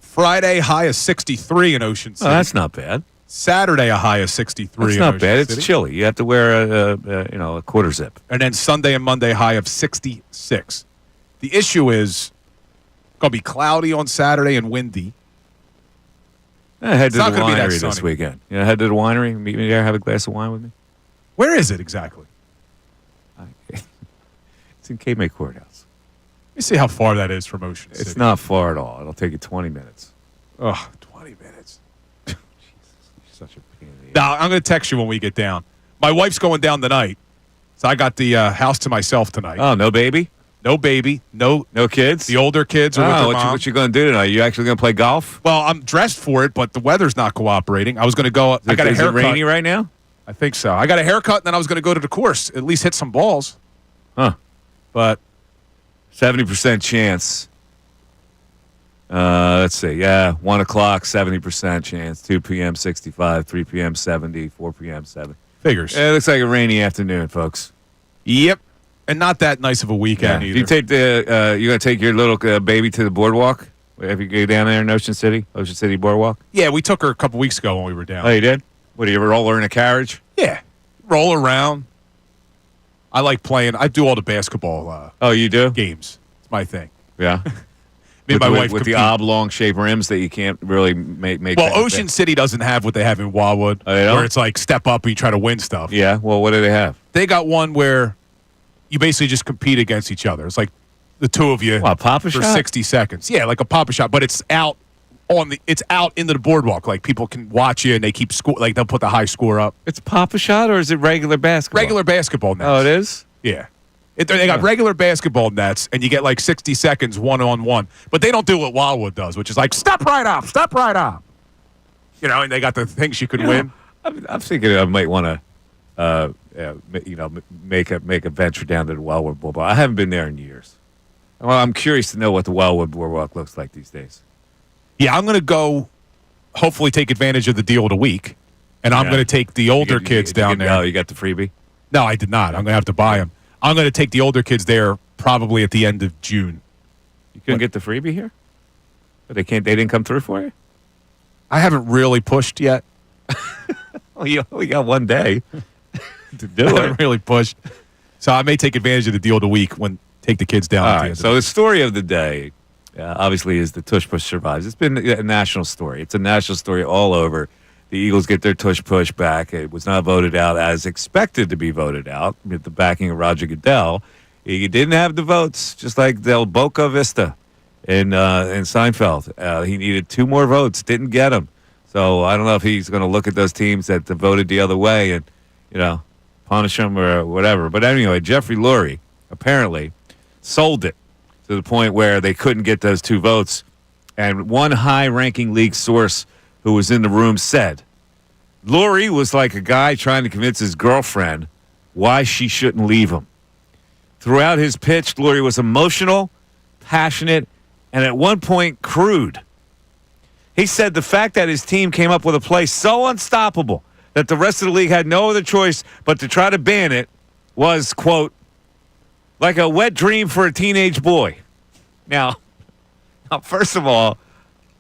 Speaker 2: Friday, high of 63 in Ocean City.
Speaker 1: Oh, that's not bad.
Speaker 2: Saturday, a high of 63
Speaker 1: That's
Speaker 2: in
Speaker 1: not
Speaker 2: Ocean
Speaker 1: bad.
Speaker 2: City.
Speaker 1: It's chilly. You have to wear a quarter zip.
Speaker 2: And then Sunday and Monday, high of 66. The issue is going to be cloudy on Saturday and windy.
Speaker 1: Head to the
Speaker 2: not gonna be that
Speaker 1: winery this
Speaker 2: sunny.
Speaker 1: weekend. Head to the winery. Meet me there. Have a glass of wine with me.
Speaker 2: Where is it exactly?
Speaker 1: It's in Cape May Courthouse.
Speaker 2: Let me see how far that is from Ocean City.
Speaker 1: It's not far at all. It'll take you 20 minutes.
Speaker 2: Oh, 20 minutes.
Speaker 1: Jesus, you're such a pain in the ass.
Speaker 2: Now, I'm going to text you when we get down. My wife's going down tonight, so I got the house to myself tonight.
Speaker 1: Oh, no baby?
Speaker 2: No baby. No
Speaker 1: kids?
Speaker 2: The older kids are with their mom.
Speaker 1: What you going to do tonight? You actually going to play golf?
Speaker 2: Well, I'm dressed for it, but the weather's not cooperating. I was going to go. I got a
Speaker 1: Is
Speaker 2: haircut.
Speaker 1: it rainy right now?
Speaker 2: I think so. I got a haircut, and then I was going to go to the course, at least hit some balls.
Speaker 1: Huh.
Speaker 2: But
Speaker 1: 70% chance. Let's see. Yeah, 1 o'clock, 70% chance. 2 p.m., 65. 3 p.m., 70. 4 p.m., 70.
Speaker 2: Figures.
Speaker 1: It looks like a rainy afternoon, folks.
Speaker 2: Yep. And not that nice of a weekend either.
Speaker 1: Do you take you going to take your little baby to the boardwalk? If you go down there in Ocean City Boardwalk?
Speaker 2: Yeah, we took her a couple weeks ago when we were down.
Speaker 1: Oh, you did? What, do you ever roll her in a carriage?
Speaker 2: Yeah. Roll around. I like playing. I do all the basketball
Speaker 1: oh, you do?
Speaker 2: Games. It's my thing.
Speaker 1: Yeah.
Speaker 2: Me and my wife
Speaker 1: with the
Speaker 2: compete.
Speaker 1: oblong shaped rims that you can't really make.
Speaker 2: Well, Ocean City doesn't have what they have in Wildwood,
Speaker 1: Oh, they don't?
Speaker 2: where it's like step up and you try to win stuff.
Speaker 1: Yeah. Well, what do they have?
Speaker 2: They got one where you basically just compete against each other. It's like the two of you
Speaker 1: Papa
Speaker 2: for
Speaker 1: shot?
Speaker 2: 60 seconds. Yeah, like a Papa shot, but it's out into the boardwalk. Like people can watch you and they keep score. Like they'll put the high score up.
Speaker 1: It's Papa shot or is it regular basketball?
Speaker 2: Regular basketball nets.
Speaker 1: Oh, it is?
Speaker 2: Yeah. They got regular basketball nets, and you get like 60 seconds one-on-one. But they don't do what Wildwood does, which is like, step right up. You know, and they got the things you could win.
Speaker 1: I'm thinking I might want to, make a venture down to the Wildwood Boardwalk. I haven't been there in years. Well, I'm curious to know what the Wildwood Boardwalk looks like these days.
Speaker 2: Yeah, I'm going to go hopefully take advantage of the deal of the week, and I'm going to take the older kids down there.
Speaker 1: Oh, you got the freebie?
Speaker 2: No, I did not. I'm going to have to buy them. I'm going to take the older kids there probably at the end of June.
Speaker 1: You couldn't get the freebie here? But they didn't come through for you?
Speaker 2: I haven't really pushed yet.
Speaker 1: Well, you only got one day to do
Speaker 2: I
Speaker 1: it.
Speaker 2: haven't really pushed. So I may take advantage of the deal of the week when take the kids down.
Speaker 1: All
Speaker 2: at the
Speaker 1: right,
Speaker 2: end
Speaker 1: so the story of the day, obviously, is the tush push survives. It's been a national story. It's a national story all over. The Eagles get their tush push back. It was not voted out as expected to be voted out with the backing of Roger Goodell. He didn't have the votes, just like Del Boca Vista in Seinfeld. He needed 2 more votes, didn't get them. So I don't know if he's going to look at those teams that voted the other way and, punish them or whatever. But anyway, Jeffrey Lurie apparently sold it to the point where they couldn't get those 2 votes. And one high-ranking league source who was in the room said, Lurie was like a guy trying to convince his girlfriend why she shouldn't leave him. Throughout his pitch, Lurie was emotional, passionate, and at one point crude. He said the fact that his team came up with a play so unstoppable that the rest of the league had no other choice but to try to ban it was, quote, like a wet dream for a teenage boy. Now, first of all,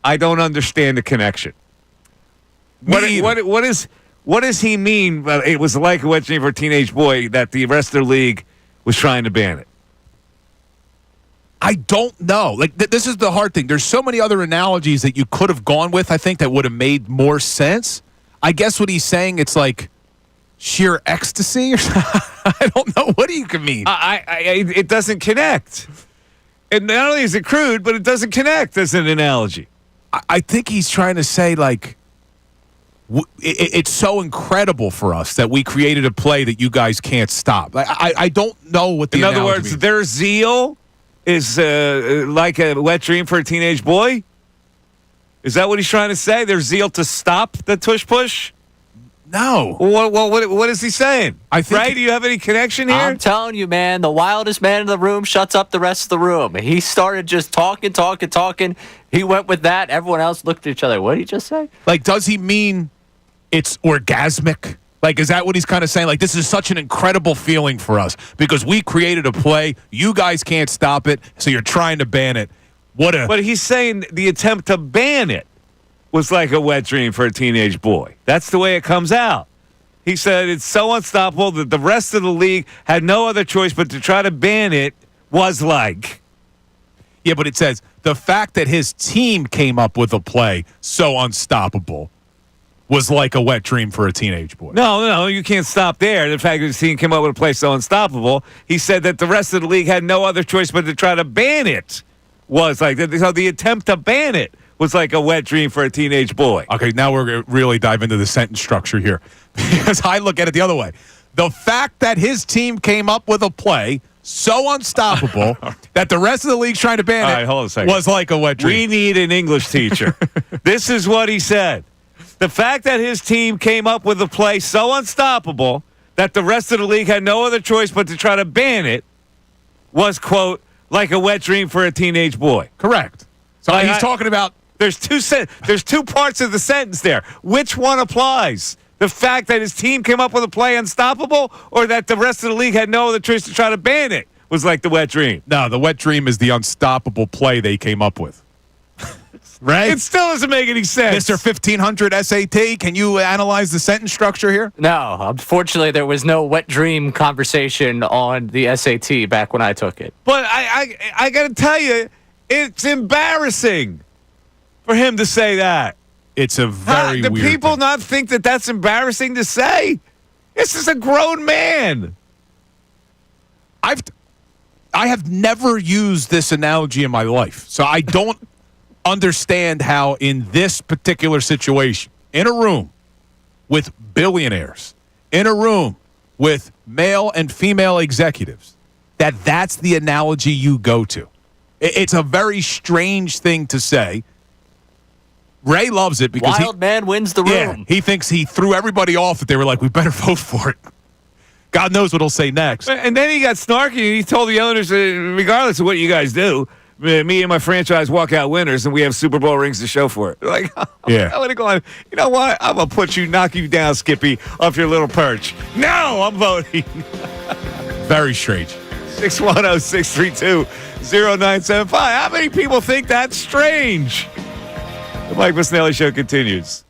Speaker 1: I don't understand the connection. What does he mean? It was like a wet dream for a teenage boy that the rest of the league was trying to ban it.
Speaker 2: I don't know. Like this is the hard thing. There's so many other analogies that you could have gone with, I think, that would have made more sense. I guess what he's saying, it's like sheer ecstasy or something. I don't know. What do you mean?
Speaker 1: It doesn't connect. And not only is it crude, but it doesn't connect as an analogy.
Speaker 2: I think he's trying to say, like, it's so incredible for us that we created a play that you guys can't stop. I don't know what the
Speaker 1: analogy
Speaker 2: In other
Speaker 1: words,
Speaker 2: means.
Speaker 1: Their zeal is like a wet dream for a teenage boy? Is that what he's trying to say? Their zeal to stop the tush push?
Speaker 2: No.
Speaker 1: What is he saying? Ray, do you have any connection here?
Speaker 3: I'm telling you, man, the wildest man in the room shuts up the rest of the room. He started just talking. He went with that. Everyone else looked at each other. What did he just say?
Speaker 2: Like, does he mean it's orgasmic? Like, is that what he's kind of saying? Like, this is such an incredible feeling for us because we created a play. You guys can't stop it, so you're trying to ban it.
Speaker 1: But he's saying the attempt to ban it was like a wet dream for a teenage boy. That's the way it comes out. He said it's so unstoppable that the rest of the league had no other choice but to try to ban it was like.
Speaker 2: Yeah, but it says the fact that his team came up with a play so unstoppable was like a wet dream for a teenage boy.
Speaker 1: No, you can't stop there. The fact that his team came up with a play so unstoppable, he said that the rest of the league had no other choice but to try to ban it was like. So the attempt to ban it was like a wet dream for a teenage boy.
Speaker 2: Okay, now we're going to really dive into the sentence structure here because I look at it the other way. The fact that his team came up with a play so unstoppable that the rest of the league's trying to ban it
Speaker 1: hold on a second.
Speaker 2: was like a wet dream.
Speaker 1: We need an English teacher. This is what he said. The fact that his team came up with a play so unstoppable that the rest of the league had no other choice but to try to ban it was, quote, like a wet dream for a teenage boy.
Speaker 2: Correct. So he's talking about...
Speaker 1: There's two parts of the sentence there. Which one applies? The fact that his team came up with a play unstoppable or that the rest of the league had no other choice to try to ban it was like the wet dream?
Speaker 2: No, the wet dream is the unstoppable play they came up with. Right?
Speaker 1: It still doesn't make any sense.
Speaker 2: Mr. 1500 SAT, can you analyze the sentence structure here?
Speaker 3: No, unfortunately, there was no wet dream conversation on the SAT back when I took it.
Speaker 1: But I got to tell you, it's embarrassing for him to say that.
Speaker 2: It's a very
Speaker 1: do
Speaker 2: weird
Speaker 1: people
Speaker 2: thing.
Speaker 1: not think that that's embarrassing to say? This is a grown man.
Speaker 2: I have never used this analogy in my life, so I don't understand how in this particular situation, in a room with billionaires, in a room with male and female executives, that's the analogy you go to. It's a very strange thing to say. Ray loves it because
Speaker 3: Wild man wins the room.
Speaker 2: Yeah, he thinks he threw everybody off that they were like, we better vote for it. God knows what he'll say next.
Speaker 1: And then he got snarky and he told the owners, regardless of what you guys do, me and my franchise walk out winners and we have Super Bowl rings to show for it. Like,
Speaker 2: yeah.
Speaker 1: I would have gone, you know what? I'm going to knock you down, Skippy, off your little perch. No, I'm voting.
Speaker 2: Very strange.
Speaker 1: 610-632-0975. How many people think that's strange? The Mike Missanelli Show continues.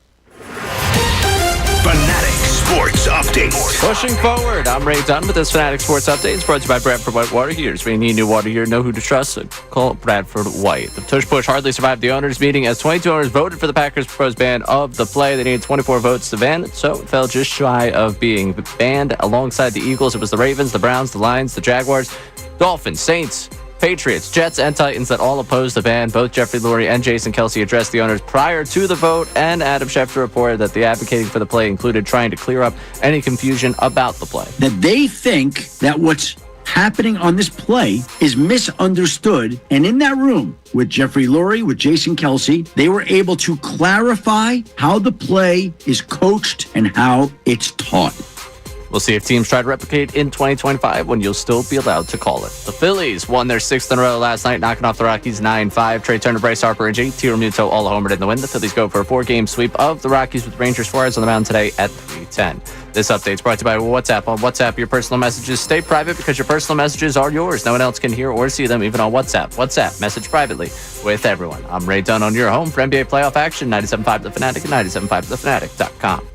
Speaker 4: Fanatic Sports Update.
Speaker 3: Pushing forward, I'm Ray Dunn with this Fanatic Sports Update. It's brought to you by Bradford White Water Heaters. When you need new water heater, know who to trust. So call Bradford White. The tush push hardly survived the owners' meeting as 22 owners voted for the Packers' proposed ban of the play. They needed 24 votes to ban it, so it fell just shy of being banned. Alongside the Eagles, it was the Ravens, the Browns, the Lions, the Jaguars, Dolphins, Saints, Patriots, Jets, and Titans that all opposed the ban. Both Jeffrey Lurie and Jason Kelce addressed the owners prior to the vote, and Adam Schefter reported that the advocating for the play included trying to clear up any confusion about the play.
Speaker 6: That they think that what's happening on this play is misunderstood. And in that room with Jeffrey Lurie, with Jason Kelce, they were able to clarify how the play is coached and how it's taught.
Speaker 3: We'll see if teams try to replicate in 2025 when you'll still be allowed to call it. The Phillies won their sixth in a row last night, knocking off the Rockies 9-5. Trey Turner, Bryce Harper, and JT Realmuto all homered in the win. The Phillies go for a 4-game sweep of the Rockies with Ranger Suarez on the mound today at 3:10. This update is brought to you by WhatsApp. On WhatsApp, your personal messages stay private because your personal messages are yours. No one else can hear or see them, even on WhatsApp. WhatsApp, message privately with everyone. I'm Ray Dunn on your home for NBA playoff action, 97.5 The Fanatic and 97.5thefanatic.com.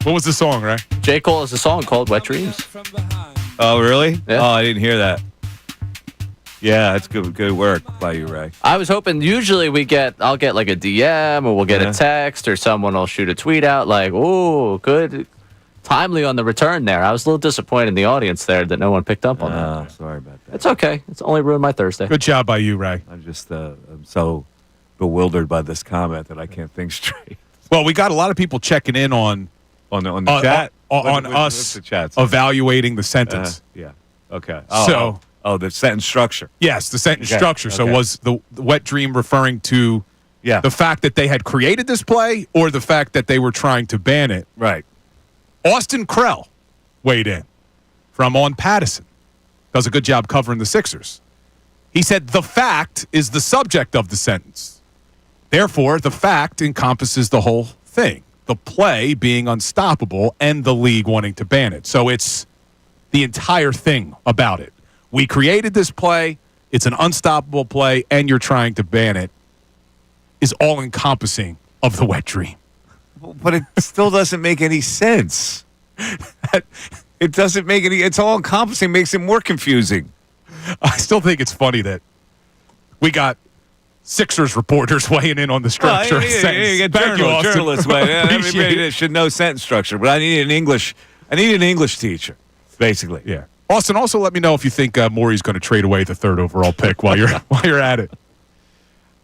Speaker 2: What was the song, right?
Speaker 3: J. Cole has a song called Wet Dreams.
Speaker 1: Oh, really?
Speaker 3: Yeah.
Speaker 1: Oh, I didn't hear that. Yeah, that's good work by you, Ray.
Speaker 3: I was hoping usually I'll get like a DM or we'll get a text or someone will shoot a tweet out like, "Oh, good, timely on the return there." I was a little disappointed in the audience there that no one picked up on that.
Speaker 1: Sorry about that.
Speaker 3: It's okay. It's only ruined my Thursday.
Speaker 2: Good job by you, Ray.
Speaker 1: I'm just I'm so bewildered by this comment that I can't think straight.
Speaker 2: Well, we got a lot of people checking in on
Speaker 1: the chat
Speaker 2: on
Speaker 1: what's
Speaker 2: us
Speaker 1: the chat?
Speaker 2: evaluating the sentence.
Speaker 1: Yeah. Okay. The sentence structure.
Speaker 2: Yes, the sentence
Speaker 1: Okay,
Speaker 2: structure. So
Speaker 1: okay.
Speaker 2: was the wet dream referring to the fact that they had created this play or the fact that they were trying to ban it?
Speaker 1: Right.
Speaker 2: Austin Krell weighed in from On Pattison. Does a good job covering the Sixers. He said the fact is the subject of the sentence. Therefore, the fact encompasses the whole thing. The play being unstoppable and the league wanting to ban it. So it's the entire thing about it. We created this play. It's an unstoppable play, and you're trying to ban it. Is all encompassing of the wet dream.
Speaker 1: But it still doesn't make any sense. It doesn't make any. It's all encompassing. Makes it more confusing.
Speaker 2: I still think it's funny that we got Sixers reporters weighing in on the structure.
Speaker 1: You get journalists weighing in. Everybody should know sentence structure, but I need an English teacher, basically.
Speaker 2: Yeah. Austin, also let me know if you think Morey's going to trade away the third overall pick while you're at it.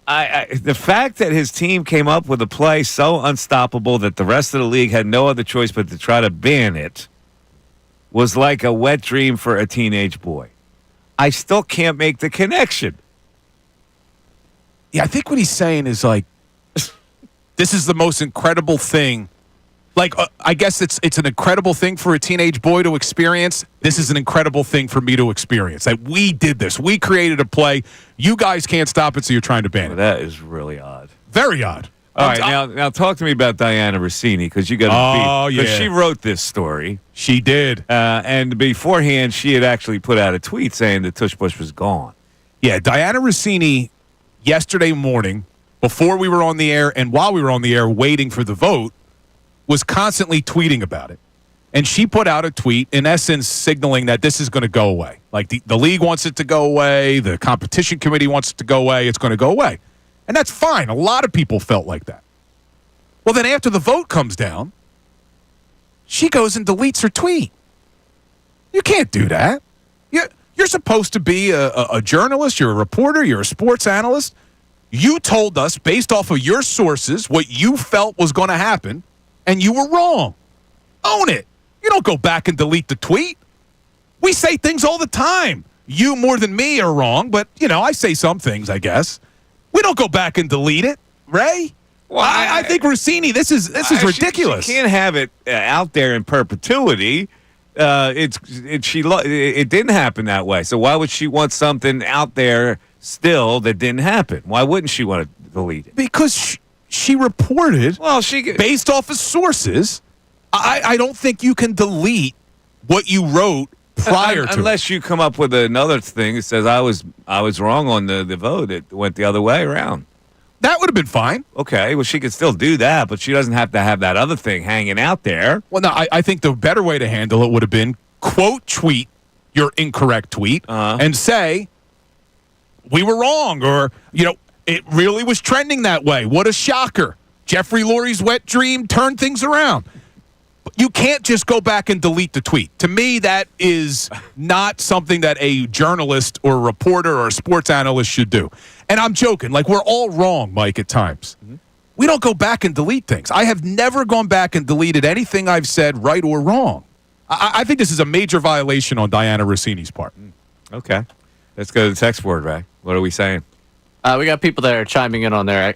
Speaker 1: The fact that his team came up with a play so unstoppable that the rest of the league had no other choice but to try to ban it was like a wet dream for a teenage boy. I still can't make the connection.
Speaker 2: Yeah, I think what he's saying is like, this is the most incredible thing. Like, I guess it's an incredible thing for a teenage boy to experience. This is an incredible thing for me to experience. That we did this. We created a play. You guys can't stop it, so you're trying to ban it.
Speaker 1: That is really odd.
Speaker 2: Very odd.
Speaker 1: All right, now talk to me about Diana Rossini, because you got to beat.
Speaker 2: Oh, yeah.
Speaker 1: She wrote this story.
Speaker 2: She did.
Speaker 1: And beforehand, she had actually put out a tweet saying the tush push was gone.
Speaker 2: Yeah, Diana Rossini, yesterday morning, before we were on the air and while we were on the air waiting for the vote, was constantly tweeting about it. And she put out a tweet, in essence, signaling that this is going to go away. Like, the league wants it to go away. The competition committee wants it to go away. It's going to go away. And that's fine. A lot of people felt like that. Well, then after the vote comes down, she goes and deletes her tweet. You can't do that. You're supposed to be a journalist. You're a reporter. You're a sports analyst. You told us, based off of your sources, what you felt was going to happen, and you were wrong. Own it. You don't go back and delete the tweet. We say things all the time. You more than me are wrong, but, I say some things, I guess. We don't go back and delete it, Ray. Well, I think Rossini, this is ridiculous.
Speaker 1: She can't have it out there in perpetuity. It didn't happen that way. So why would she want something out there still that didn't happen? Why wouldn't she want to delete it?
Speaker 2: Because she reported, based off of sources. I don't think you can delete what you wrote prior to
Speaker 1: unless you come up with another thing that says I was wrong on the vote. It went the other way around.
Speaker 2: That would have been fine.
Speaker 1: Okay, well, she could still do that, but she doesn't have to have that other thing hanging out there.
Speaker 2: Well, no, I think the better way to handle it would have been quote tweet your incorrect tweet and say, we were wrong, or, it really was trending that way. What a shocker. Jeffrey Lurie's wet dream turned things around. You can't just go back and delete the tweet. To me, that is not something that a journalist or a reporter or a sports analyst should do. And I'm joking. Like, we're all wrong, Mike, at times. Mm-hmm. We don't go back and delete things. I have never gone back and deleted anything I've said, right or wrong. I think this is a major violation on Diana Rossini's part.
Speaker 1: Okay. Let's go to the text board, Ray. What are we saying?
Speaker 3: We got people that are chiming in on their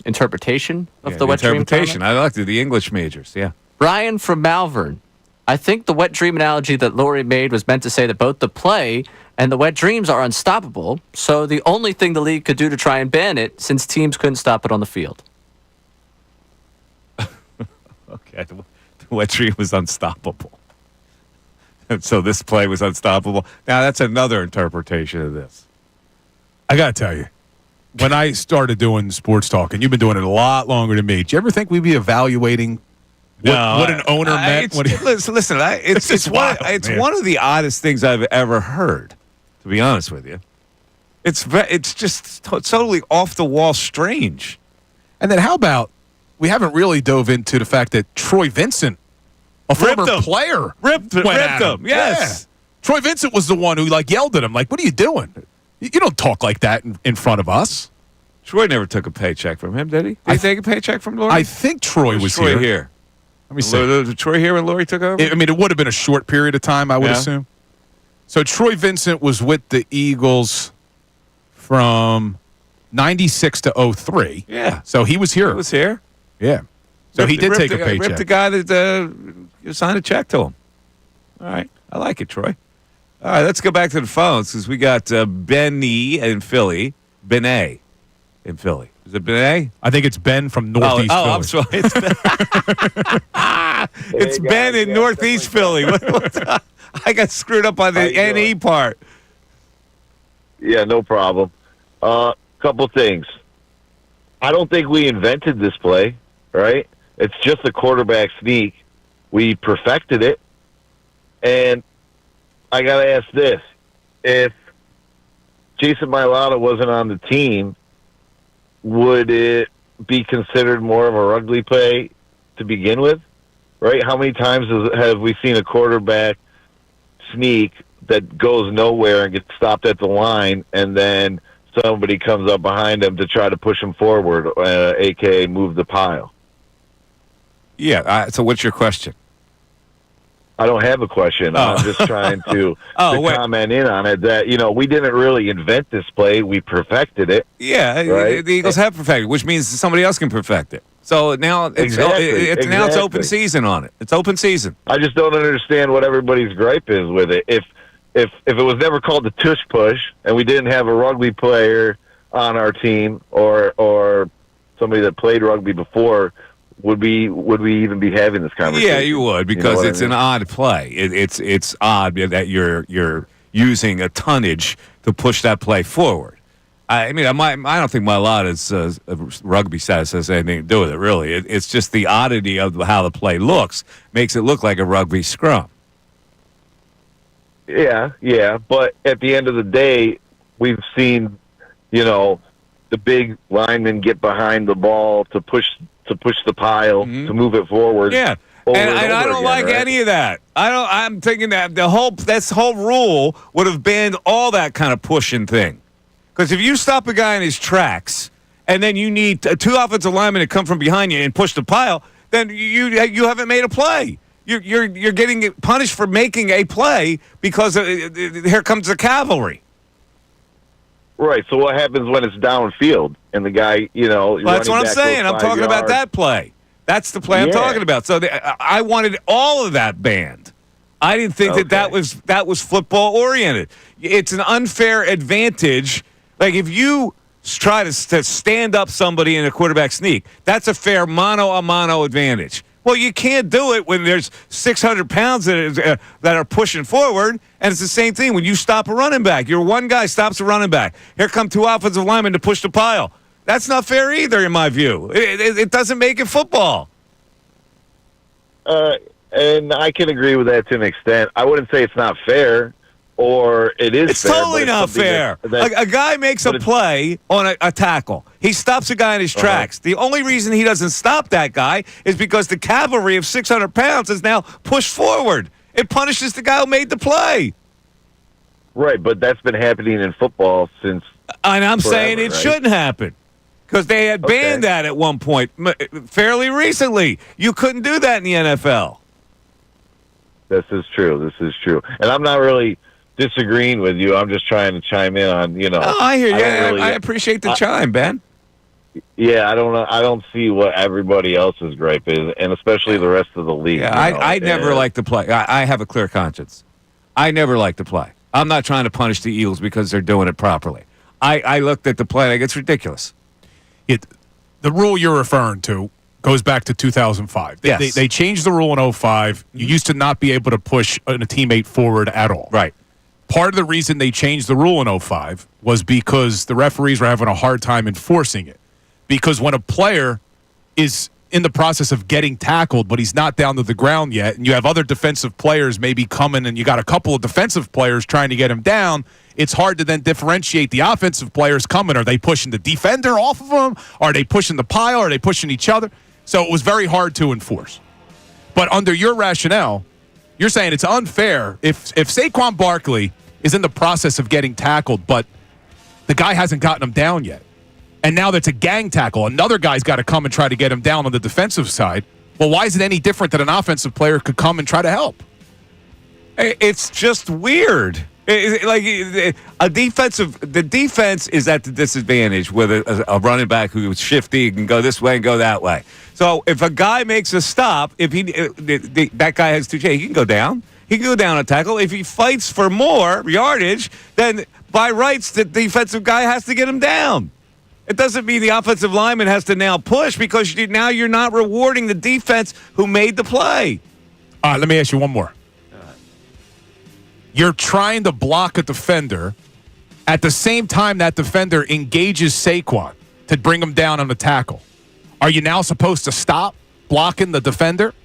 Speaker 3: interpretation of the wet dream.
Speaker 1: Interpretation. I like the English majors, yeah.
Speaker 3: Brian from Malvern. I think the wet dream analogy that Lurie made was meant to say that both the play and the wet dreams are unstoppable, so the only thing the league could do to try and ban it, since teams couldn't stop it on the field.
Speaker 1: Okay, the wet dream was unstoppable. And so this play was unstoppable. Now, that's another interpretation of this.
Speaker 2: I got to tell you, when I started doing sports talk, and you've been doing it a lot longer than me, do you ever think we'd be evaluating what an owner meant.
Speaker 1: Listen, it's one of the oddest things I've ever heard, to be honest with you. It's just totally off the wall strange.
Speaker 2: And then how about we haven't really dove into the fact that Troy Vincent, a former player,
Speaker 1: ripped him. Yes,
Speaker 2: yeah. Troy Vincent was the one who yelled at him, like, "What are you doing? You don't talk like that in front of us."
Speaker 1: Troy never took a paycheck from him, did he? Did he take a paycheck from Lurie?
Speaker 2: I think Troy was
Speaker 1: here.
Speaker 2: Let me see.
Speaker 1: Was Troy here when Lurie took over?
Speaker 2: It would have been a short period of time, I would assume. So Troy Vincent was with the Eagles from 96 to 03.
Speaker 1: Yeah.
Speaker 2: So he was here.
Speaker 1: He was here.
Speaker 2: Yeah. So he did take a paycheck.
Speaker 1: Ripped the guy that signed a check to him. All right. I like it, Troy. All right, let's go back to the phones because we got Benny in Philly. Benet in Philly. Is it Benet?
Speaker 2: I think it's Ben from Northeast Philly.
Speaker 1: I'm sorry. It's Ben in Northeast Philly. I got screwed up on the NE part.
Speaker 20: Yeah, no problem. Couple things. I don't think we invented this play, right? It's just a quarterback sneak. We perfected it. And I got to ask this. If Jason Mayoral wasn't on the team, would it be considered more of a rugby play to begin with? Right? How many times have we seen a quarterback sneak that goes nowhere and gets stopped at the line, and then somebody comes up behind him to try to push him forward, a.k.a. move the pile?
Speaker 1: Yeah. So what's your question?
Speaker 20: I don't have a question. I'm just trying to comment in on it that, we didn't really invent this play. We perfected it.
Speaker 1: Yeah,
Speaker 20: right?
Speaker 1: The Eagles have perfected, which means somebody else can perfect it. So now now it's open season on it. It's open season.
Speaker 20: I just don't understand what everybody's gripe is with it. If it was never called the tush push and we didn't have a rugby player on our team or somebody that played rugby before, would we even be having this conversation?
Speaker 1: Yeah, you would, because it's an odd play. It's odd that you're using a tonnage to push that play forward. I don't think Mailata's rugby status has anything to do with it, really. It's just the oddity of how the play makes it look like a rugby scrum.
Speaker 20: Yeah, but at the end of the day, we've seen, the big linemen get behind the ball to push the pile, to move it forward.
Speaker 1: Yeah. And I don't like any of that. I'm thinking that this whole rule would have banned all that kind of pushing thing. Because if you stop a guy in his tracks and then you need two offensive linemen to come from behind you and push the pile, then you haven't made a play. You're getting punished for making a play because here comes the cavalry.
Speaker 20: Right. So what happens when it's downfield and the guy,
Speaker 1: Well, that's what I'm saying. I'm talking about that play. That's the play I'm talking about. So I wanted all of that banned. I didn't think that was football oriented. It's an unfair advantage. Like if you try to stand up somebody in a quarterback sneak, that's a fair mano-a-mano advantage. Well, you can't do it when there's 600 pounds that are pushing forward, and it's the same thing when you stop a running back. Your one guy stops a running back. Here come two offensive linemen to push the pile. That's not fair either, in my view. It doesn't make it football.
Speaker 20: And I can agree with that to an extent. I wouldn't say it's not fair, or it is
Speaker 1: it's
Speaker 20: fair.
Speaker 1: Totally not fair. A guy makes a play on a tackle. He stops a guy in his tracks. The only reason he doesn't stop that guy is because the cavalry of 600 pounds is now pushed forward. It punishes the guy who made the play.
Speaker 20: Right, but that's been happening in football since
Speaker 1: And I'm saying it shouldn't happen because they had banned that at one point fairly recently. You couldn't do that in the NFL.
Speaker 20: This is true. And I'm not really disagreeing with you. I'm just trying to chime in on,
Speaker 1: Oh, I hear you. I appreciate the chime, Ben.
Speaker 20: Yeah, I don't know. I don't see what everybody else's gripe is, and especially the rest of the league.
Speaker 1: Yeah, I never like to play. I have a clear conscience. I never like to play. I'm not trying to punish the Eagles because they're doing it properly. I looked at the play like it's ridiculous.
Speaker 2: The rule you're referring to goes back to 2005.
Speaker 1: Yes.
Speaker 2: They changed the rule in 2005. You used to not be able to push a teammate forward at all.
Speaker 1: Right.
Speaker 2: Part of the reason they changed the rule in 2005 was because the referees were having a hard time enforcing it. Because when a player is in the process of getting tackled, but he's not down to the ground yet, and you have other defensive players maybe coming, and you got a couple of defensive players trying to get him down, it's hard to then differentiate the offensive players coming. Are they pushing the defender off of him? Are they pushing the pile? Are they pushing each other? So it was very hard to enforce. But under your rationale, you're saying it's unfair if Saquon Barkley is in the process of getting tackled, but the guy hasn't gotten him down yet. And now that's a gang tackle. Another guy's got to come and try to get him down on the defensive side. Well, why is it any different that an offensive player could come and try to help?
Speaker 1: It's just weird. The defense is at the disadvantage with a running back who is shifty, can go this way and go that way. So if a guy makes a stop, if that guy has 2 chances, he can go down. He can go down a tackle. If he fights for more yardage, then by rights, the defensive guy has to get him down. It doesn't mean the offensive lineman has to now push because now you're not rewarding the defense who made the play.
Speaker 2: Let me ask you one more. You're trying to block a defender. At the same time, that defender engages Saquon to bring him down on the tackle. Are you now supposed to stop blocking the defender?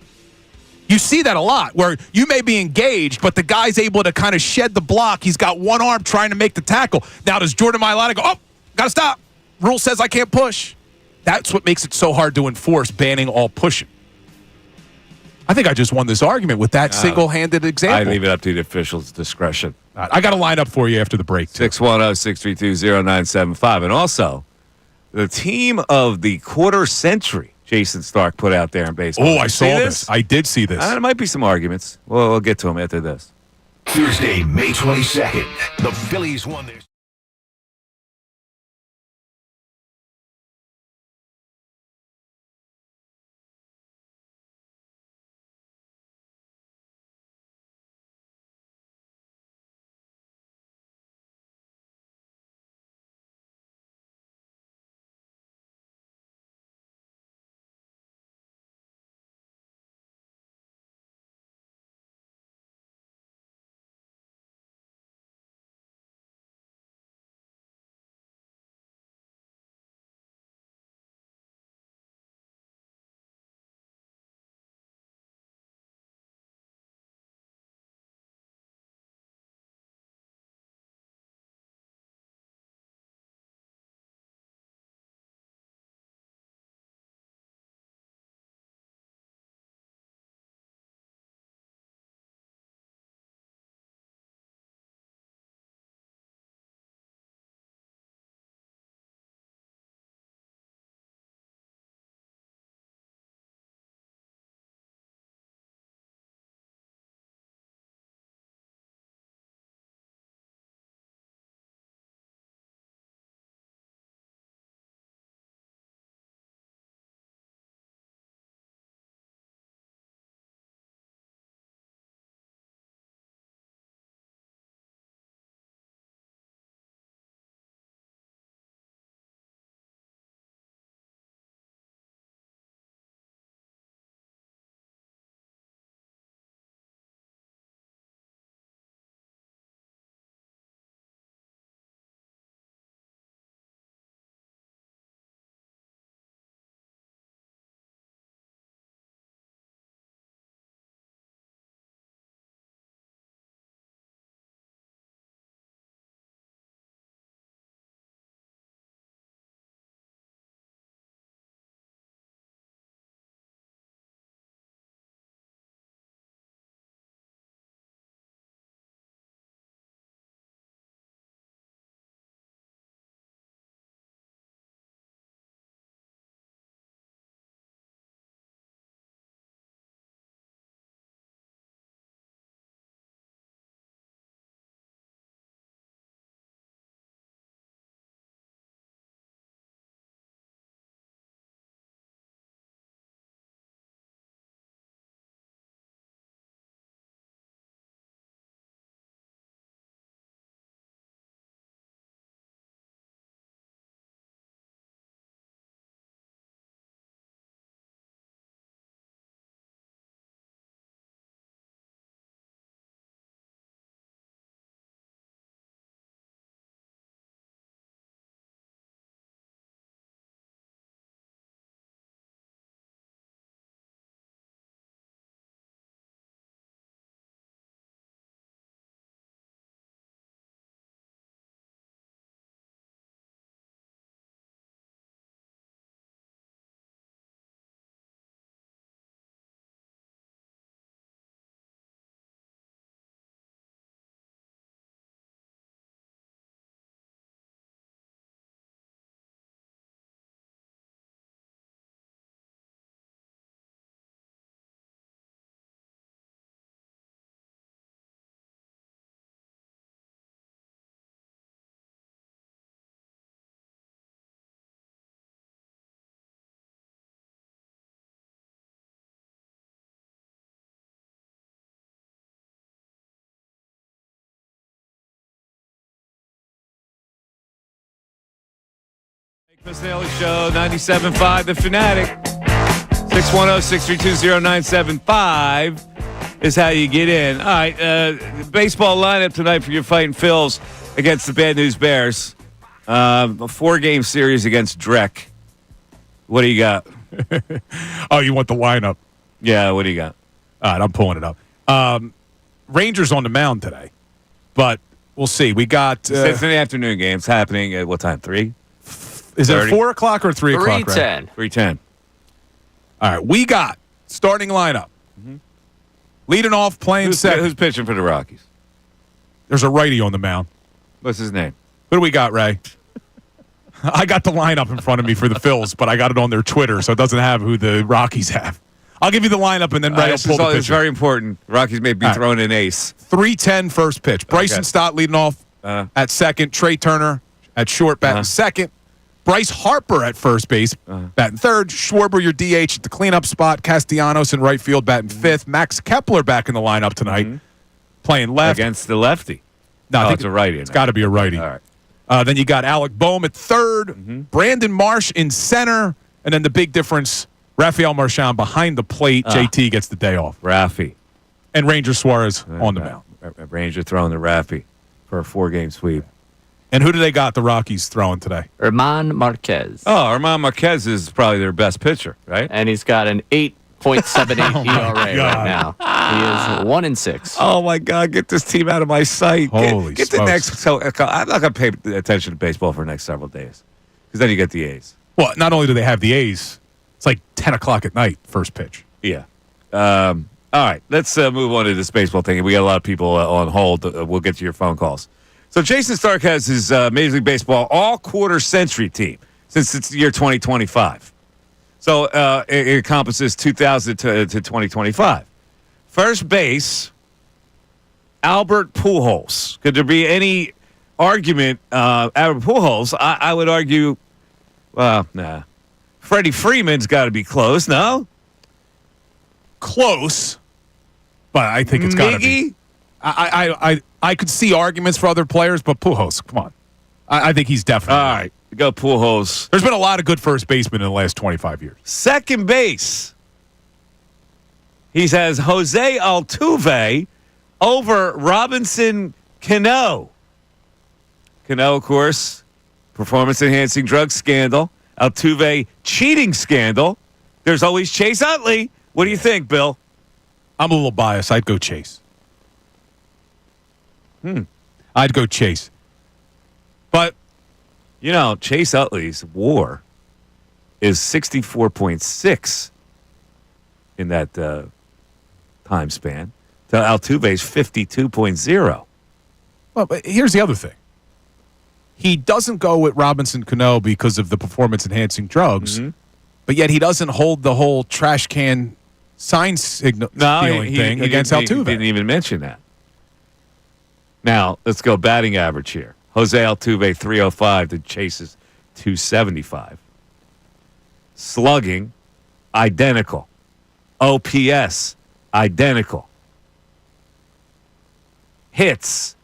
Speaker 2: You see that a lot, where you may be engaged, but the guy's able to kind of shed the block. He's got one arm trying to make the tackle. Now, does Jordan Mailata go, oh, got to stop. Rule says I can't push. That's what makes it so hard to enforce banning all pushing. I think I just won this argument with that single-handed example.
Speaker 1: I leave it up to the officials' discretion.
Speaker 2: I got a line up for you after the break.
Speaker 1: 610-632-0975. And also, the team of the quarter century, Jason Stark put out there in baseball.
Speaker 2: Oh, I saw this. I did see this.
Speaker 1: There might be some arguments. We'll get to them after this.
Speaker 4: Thursday, May 22nd, the Phillies won their
Speaker 1: Missanelli Show, 97.5, The Fanatic. 610-632-0975 is how you get in. All right, baseball lineup tonight for your Fighting Phils against the Bad News Bears. A 4-game series against Drek. What do you got?
Speaker 2: Oh, you want the lineup?
Speaker 1: Yeah, what do you got?
Speaker 2: All right, I'm pulling it up. Rangers on the mound today, but we'll see. We got...
Speaker 1: it's an afternoon game. It's happening at what time, 3?
Speaker 2: Is it 4 o'clock or 3 o'clock?
Speaker 3: 3:10.
Speaker 1: 3:10.
Speaker 2: All right, we got starting lineup. Leading off, playing second.
Speaker 1: Who's pitching for the Rockies?
Speaker 2: There's a righty on the mound.
Speaker 1: What's his name?
Speaker 2: Who do we got, Ray? I got the lineup in front of me for the Phils, but I got it on their Twitter, so it doesn't have who the Rockies have. I'll give you the lineup, and then Ray will pull the pitcher.
Speaker 1: It's very important. Rockies may be throwing an ace.
Speaker 2: 3:10 first pitch. Bryson Stott leading off at second. Trey Turner at short, batting second. Bryce Harper at first base, batting third. Schwarber, your DH at the cleanup spot. Castellanos in right field, batting fifth. Max Kepler back in the lineup tonight, playing left.
Speaker 1: Against the lefty.
Speaker 2: No, I think
Speaker 1: it's a righty.
Speaker 2: It's got to be a righty.
Speaker 1: All right.
Speaker 2: Then you got Alec Boehm at third. Brandon Marsh in center. And then the big difference, Rafael Marchand behind the plate. JT gets the day off.
Speaker 1: Raffy.
Speaker 2: And Ranger Suarez on the mound.
Speaker 1: Ranger throwing the Raffy for a 4-game sweep.
Speaker 2: And who do they got the Rockies throwing today?
Speaker 3: Herman Marquez.
Speaker 1: Oh, Herman Marquez is probably their best pitcher, right?
Speaker 3: And he's got an 8.78 ERA right now. He is 1-6.
Speaker 1: Oh, my God. Get this team out of my sight.
Speaker 2: Holy
Speaker 1: Get the next. So I'm not going to pay attention to baseball for the next several days because then you get the A's.
Speaker 2: Well, not only do they have the A's, it's like 10 o'clock at night, first pitch.
Speaker 1: Yeah. All right. Let's move on to this baseball thing. We got a lot of people on hold. We'll get to your phone calls. So Jason Stark has his Major League Baseball all-quarter century team since it's the year 2025. So it encompasses 2000 to 2025. First base, Albert Pujols. Could there be any argument? Albert Pujols, I would argue, well, nah. Freddie Freeman's got to be close, no?
Speaker 2: Close, but I think it's got to be. I could see arguments for other players, but Pujols, come on. I think he's definitely.
Speaker 1: All right, go Pujols.
Speaker 2: There's been a lot of good first basemen in the last 25 years.
Speaker 1: Second base, he has Jose Altuve over Robinson Cano. Cano, of course, performance-enhancing drug scandal. Altuve, cheating scandal. There's always Chase Utley. What do you think, Bill?
Speaker 2: I'm a little biased. I'd go Chase. I'd go Chase. But,
Speaker 1: you know, Chase Utley's WAR is 64.6 in that time span. To Altuve's 52.0.
Speaker 2: Well, but here's the other thing. He doesn't go with Robinson Cano because of the performance-enhancing drugs, but yet he doesn't hold the whole trash can sign stealing thing against Altuve.
Speaker 1: He didn't even mention that. Now, let's go batting average here. Jose Altuve, 305 to Chase's 275. Slugging, identical. OPS, identical. Hits,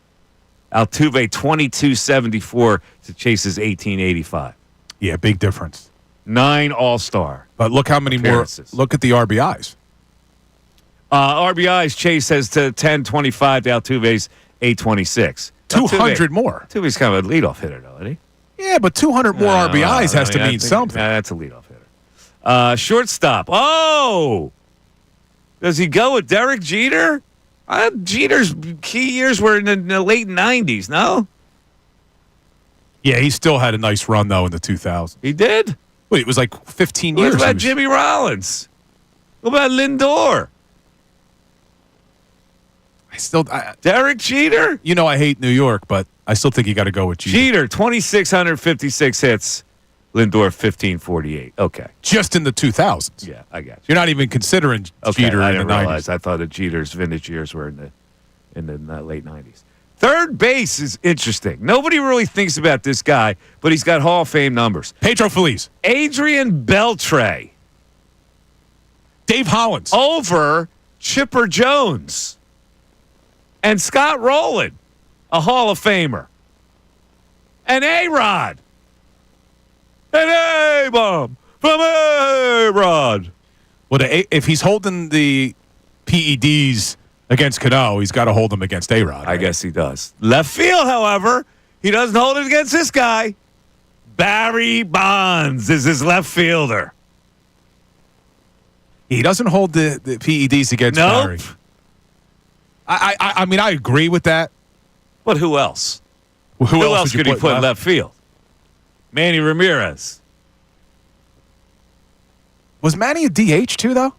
Speaker 1: Altuve, 2274 to Chase's 1885.
Speaker 2: Yeah, big difference.
Speaker 1: 9 All-Star.
Speaker 2: But look how many
Speaker 1: appearances.
Speaker 2: more. Look at the RBIs.
Speaker 1: RBIs, Chase has to 1025 to Altuve's 826.
Speaker 2: 200 more.
Speaker 1: Altuve's kind of a leadoff hitter, though, isn't he?
Speaker 2: Yeah, but 200 more RBIs has to mean something.
Speaker 1: That's a leadoff hitter. Shortstop. Oh! Does he go with Derek Jeter? Jeter's key years were in the late 90s, no?
Speaker 2: Yeah, he still had a nice run, though, in the 2000s.
Speaker 1: He did?
Speaker 2: Wait, it was like 15 years.
Speaker 1: What about Jimmy Rollins? What about Lindor? Derek Jeter?
Speaker 2: You know I hate New York, but I still think you got to go with Jeter.
Speaker 1: Jeter, 2,656 hits. Lindor, 1,548. Okay.
Speaker 2: Just in the 2000s.
Speaker 1: Yeah, I got you.
Speaker 2: You're not even considering Jeter
Speaker 1: I
Speaker 2: in the
Speaker 1: didn't
Speaker 2: 90s.
Speaker 1: realize. I thought that Jeter's vintage years were in the late 90s. Third base is interesting. Nobody really thinks about this guy, but he's got Hall of Fame numbers.
Speaker 2: Pedro Feliz.
Speaker 1: Adrian Beltre.
Speaker 2: Dave Hollins.
Speaker 1: Over Chipper Jones. And Scott Rowland, a Hall of Famer. And A-Rod. An A-bomb from A-Rod.
Speaker 2: Well, if he's holding the PEDs against Cano, he's got to hold them against A-Rod.
Speaker 1: I guess he does. Left field, however, he doesn't hold it against this guy. Barry Bonds is his left fielder.
Speaker 2: He doesn't hold the PEDs against Barry. I mean, I agree with that.
Speaker 1: But who else?
Speaker 2: Well,
Speaker 1: who else
Speaker 2: would you
Speaker 1: could he put in left field? Manny Ramirez.
Speaker 2: Was Manny a DH too, though?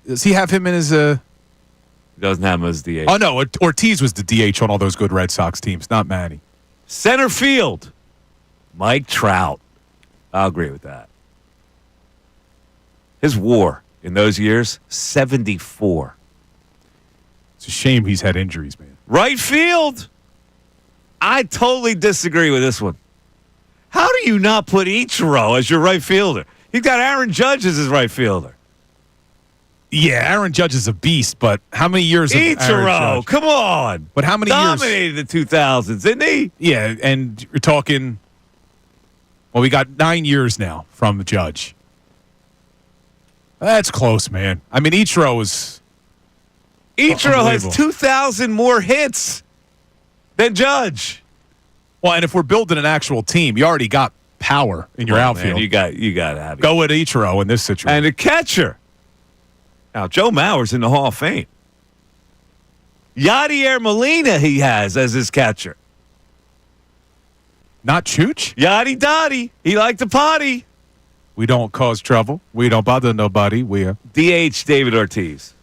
Speaker 2: Does he have him in his?
Speaker 1: He doesn't have him as DH.
Speaker 2: Oh no, Ortiz was the DH on all those good Red Sox teams, not Manny.
Speaker 1: Center field, Mike Trout. I'll agree with that. His WAR in those years, 74.
Speaker 2: It's a shame he's had injuries, man.
Speaker 1: Right field. I totally disagree with this one. How do you not put Ichiro as your right fielder? He's got Aaron Judge as his right fielder.
Speaker 2: Yeah, Aaron Judge is a beast, but how many years of Aaron
Speaker 1: Ichiro,
Speaker 2: Judge?
Speaker 1: come on.
Speaker 2: But how many years?
Speaker 1: Dominated the 2000s, didn't he?
Speaker 2: Yeah, and you're talking, well, we got 9 years now from the Judge. That's close, man. I mean, Ichiro
Speaker 1: has 2,000 more hits than Judge.
Speaker 2: Well, and if we're building an actual team, you already got power in your outfield.
Speaker 1: Man, you got to have it.
Speaker 2: Go with Ichiro in this situation.
Speaker 1: And the catcher. Now, Joe Mauer's in the Hall of Fame. Yadier Molina he has as his catcher.
Speaker 2: Not Chooch?
Speaker 1: Yachty Dotty. He liked to potty.
Speaker 2: We don't cause trouble. We don't bother nobody. We are.
Speaker 1: DH David Ortiz.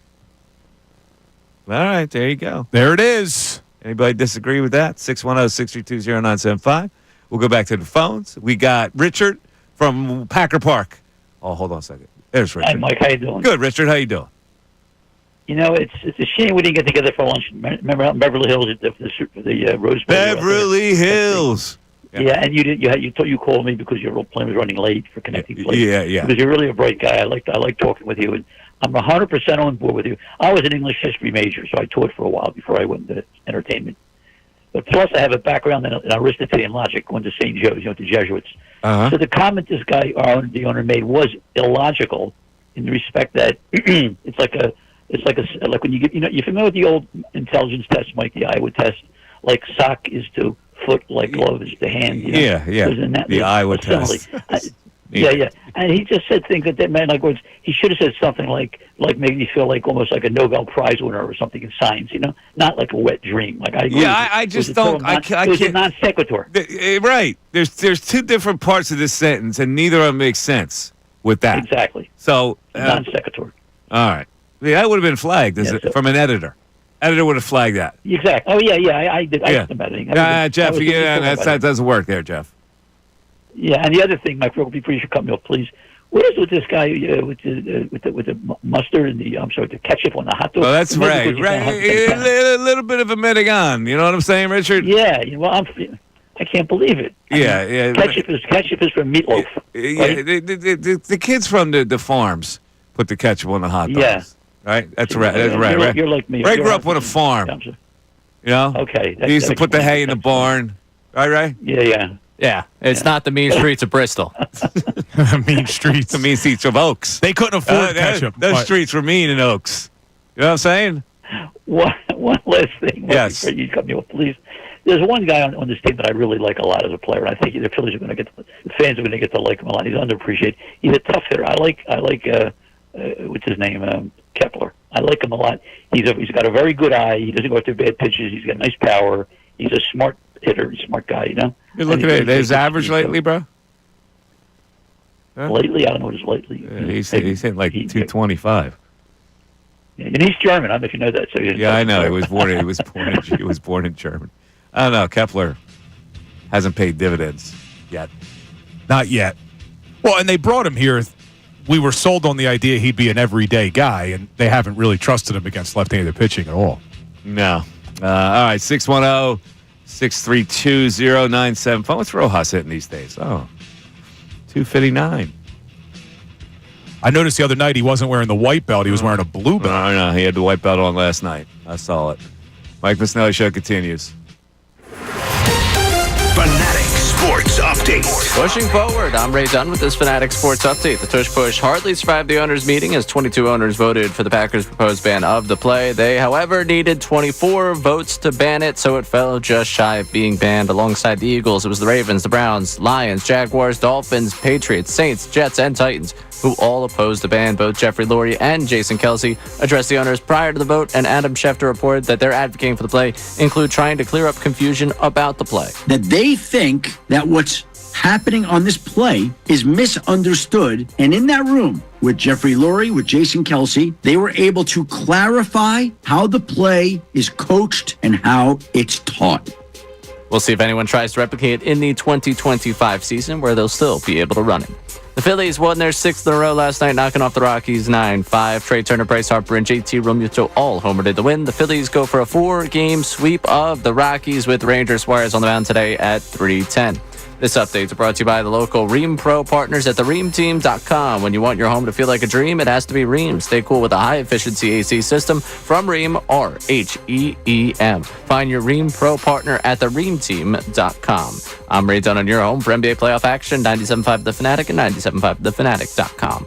Speaker 1: All right, there you go.
Speaker 2: There it is.
Speaker 1: Anybody disagree with that? 610-632-0975. We'll go back to the phones. We got Richard from Packer Park. Oh, hold on a second. There's Richard.
Speaker 21: Hi, Mike. How you doing?
Speaker 1: Good, Richard. How you doing?
Speaker 21: You know, it's a shame we didn't get together for lunch. Remember out in Beverly Hills at the Rose Bowl?
Speaker 1: Beverly Hills.
Speaker 21: Yeah, and you called me because your plane was running late for connecting flights.
Speaker 1: Yeah.
Speaker 21: Because you're really a bright guy. I like talking with you, and I'm 100% on board with you. I was an English history major, so I taught for a while before I went into entertainment. But plus, I have a background in Aristotelian logic, went to St. Joe's, the Jesuits.
Speaker 1: Uh-huh.
Speaker 21: So the comment this guy, the owner, made was illogical in the respect that it's like when you get, you're familiar with the old intelligence test, Mike, the Iowa test, like sock is to foot, like glove is to hand.
Speaker 1: Yeah. The Iowa test.
Speaker 21: Yeah. And he just said things that meant like words. He should have said something like made me feel like almost like a Nobel Prize winner or something in science, not like a wet dream. Like I agree.
Speaker 1: Yeah, I just don't. I can't.
Speaker 21: It was a non sequitur.
Speaker 1: Right. There's two different parts of this sentence, and neither of them make sense with that.
Speaker 21: Exactly.
Speaker 1: So
Speaker 21: non sequitur.
Speaker 1: All right. Yeah, that would have been flagged from an editor. Editor would have flagged that.
Speaker 21: Exactly. Oh yeah. I did. I did editing.
Speaker 1: Jeff, that doesn't work there, Jeff.
Speaker 21: Yeah, and the other thing, Mike, before you should cut me off, please. What is with this guy with the mustard and the ketchup on the hot dog?
Speaker 1: Oh, that's right. A little bit of a Medigan. You know what I'm saying, Richard?
Speaker 21: Yeah. Well, I can't believe it.
Speaker 1: Yeah.
Speaker 21: Ketchup is for meatloaf.
Speaker 1: Yeah. The kids from the farms put the ketchup on the hot dogs. Yeah. Right. That's right. That's right.
Speaker 21: You're like me.
Speaker 1: Ray grew up on a farm. You know.
Speaker 21: Okay.
Speaker 1: He used to put the hay in the barn. Right.
Speaker 21: Yeah.
Speaker 3: Yeah, it's not the mean streets of Bristol.
Speaker 2: Mean streets.
Speaker 1: The mean streets of Oaks.
Speaker 2: They couldn't afford ketchup.
Speaker 1: Those streets were mean in Oaks. You know what I'm saying?
Speaker 21: One last thing.
Speaker 1: Yes.
Speaker 21: You cut me off, please. There's one guy on this team that I really like a lot as a player, and I think the Phillies are going to get the fans are going to get to like him a lot. He's underappreciated. He's a tough hitter. I like what's his name, Kepler. I like him a lot. He's got a very good eye. He doesn't go after bad pitches. He's got nice power. He's a smart hitter, smart guy.
Speaker 1: You're looking at his average lately, bro.
Speaker 21: Huh? Lately, I don't know what his lately.
Speaker 1: He's hitting like 225.
Speaker 21: Yeah, and he's German. I don't know if you know that. So
Speaker 1: yeah, I know. He was born in German. I don't know. Kepler hasn't paid dividends yet.
Speaker 2: Not yet. Well, and they brought him here. We were sold on the idea he'd be an everyday guy, and they haven't really trusted him against left-handed pitching at all.
Speaker 1: No. All right, 610-632-0975. What's Rojas hitting these days? Oh, 259.
Speaker 2: I noticed the other night he wasn't wearing the white belt. He was wearing a blue belt.
Speaker 1: No, he had the white belt on last night. I saw it. Mike Missanelli Show continues.
Speaker 4: Fanatic Sports Update.
Speaker 3: Pushing forward, I'm Ray Dunn with this Fanatic Sports Update. The tush push hardly survived the owners' meeting as 22 owners voted for the Packers' proposed ban of the play. They, however, needed 24 votes to ban it, so it fell just shy of being banned. Alongside the Eagles, it was the Ravens, the Browns, Lions, Jaguars, Dolphins, Patriots, Saints, Jets, and Titans who all opposed the ban. Both Jeffrey Lurie and Jason Kelce addressed the owners prior to the vote, and Adam Schefter reported that they're advocating for the play include trying to clear up confusion about the play.
Speaker 6: That they think that what's happening on this play is misunderstood. And in that room with Jeffrey Lurie, with Jason Kelce, they were able to clarify how the play is coached and how it's taught.
Speaker 3: We'll see if anyone tries to replicate it in the 2025 season, where they'll still be able to run it. The Phillies won their 6th in a row last night, knocking off the Rockies 9-5. Trey Turner, Bryce Harper, and JT Realmuto all homered in the win. The Phillies go for a 4-game sweep of the Rockies, with Ranger Suarez on the mound today at 3:10. This update is brought to you by the local Ream Pro partners at thereamteam.com. When you want your home to feel like a dream, it has to be Ream. Stay cool with a high-efficiency AC system from Ream, RHEEM. Find your Ream Pro partner at thereamteam.com. I'm Ray Dunn on your home for NBA playoff action, 97.5 The Fanatic and 97.5thefanatic.com.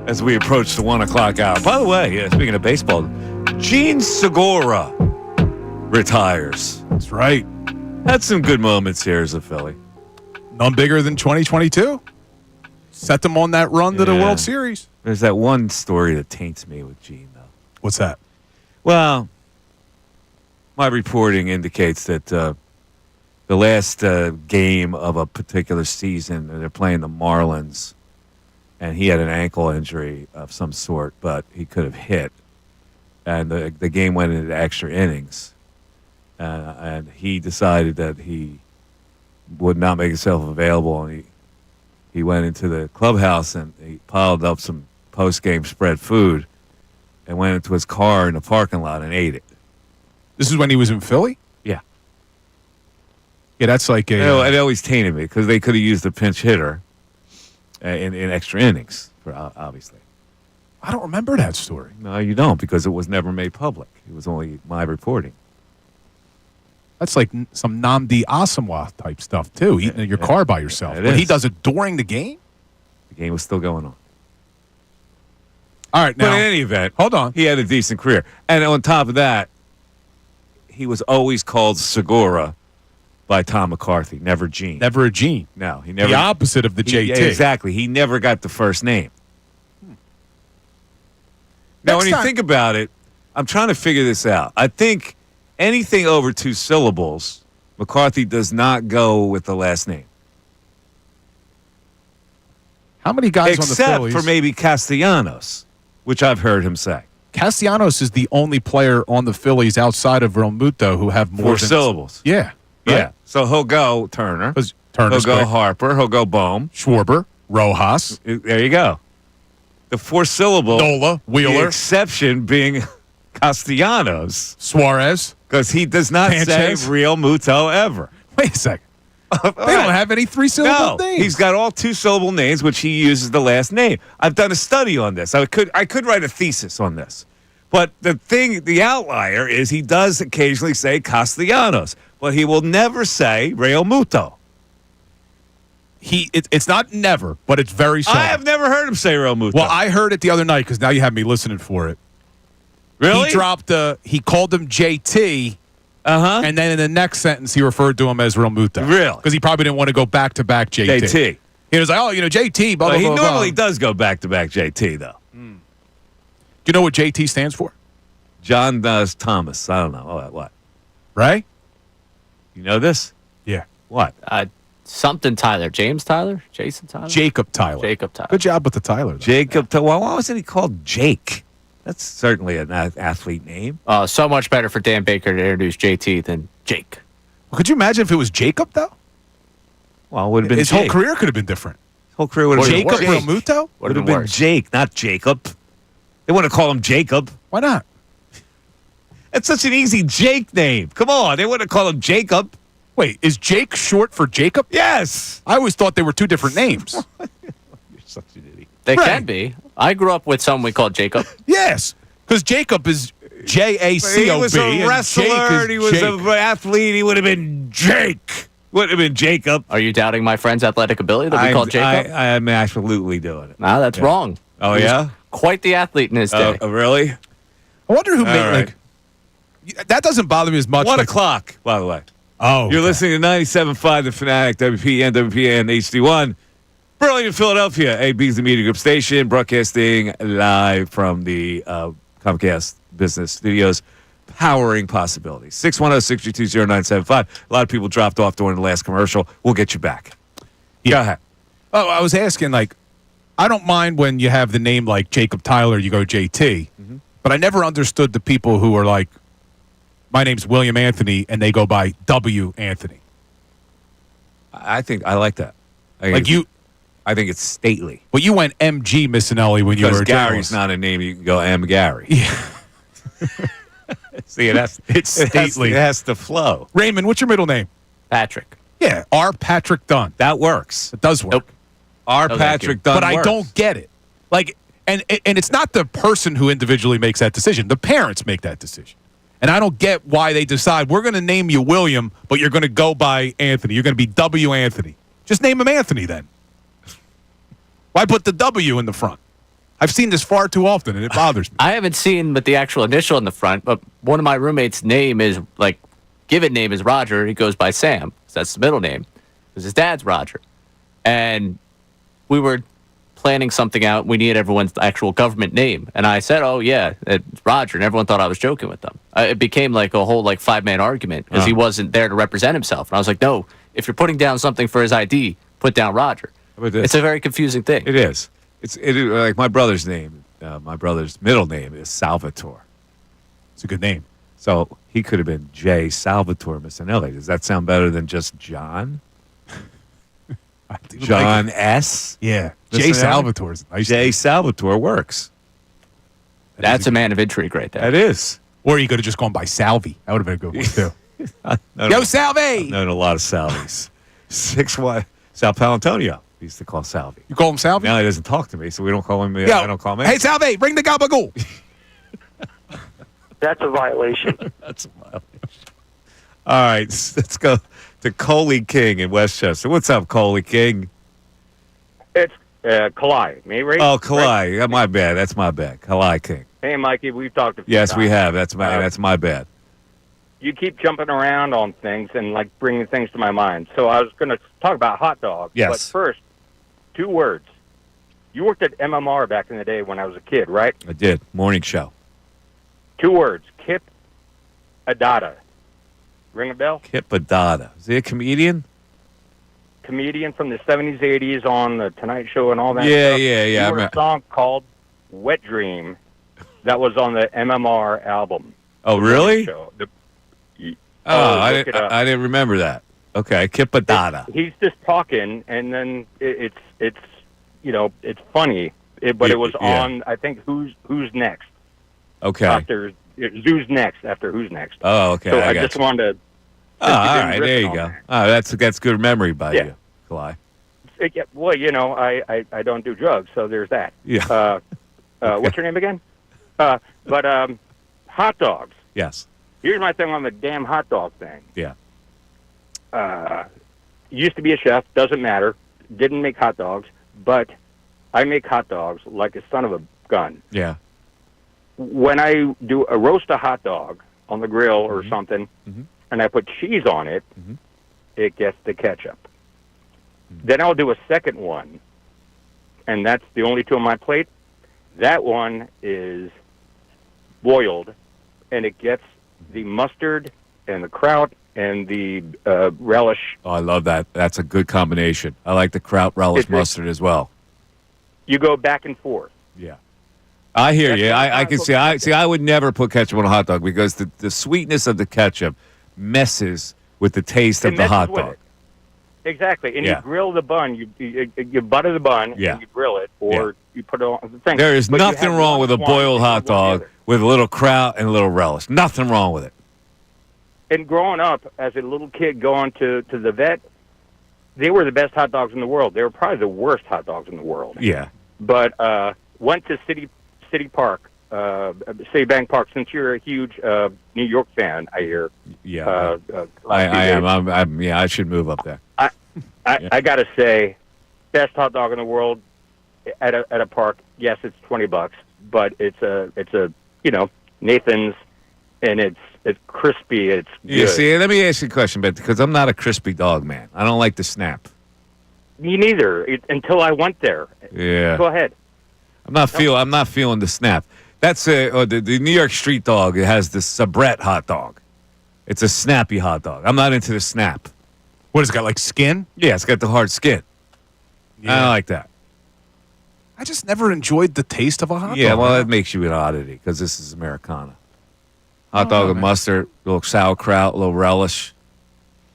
Speaker 1: As we approach the 1 o'clock hour. By the way, speaking of baseball, Gene Segura retires.
Speaker 2: That's right.
Speaker 1: Had some good moments here as a Philly.
Speaker 2: None bigger than 2022. Set them on that run to the World Series.
Speaker 1: There's that one story that taints me with Gene, though.
Speaker 2: What's that?
Speaker 1: Well, my reporting indicates that the last game of a particular season, they're playing the Marlins, and he had an ankle injury of some sort, but he could have hit. And the game went into extra innings. And he decided that he would not make himself available. And he went into the clubhouse and he piled up some post-game spread food and went into his car in the parking lot and ate it.
Speaker 2: This is when he was in Philly?
Speaker 1: Yeah.
Speaker 2: Yeah, that's like a...
Speaker 1: It always tainted me because they could have used a pinch hitter in extra innings, obviously.
Speaker 2: I don't remember that story.
Speaker 1: No, you don't, because it was never made public. It was only my reporting.
Speaker 2: That's like some Nnamdi Asomugha type stuff, too, eating in your car by yourself. But he does it during the game?
Speaker 1: The game was still going on.
Speaker 2: All right, now...
Speaker 1: But in any event,
Speaker 2: hold on.
Speaker 1: He had a decent career. And on top of that, he was always called Segura by Tom McCarthy, never Gene.
Speaker 2: Never a Gene.
Speaker 1: No, he never.
Speaker 2: The opposite of the JT.
Speaker 1: Exactly. He never got the first name. Now, when you think about it, I'm trying to figure this out. I think anything over 2 syllables, McCarthy does not go with the last name.
Speaker 2: How many guys on the Phillies?
Speaker 1: Except for maybe Castellanos, which I've heard him say.
Speaker 2: Castellanos is the only player on the Phillies outside of Real Muto who have more
Speaker 1: 4 syllables.
Speaker 2: Yeah.
Speaker 1: Right? Yeah.
Speaker 2: Right?
Speaker 1: So he'll go Turner.
Speaker 2: Turner's
Speaker 1: he'll go
Speaker 2: quick.
Speaker 1: Harper. He'll go Bohm.
Speaker 2: Schwarber. Rojas.
Speaker 1: There you go. The 4 syllable.
Speaker 2: Nola. Wheeler.
Speaker 1: The exception being Castellanos.
Speaker 2: Suarez.
Speaker 1: Because he does not
Speaker 2: Sanchez.
Speaker 1: say Real Muto ever.
Speaker 2: Wait a second. They don't have any 3-syllable names.
Speaker 1: He's got all 2-syllable names, which he uses the last name. I've done a study on this. I could write a thesis on this. But the outlier is he does occasionally say Castellanos, but he will never say Real Muto.
Speaker 2: It's not never, but it's very seldom.
Speaker 1: I have never heard him say Real Muto.
Speaker 2: Well, I heard it the other night because now you have me listening for it.
Speaker 1: Really?
Speaker 2: He called him JT.
Speaker 1: Uh-huh.
Speaker 2: And then in the next sentence, he referred to him as Real Muto.
Speaker 1: Really?
Speaker 2: Because he probably didn't want to go back-to-back JT.
Speaker 1: JT.
Speaker 2: He was like, JT, blah, blah,
Speaker 1: He
Speaker 2: blah,
Speaker 1: normally
Speaker 2: blah.
Speaker 1: does go back-to-back JT, though.
Speaker 2: Do you know what JT stands for?
Speaker 1: John Thomas. I don't know. Oh, what?
Speaker 2: Right?
Speaker 1: You know this?
Speaker 2: Yeah.
Speaker 1: What?
Speaker 3: Something Tyler. James Tyler? Jason Tyler?
Speaker 2: Jacob Tyler.
Speaker 3: Jacob Tyler.
Speaker 2: Good job with the Tyler, though.
Speaker 1: Jacob Tyler. Why wasn't he called Jake? That's certainly an athlete name.
Speaker 3: So much better for Dan Baker to introduce JT than Jake.
Speaker 2: Well, could you imagine if it was Jacob, though?
Speaker 1: Well, it would have been
Speaker 2: His
Speaker 1: Jake.
Speaker 2: whole career could have been different.
Speaker 1: His whole career would have been
Speaker 2: Jacob
Speaker 1: worse.
Speaker 2: Real Muto?
Speaker 1: Would have been Jake, not Jacob. They want to call him Jacob.
Speaker 2: Why not?
Speaker 1: That's such an easy Jake name. Come on. They want to call him Jacob.
Speaker 2: Wait, is Jake short for Jacob?
Speaker 1: Yes.
Speaker 2: I always thought they were 2 different names.
Speaker 1: You're such an idiot.
Speaker 3: They can be. I grew up with someone we called Jacob.
Speaker 2: Yes, because Jacob is J-A-C-O-B.
Speaker 1: He was a wrestler and he was an athlete. He would have been Jake. Would have been Jacob.
Speaker 3: Are you doubting my friend's athletic ability that we call Jacob?
Speaker 1: I'm absolutely doing it.
Speaker 3: No, that's wrong.
Speaker 1: Oh,
Speaker 3: He was
Speaker 1: yeah?
Speaker 3: quite the athlete in his day.
Speaker 1: Really?
Speaker 2: I wonder who made,
Speaker 1: right.
Speaker 2: that doesn't bother me as much.
Speaker 1: 1 o'clock, by the way.
Speaker 2: Oh.
Speaker 1: You're listening to 97.5 The Fanatic, WPN, WPN, HD1. Burlington, Philadelphia, AB's the Media Group station, broadcasting live from the Comcast Business Studios, powering possibilities. 610-622-0975. A lot of people dropped off during the last commercial. We'll get you back.
Speaker 2: Yeah.
Speaker 1: Go ahead.
Speaker 2: Oh, I was asking, I don't mind when you have the name like Jacob Tyler, you go JT, but I never understood the people who are like, my name's William Anthony, and they go by W. Anthony.
Speaker 1: I think I like that. I think it's stately.
Speaker 2: But you went MG Missanelli when you were a
Speaker 1: Gary's
Speaker 2: journalist.
Speaker 1: not a name. You can go M. Gary.
Speaker 2: Yeah.
Speaker 1: See,
Speaker 2: it's stately.
Speaker 1: It has to flow.
Speaker 2: Raymond, what's your middle name?
Speaker 3: Patrick.
Speaker 2: Yeah, R. Patrick Dunn.
Speaker 1: That works.
Speaker 2: It does work.
Speaker 3: Nope.
Speaker 1: R.
Speaker 3: No,
Speaker 1: Patrick Dunn
Speaker 2: But I
Speaker 1: works.
Speaker 2: don't get it. And it's not the person who individually makes that decision. The parents make that decision. And I don't get why they decide, we're going to name you William, but you're going to go by Anthony. You're going to be W. Anthony. Just name him Anthony then. Why put the W in the front? I've seen this far too often, and it bothers me.
Speaker 3: I haven't seen with the actual initial in the front, but one of my roommates' name is, like, given name is Roger. He goes by Sam. So that's the middle name. Because his dad's Roger. And we were planning something out. We needed everyone's actual government name. And I said, oh, yeah, it's Roger. And everyone thought I was joking with them. It became like a whole, like, 5-man argument because he wasn't there to represent himself. And I was like, no, if you're putting down something for his ID, put down Roger. It's a very confusing thing.
Speaker 1: It is. It is like my brother's name. My brother's middle name is Salvatore.
Speaker 2: It's a good name.
Speaker 1: So he could have been J. Salvatore Missanelli. Does that sound better than just John? John
Speaker 2: like
Speaker 1: S.
Speaker 2: Yeah,
Speaker 1: Missanelli?
Speaker 2: J. Salvatore's nice.
Speaker 1: J. Salvatore works.
Speaker 3: That's a man of intrigue right there.
Speaker 1: That is.
Speaker 2: Or you could have just gone by Salvi. That would have been a good one too. Yo, Salvi!
Speaker 1: I've known a lot of Salvies. 6'1", Sal Palantonio. We used to call Salvi.
Speaker 2: You call him Salvi?
Speaker 1: Now he doesn't talk to me, so we don't call him.
Speaker 2: Yo,
Speaker 1: I don't call him.
Speaker 2: Hey, Salvi, bring the gabagool.
Speaker 21: That's a violation.
Speaker 1: That's a violation. All right, let's go to Coley King in Westchester. What's up, Coley King?
Speaker 7: It's Kalai. Me, right?
Speaker 1: Oh, Kalai. My bad. That's my bad. Kalai King.
Speaker 7: Hey, Mikey, we've talked a few
Speaker 1: Yes,
Speaker 7: times.
Speaker 1: we have. That's my bad.
Speaker 7: You keep jumping around on things and, like, bringing things to my mind. So I was going to talk about hot dogs.
Speaker 1: Yes.
Speaker 7: But first, 2 words. You worked at MMR back in the day when I was a kid, right?
Speaker 1: I did. Morning show.
Speaker 7: 2 words. Kip Adada. Ring a bell?
Speaker 1: Kip Adada. Is he a comedian?
Speaker 7: Comedian from the 70s, 80s on The Tonight Show and all that
Speaker 1: Yeah,
Speaker 7: stuff.
Speaker 1: yeah.
Speaker 7: He wrote a song called Wet Dream that was on the MMR album.
Speaker 1: Oh, really?
Speaker 7: Show.
Speaker 1: I
Speaker 7: look it up.
Speaker 1: didn't remember that. Okay, Kip Adada.
Speaker 7: He's just talking, and then it's it's funny, but it was
Speaker 1: Yeah.
Speaker 7: on, I think, Who's Next.
Speaker 1: Okay.
Speaker 7: After Who's Next, after Who's Next.
Speaker 1: Oh, okay.
Speaker 7: So
Speaker 1: I
Speaker 7: I
Speaker 1: got
Speaker 7: just
Speaker 1: you.
Speaker 7: wanted to.
Speaker 1: Oh,
Speaker 7: since
Speaker 1: all
Speaker 7: you didn't
Speaker 1: right.
Speaker 7: riff
Speaker 1: There
Speaker 7: it
Speaker 1: you
Speaker 7: on
Speaker 1: go.
Speaker 7: that.
Speaker 1: That's good memory by
Speaker 7: Yeah.
Speaker 1: you, Kalai.
Speaker 7: Well, I don't do drugs, so there's that.
Speaker 1: Yeah.
Speaker 7: What's your name again? But hot dogs.
Speaker 1: Yes.
Speaker 7: Here's my thing on the damn hot dog thing.
Speaker 1: Yeah.
Speaker 7: Used to be a chef, doesn't matter. Didn't make hot dogs, but I make hot dogs like a son of a gun.
Speaker 1: Yeah.
Speaker 7: When I do a roast a hot dog on the grill or
Speaker 1: Mm-hmm.
Speaker 7: something, and I put cheese on it, it gets the ketchup. Then I'll do a second one, and that's the only 2 on my plate. That one is boiled, and it gets the mustard and the kraut and the relish.
Speaker 1: Oh, I love that. That's a good combination. I like the kraut relish mustard as well.
Speaker 7: You go back and forth.
Speaker 1: Yeah. I hear
Speaker 7: That's
Speaker 1: you.
Speaker 7: what
Speaker 1: I can see. I would never put ketchup on a hot dog because the sweetness of the ketchup messes with the taste of
Speaker 7: It
Speaker 1: the
Speaker 7: messes
Speaker 1: hot
Speaker 7: with
Speaker 1: dog.
Speaker 7: it. Exactly. And
Speaker 1: Yeah.
Speaker 7: you grill the bun. You butter the bun,
Speaker 1: Yeah.
Speaker 7: and you grill it, or you put it on the thing.
Speaker 1: There is
Speaker 7: But you
Speaker 1: nothing
Speaker 7: have
Speaker 1: wrong
Speaker 7: one
Speaker 1: with a
Speaker 7: one
Speaker 1: boiled
Speaker 7: and
Speaker 1: hot
Speaker 7: one the
Speaker 1: dog
Speaker 7: other.
Speaker 1: with a little kraut and a little relish. Nothing wrong with it.
Speaker 7: And growing up as a little kid going to the vet, they were the best hot dogs in the world. They were probably the worst hot dogs in the world.
Speaker 1: Yeah.
Speaker 7: But went to City Park, Citibank Park. Since you're a huge New York fan, I hear.
Speaker 1: Yeah.
Speaker 7: last few
Speaker 1: I
Speaker 7: days.
Speaker 1: am. Yeah, I should move up there.
Speaker 7: I gotta say, best hot dog in the world at a park. Yes, it's $20, but it's a Nathan's, and it's crispy. It's good.
Speaker 1: Yeah, see, let me ask you a question, but because I'm not a crispy dog man. I don't like the snap.
Speaker 7: Me neither. Until I went there.
Speaker 1: Yeah.
Speaker 7: Go ahead.
Speaker 1: I'm not feeling the snap. That's the New York street dog. It has the sabrette hot dog. It's a snappy hot dog. I'm not into the snap.
Speaker 2: What has it got, like skin?
Speaker 1: Yeah, it's got the hard skin. I don't like that.
Speaker 2: I just never enjoyed the taste of a hot dog.
Speaker 1: Yeah, well, that makes you an oddity because this is Americana. Hot dog with mustard, a little sauerkraut, a little relish.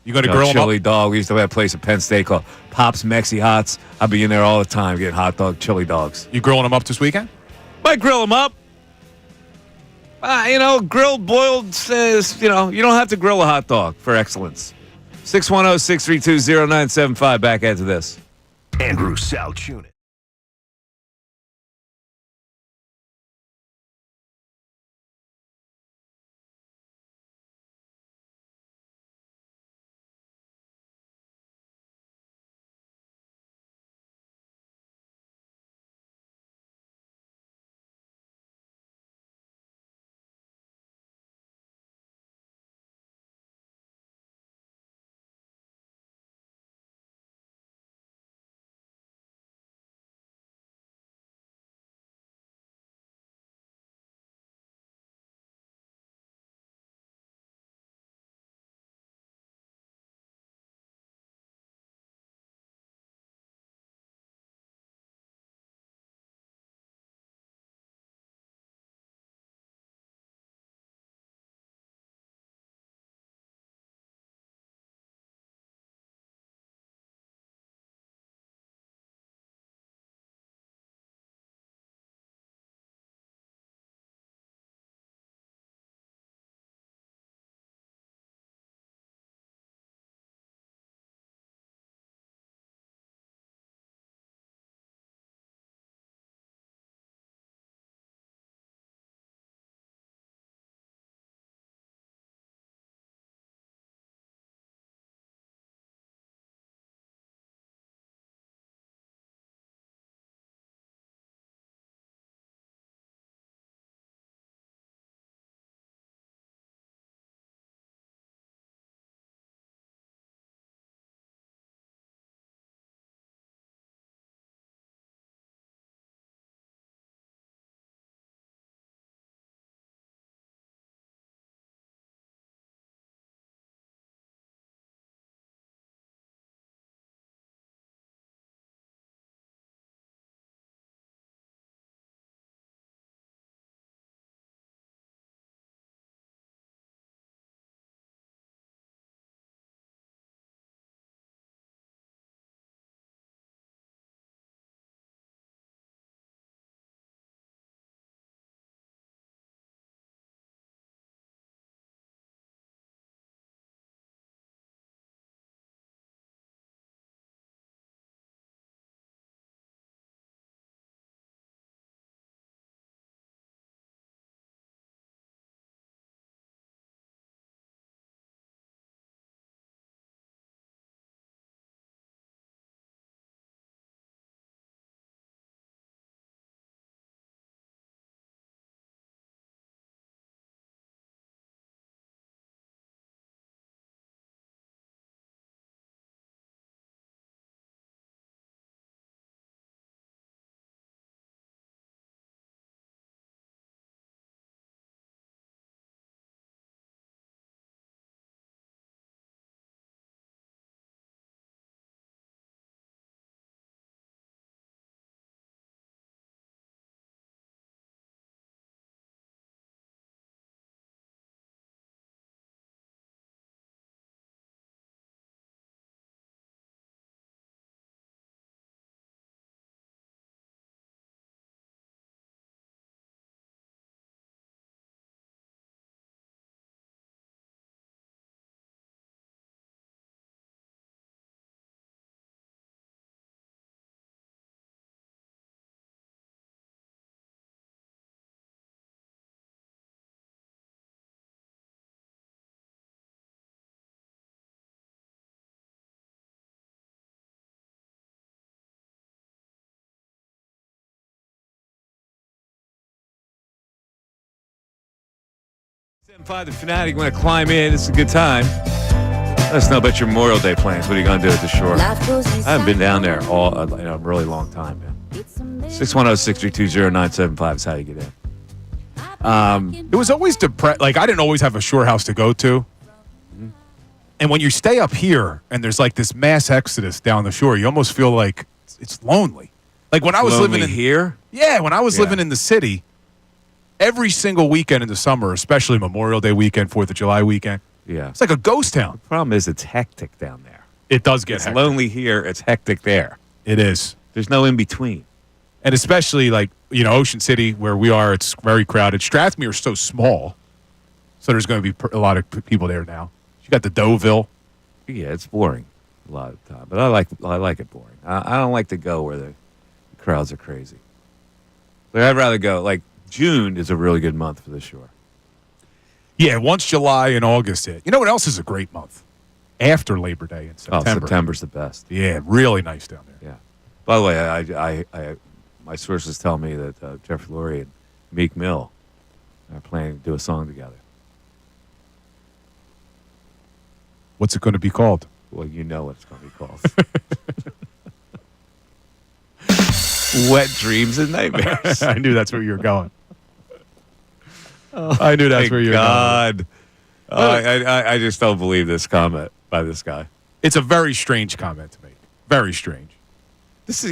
Speaker 2: You going to grill 'em
Speaker 1: chili
Speaker 2: up?
Speaker 1: dog. We used to have a place in Penn State called Pop's Mexi Hots. I'd be in there all the time getting hot dog, chili dogs.
Speaker 2: You grilling them up this weekend?
Speaker 1: Might grill them up. Grilled, boiled says, you don't have to grill a hot dog for excellence. 610-632-0975. Back after this.
Speaker 4: Andrew Salciunas.
Speaker 1: 7-5 the Fanatic. You want to climb in? It's a good time. Let us know about your Memorial Day plans. What are you going to do at the shore? I haven't been down there in a really long time, man. 610-632-0975 is how you get in.
Speaker 2: It was always depressed. Like, I didn't always have a shore house to go to. And when you stay up here and there's like this mass exodus down the shore, you almost feel like it's lonely. Like when I was living in
Speaker 1: here?
Speaker 2: Yeah, when I was living in the city, every single weekend in the summer, especially Memorial Day weekend, 4th of July weekend,
Speaker 1: Yeah.
Speaker 2: it's like a ghost town.
Speaker 1: The problem is it's hectic down there.
Speaker 2: It does get
Speaker 1: It's
Speaker 2: hectic.
Speaker 1: lonely here. It's hectic there.
Speaker 2: It is.
Speaker 1: There's no in between.
Speaker 2: And especially like, Ocean City where we are, it's very crowded. Strathmere is so small. So there's going to be a lot of people there now. You got the Deauville.
Speaker 1: Yeah, it's boring a lot of the time. But I like it boring. I don't like to go where the crowds are crazy. Like, I'd rather go, like, June is a really good month for the shore.
Speaker 2: Yeah, once July and August hit. You know what else is a great month? After Labor Day in September.
Speaker 1: Oh, September's the best.
Speaker 2: Yeah, really nice down there.
Speaker 1: Yeah. By the way, I my sources tell me that Jeffrey Lurie and Meek Mill are planning to do a song together.
Speaker 2: What's it going to be called?
Speaker 1: Well, you know what it's going to be called. Wet Dreams and Nightmares.
Speaker 2: I knew that's where you were going. I knew that's where you were
Speaker 1: going. I just don't believe this comment by this guy.
Speaker 2: It's a very strange comment to make. Very strange.
Speaker 1: This is,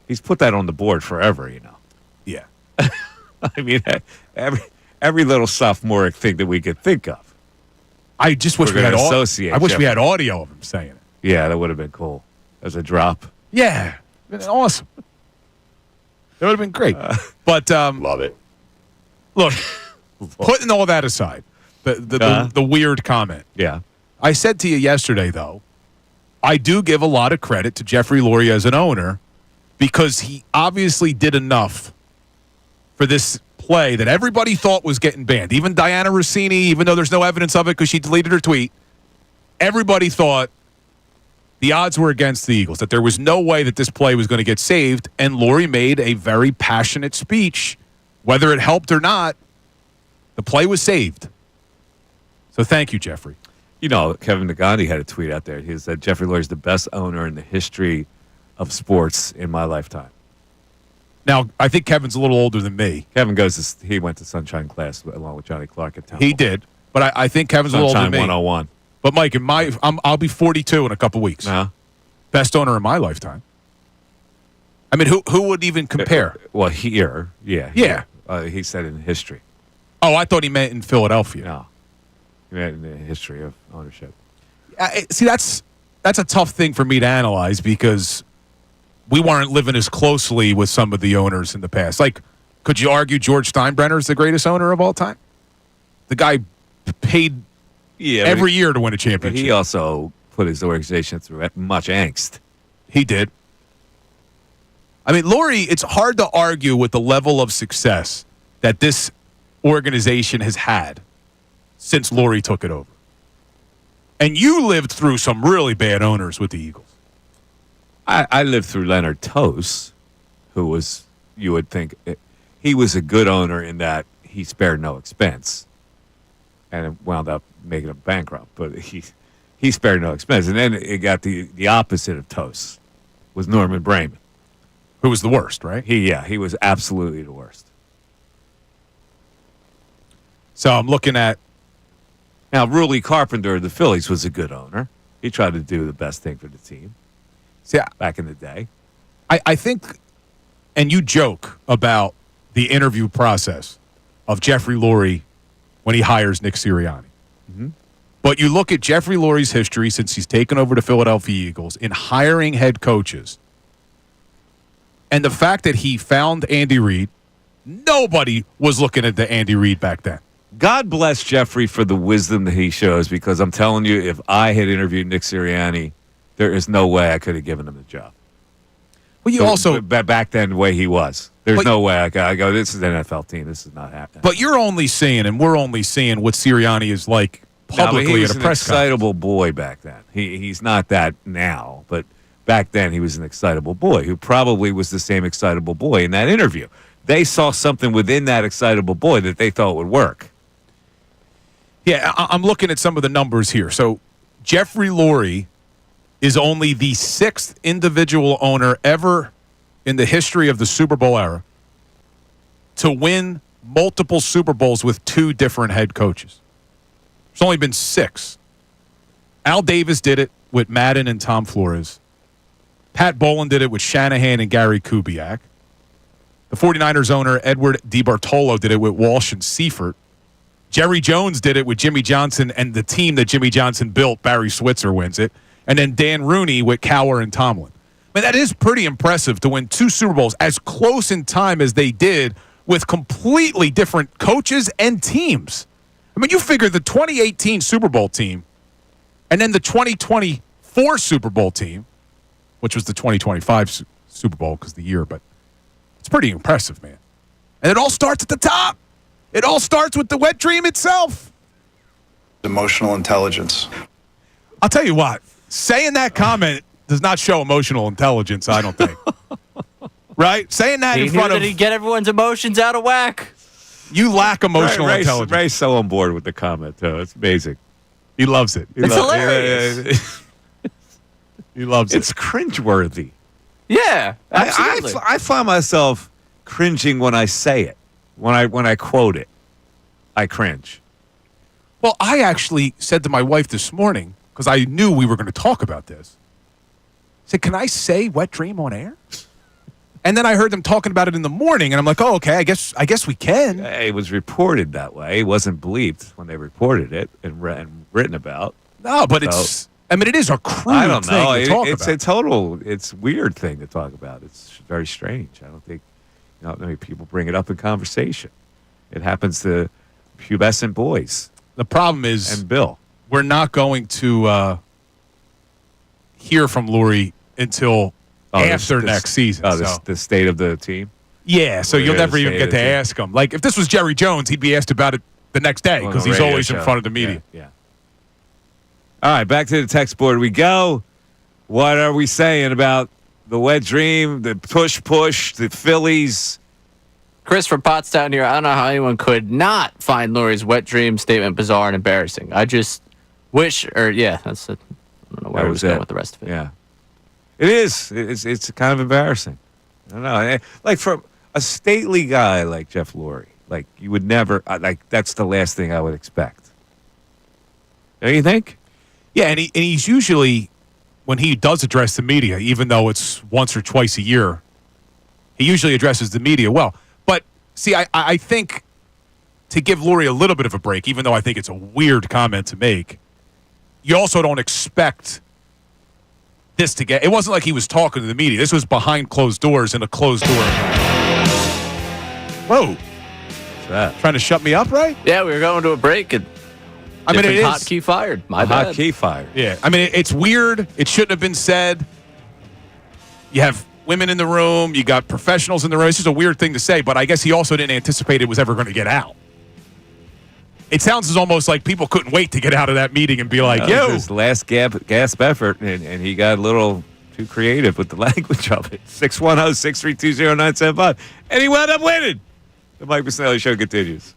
Speaker 1: he's put that on the board forever,
Speaker 2: Yeah.
Speaker 1: I mean, every little sophomoric thing that we could think of.
Speaker 2: I just wish we had
Speaker 1: associate.
Speaker 2: I wish we had audio of him saying it.
Speaker 1: Yeah, that would have been cool as a drop.
Speaker 2: Yeah, awesome. That would have been great. But
Speaker 1: love it.
Speaker 2: Look, putting all that aside, the weird comment.
Speaker 1: Yeah,
Speaker 2: I said to you yesterday, though, I do give a lot of credit to Jeffrey Lurie as an owner because he obviously did enough for this play that everybody thought was getting banned. Even Diana Rossini, even though there's no evidence of it because she deleted her tweet, everybody thought the odds were against the Eagles, that there was no way that this play was going to get saved, and Lurie made a very passionate speech. Whether it helped or not, the play was saved. So thank you, Jeffrey.
Speaker 1: Kevin Nagandi had a tweet out there. He said, Jeffrey Lurie is the best owner in the history of sports in my lifetime.
Speaker 2: Now, I think Kevin's a little older than me.
Speaker 1: Kevin he went to Sunshine class along with Johnny Clark at Temple.
Speaker 2: He did, but I think Kevin's a little older than me.
Speaker 1: Sunshine 101.
Speaker 2: But Mike, I'll be 42 in a couple weeks. Best owner in my lifetime. I mean, who would even compare?
Speaker 1: Well, here, yeah.
Speaker 2: Yeah.
Speaker 1: He said in history.
Speaker 2: Oh, I thought he meant in Philadelphia.
Speaker 1: No. He meant in the history of ownership.
Speaker 2: See, that's a tough thing for me to analyze because we weren't living as closely with some of the owners in the past. Like, could you argue George Steinbrenner is the greatest owner of all time? The guy paid every year to win a championship.
Speaker 1: But he also put his organization through much angst.
Speaker 2: He did. I mean, Lurie, it's hard to argue with the level of success that this organization has had since Lurie took it over. And you lived through some really bad owners with the Eagles.
Speaker 1: I lived through Leonard Tose, who was, you would think, he was a good owner in that he spared no expense. And it wound up making him bankrupt. But he spared no expense. And then it got the opposite of Tose, was Norman Brayman.
Speaker 2: Who was the worst, right?
Speaker 1: He was absolutely the worst.
Speaker 2: So I'm looking at...
Speaker 1: Now, Ruley Carpenter of the Phillies was a good owner. He tried to do the best thing for the team.
Speaker 2: See,
Speaker 1: back in the day.
Speaker 2: I think, and you joke about the interview process of Jeffrey Lurie when he hires Nick Sirianni.
Speaker 1: Mm-hmm.
Speaker 2: But you look at Jeffrey Lurie's history since he's taken over the Philadelphia Eagles in hiring head coaches, and the fact that he found Andy Reid, nobody was looking at the Andy Reid back then.
Speaker 1: God bless Jeffrey for the wisdom that he shows, because I'm telling you, if I had interviewed Nick Sirianni, there is no way I could have given him the job.
Speaker 2: Well, you also...
Speaker 1: Back then, the way he was. There's no way I go, this is an NFL team. This is not happening.
Speaker 2: But you're only seeing, and we're only seeing what Sirianni is like publicly at a press conference.
Speaker 1: He was an excitable boy back then. He's not that now, but back then he was an excitable boy who probably was the same excitable boy in that interview. They saw something within that excitable boy that they thought would work.
Speaker 2: Yeah, I'm looking at some of the numbers here. So Jeffrey Lurie is only the 6th individual owner ever in the history of the Super Bowl era to win multiple Super Bowls with 2 different head coaches. There's only been 6. Al Davis did it with Madden and Tom Flores. Pat Bowlen did it with Shanahan and Gary Kubiak. The 49ers owner, Edward DiBartolo, did it with Walsh and Seifert. Jerry Jones did it with Jimmy Johnson, and the team that Jimmy Johnson built, Barry Switzer, wins it. And then Dan Rooney with Cowher and Tomlin. I mean, that is pretty impressive to win 2 Super Bowls as close in time as they did with completely different coaches and teams. I mean, you figure the 2018 Super Bowl team and then the 2024 Super Bowl team, which was the 2025 Super Bowl because the year, but it's pretty impressive, man. And it all starts at the top. It all starts with the wet dream itself.
Speaker 8: Emotional intelligence.
Speaker 2: I'll tell you what, saying that comment does not show emotional intelligence, I don't think. Right? Saying that
Speaker 3: He
Speaker 2: in front
Speaker 3: knew
Speaker 2: of...
Speaker 3: that he'd get everyone's emotions out of whack.
Speaker 2: You lack emotional intelligence.
Speaker 1: Ray's so on board with the comment, too. It's amazing.
Speaker 2: He loves it.
Speaker 3: It's hilarious.
Speaker 2: He loves it.
Speaker 1: It's cringeworthy.
Speaker 3: Yeah, absolutely.
Speaker 1: I find myself cringing when I say it. When I quote it, I cringe.
Speaker 2: Well, I actually said to my wife this morning, because I knew we were going to talk about this, I said, can I say wet dream on air? And then I heard them talking about it in the morning, and I'm like, oh, okay, I guess we can.
Speaker 1: It was reported that way. It wasn't bleeped when they reported it and written about.
Speaker 2: No, but it's, I mean, it is a crude
Speaker 1: I don't know.
Speaker 2: thing to talk
Speaker 1: It's
Speaker 2: about.
Speaker 1: it's a weird thing to talk about. It's very strange. I don't think, people bring it up in conversation. It happens to pubescent boys.
Speaker 2: The problem is,
Speaker 1: and Bill,
Speaker 2: we're not going to hear from Lurie until after next season.
Speaker 1: Oh,
Speaker 2: so.
Speaker 1: the state of the team?
Speaker 2: Yeah, so you'll never even get to ask him. Like, if this was Jerry Jones, he'd be asked about it the next day because he's always in front of the media.
Speaker 1: Yeah. All right, back to the text board we go. What are we saying about the wet dream, the push, the Phillies?
Speaker 3: Chris from Pottstown here. I don't know how anyone could not find Lurie's wet dream statement bizarre and embarrassing. I just wish, that's it. I don't know where I was going with the rest of it.
Speaker 1: Yeah. It is. It's kind of embarrassing. I don't know. Like, from a stately guy like Jeff Lurie, like, you would never, that's the last thing I would expect. Don't you think?
Speaker 2: Yeah, and he's usually, when he does address the media, even though it's once or twice a year, he usually addresses the media well. But, see, I think to give Lurie a little bit of a break, even though I think it's a weird comment to make, you also don't expect this to get... It wasn't like he was talking to the media. This was behind closed doors in a closed door. Whoa.
Speaker 1: What's that?
Speaker 2: Trying to shut me up, right?
Speaker 3: Yeah, we were going to a break and...
Speaker 2: I mean, it is.
Speaker 3: Hotkey fired. My bad.
Speaker 1: Hotkey fired.
Speaker 2: Yeah. I mean, it's weird. It shouldn't have been said. You have women in the room. You got professionals in the room. It's just a weird thing to say, but I guess he also didn't anticipate it was ever going to get out. It sounds as almost like people couldn't wait to get out of that meeting and be like, yo.
Speaker 1: His last gasp effort, and he got a little too creative with the language of it. 610-632-0975. And he wound up winning. The Mike Missanelli Show continues.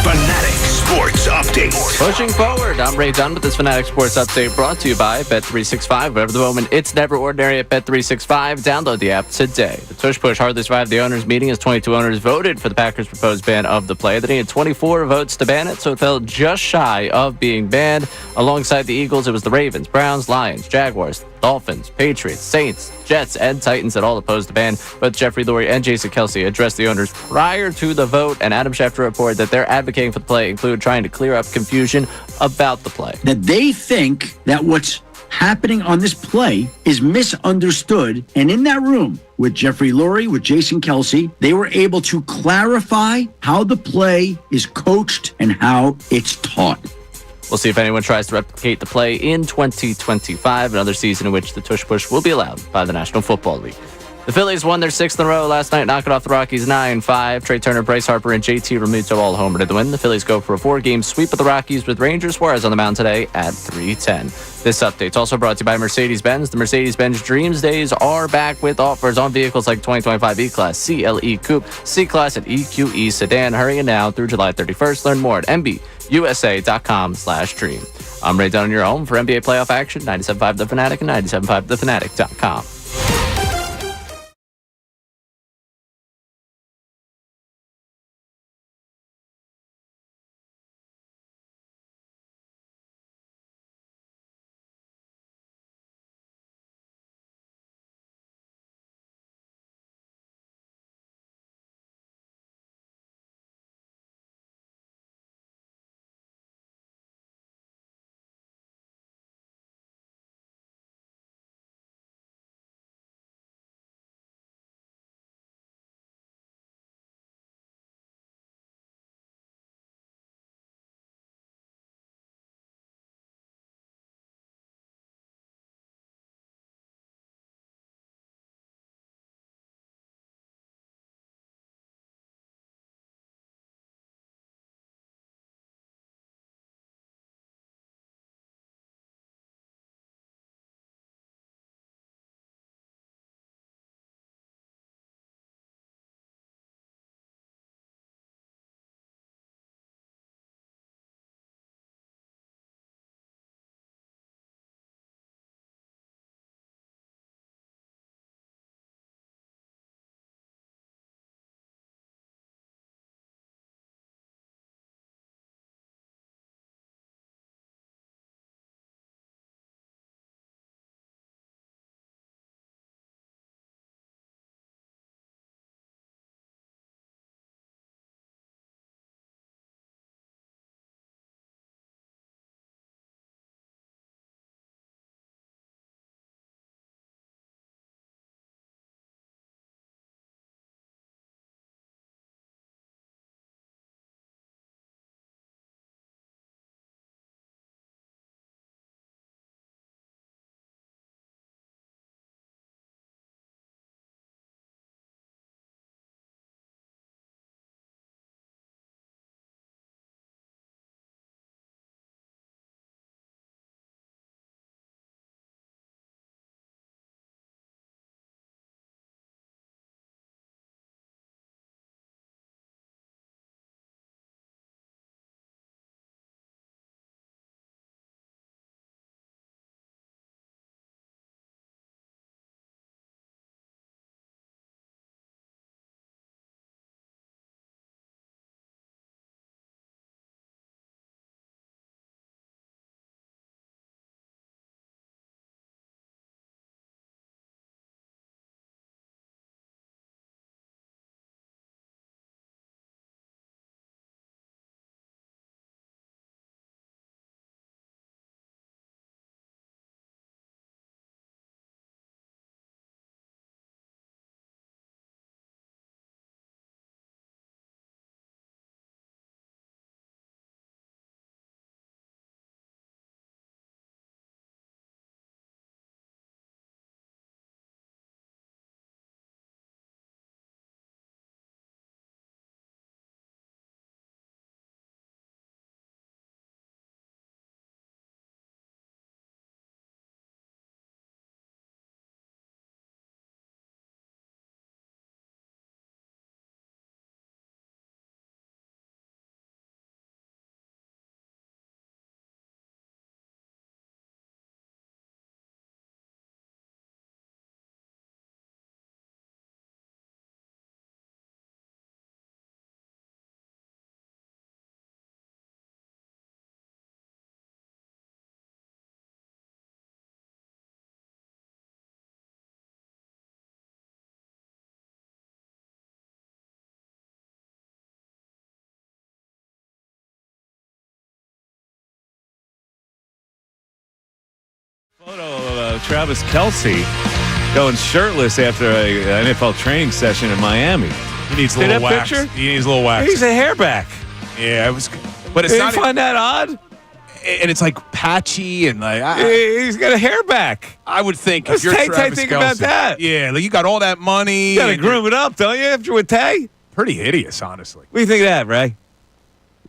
Speaker 4: Fanatic Sports Update.
Speaker 3: Pushing forward, I'm Ray Dunn with this Fanatic Sports Update brought to you by Bet365. Whatever the moment, it's never ordinary at Bet365. Download the app today. The tush push hardly survived the owners' meeting as 22 owners voted for the Packers' proposed ban of the play. They needed 24 votes to ban it, so it fell just shy of being banned. Alongside the Eagles, it was the Ravens, Browns, Lions, Jaguars, Dolphins, Patriots, Saints, Jets, and Titans that all opposed the ban. Both Jeffrey Lurie and Jason Kelce addressed the owners prior to the vote, and Adam Schefter reported that they're advocating for the play include trying to clear up confusion about the play.
Speaker 6: That they think that what's happening on this play is misunderstood. And in that room with Jeffrey Lurie, with Jason Kelce, they were able to clarify how the play is coached and how it's taught.
Speaker 3: We'll see if anyone tries to replicate the play in 2025, another season in which the tush push will be allowed by the National Football League. The Phillies won their 6th in a row last night, knocking off the Rockies 9-5. Trey Turner, Bryce Harper, and JT Realmuto all homered to the win. The Phillies go for a 4-game sweep of the Rockies with Ranger Suarez on the mound today at 3:10. This update's also brought to you by Mercedes-Benz. The Mercedes-Benz Dreams Days are back with offers on vehicles like 2025 E-Class, CLE Coupe, C-Class, and EQE Sedan. Hurry now through July 31st. Learn more at MBUSA.com/dream. I'm Ray Dunn, your home for NBA playoff action, 97.5 The Fanatic and 97.5thefanatic.com.
Speaker 1: Photo of Travis Kelce going shirtless after an NFL training session in Miami.
Speaker 2: He needs a
Speaker 1: See
Speaker 2: little
Speaker 1: that
Speaker 2: wax.
Speaker 1: picture?
Speaker 2: He needs a little wax.
Speaker 1: He's a hairback.
Speaker 2: Yeah, it was. But it's
Speaker 1: Did
Speaker 2: not.
Speaker 1: you find that odd?
Speaker 2: and it's like patchy and like
Speaker 1: He's got a hair back.
Speaker 2: I would think
Speaker 1: What's
Speaker 2: if you're
Speaker 1: Tay
Speaker 2: Travis
Speaker 1: think
Speaker 2: Kelce,
Speaker 1: about that?
Speaker 2: Yeah, like you got all that money.
Speaker 1: You got to
Speaker 2: and
Speaker 1: groom it up, don't you? After with Tay,
Speaker 2: pretty hideous, honestly.
Speaker 1: what do you think of that, Ray?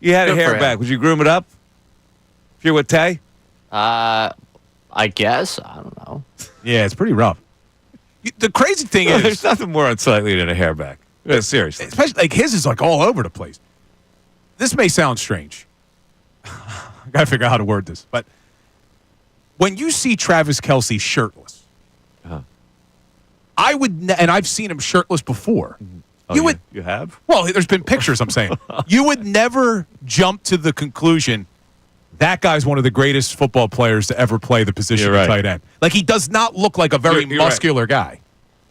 Speaker 1: You had a
Speaker 3: Good
Speaker 1: hair
Speaker 3: for him.
Speaker 1: back. Would you groom it up? If you're with Tay?
Speaker 3: I guess. I don't know.
Speaker 2: Yeah, it's pretty rough. The crazy thing
Speaker 1: There's
Speaker 2: is,
Speaker 1: nothing more unsightly than a hair back. Seriously.
Speaker 2: especially like his is like all over the place. This may sound strange. I gotta figure out how to word this, but when you see Travis Kelce shirtless, I would, and I've seen him shirtless before.
Speaker 1: Oh,
Speaker 2: You would.
Speaker 1: You have?
Speaker 2: Well, there's been pictures. I'm saying you would never jump to the conclusion that guy's one of the greatest football players to ever play the position
Speaker 1: You're
Speaker 2: of
Speaker 1: right.
Speaker 2: tight end. Like he does not look like a very
Speaker 1: You're right.
Speaker 2: muscular guy.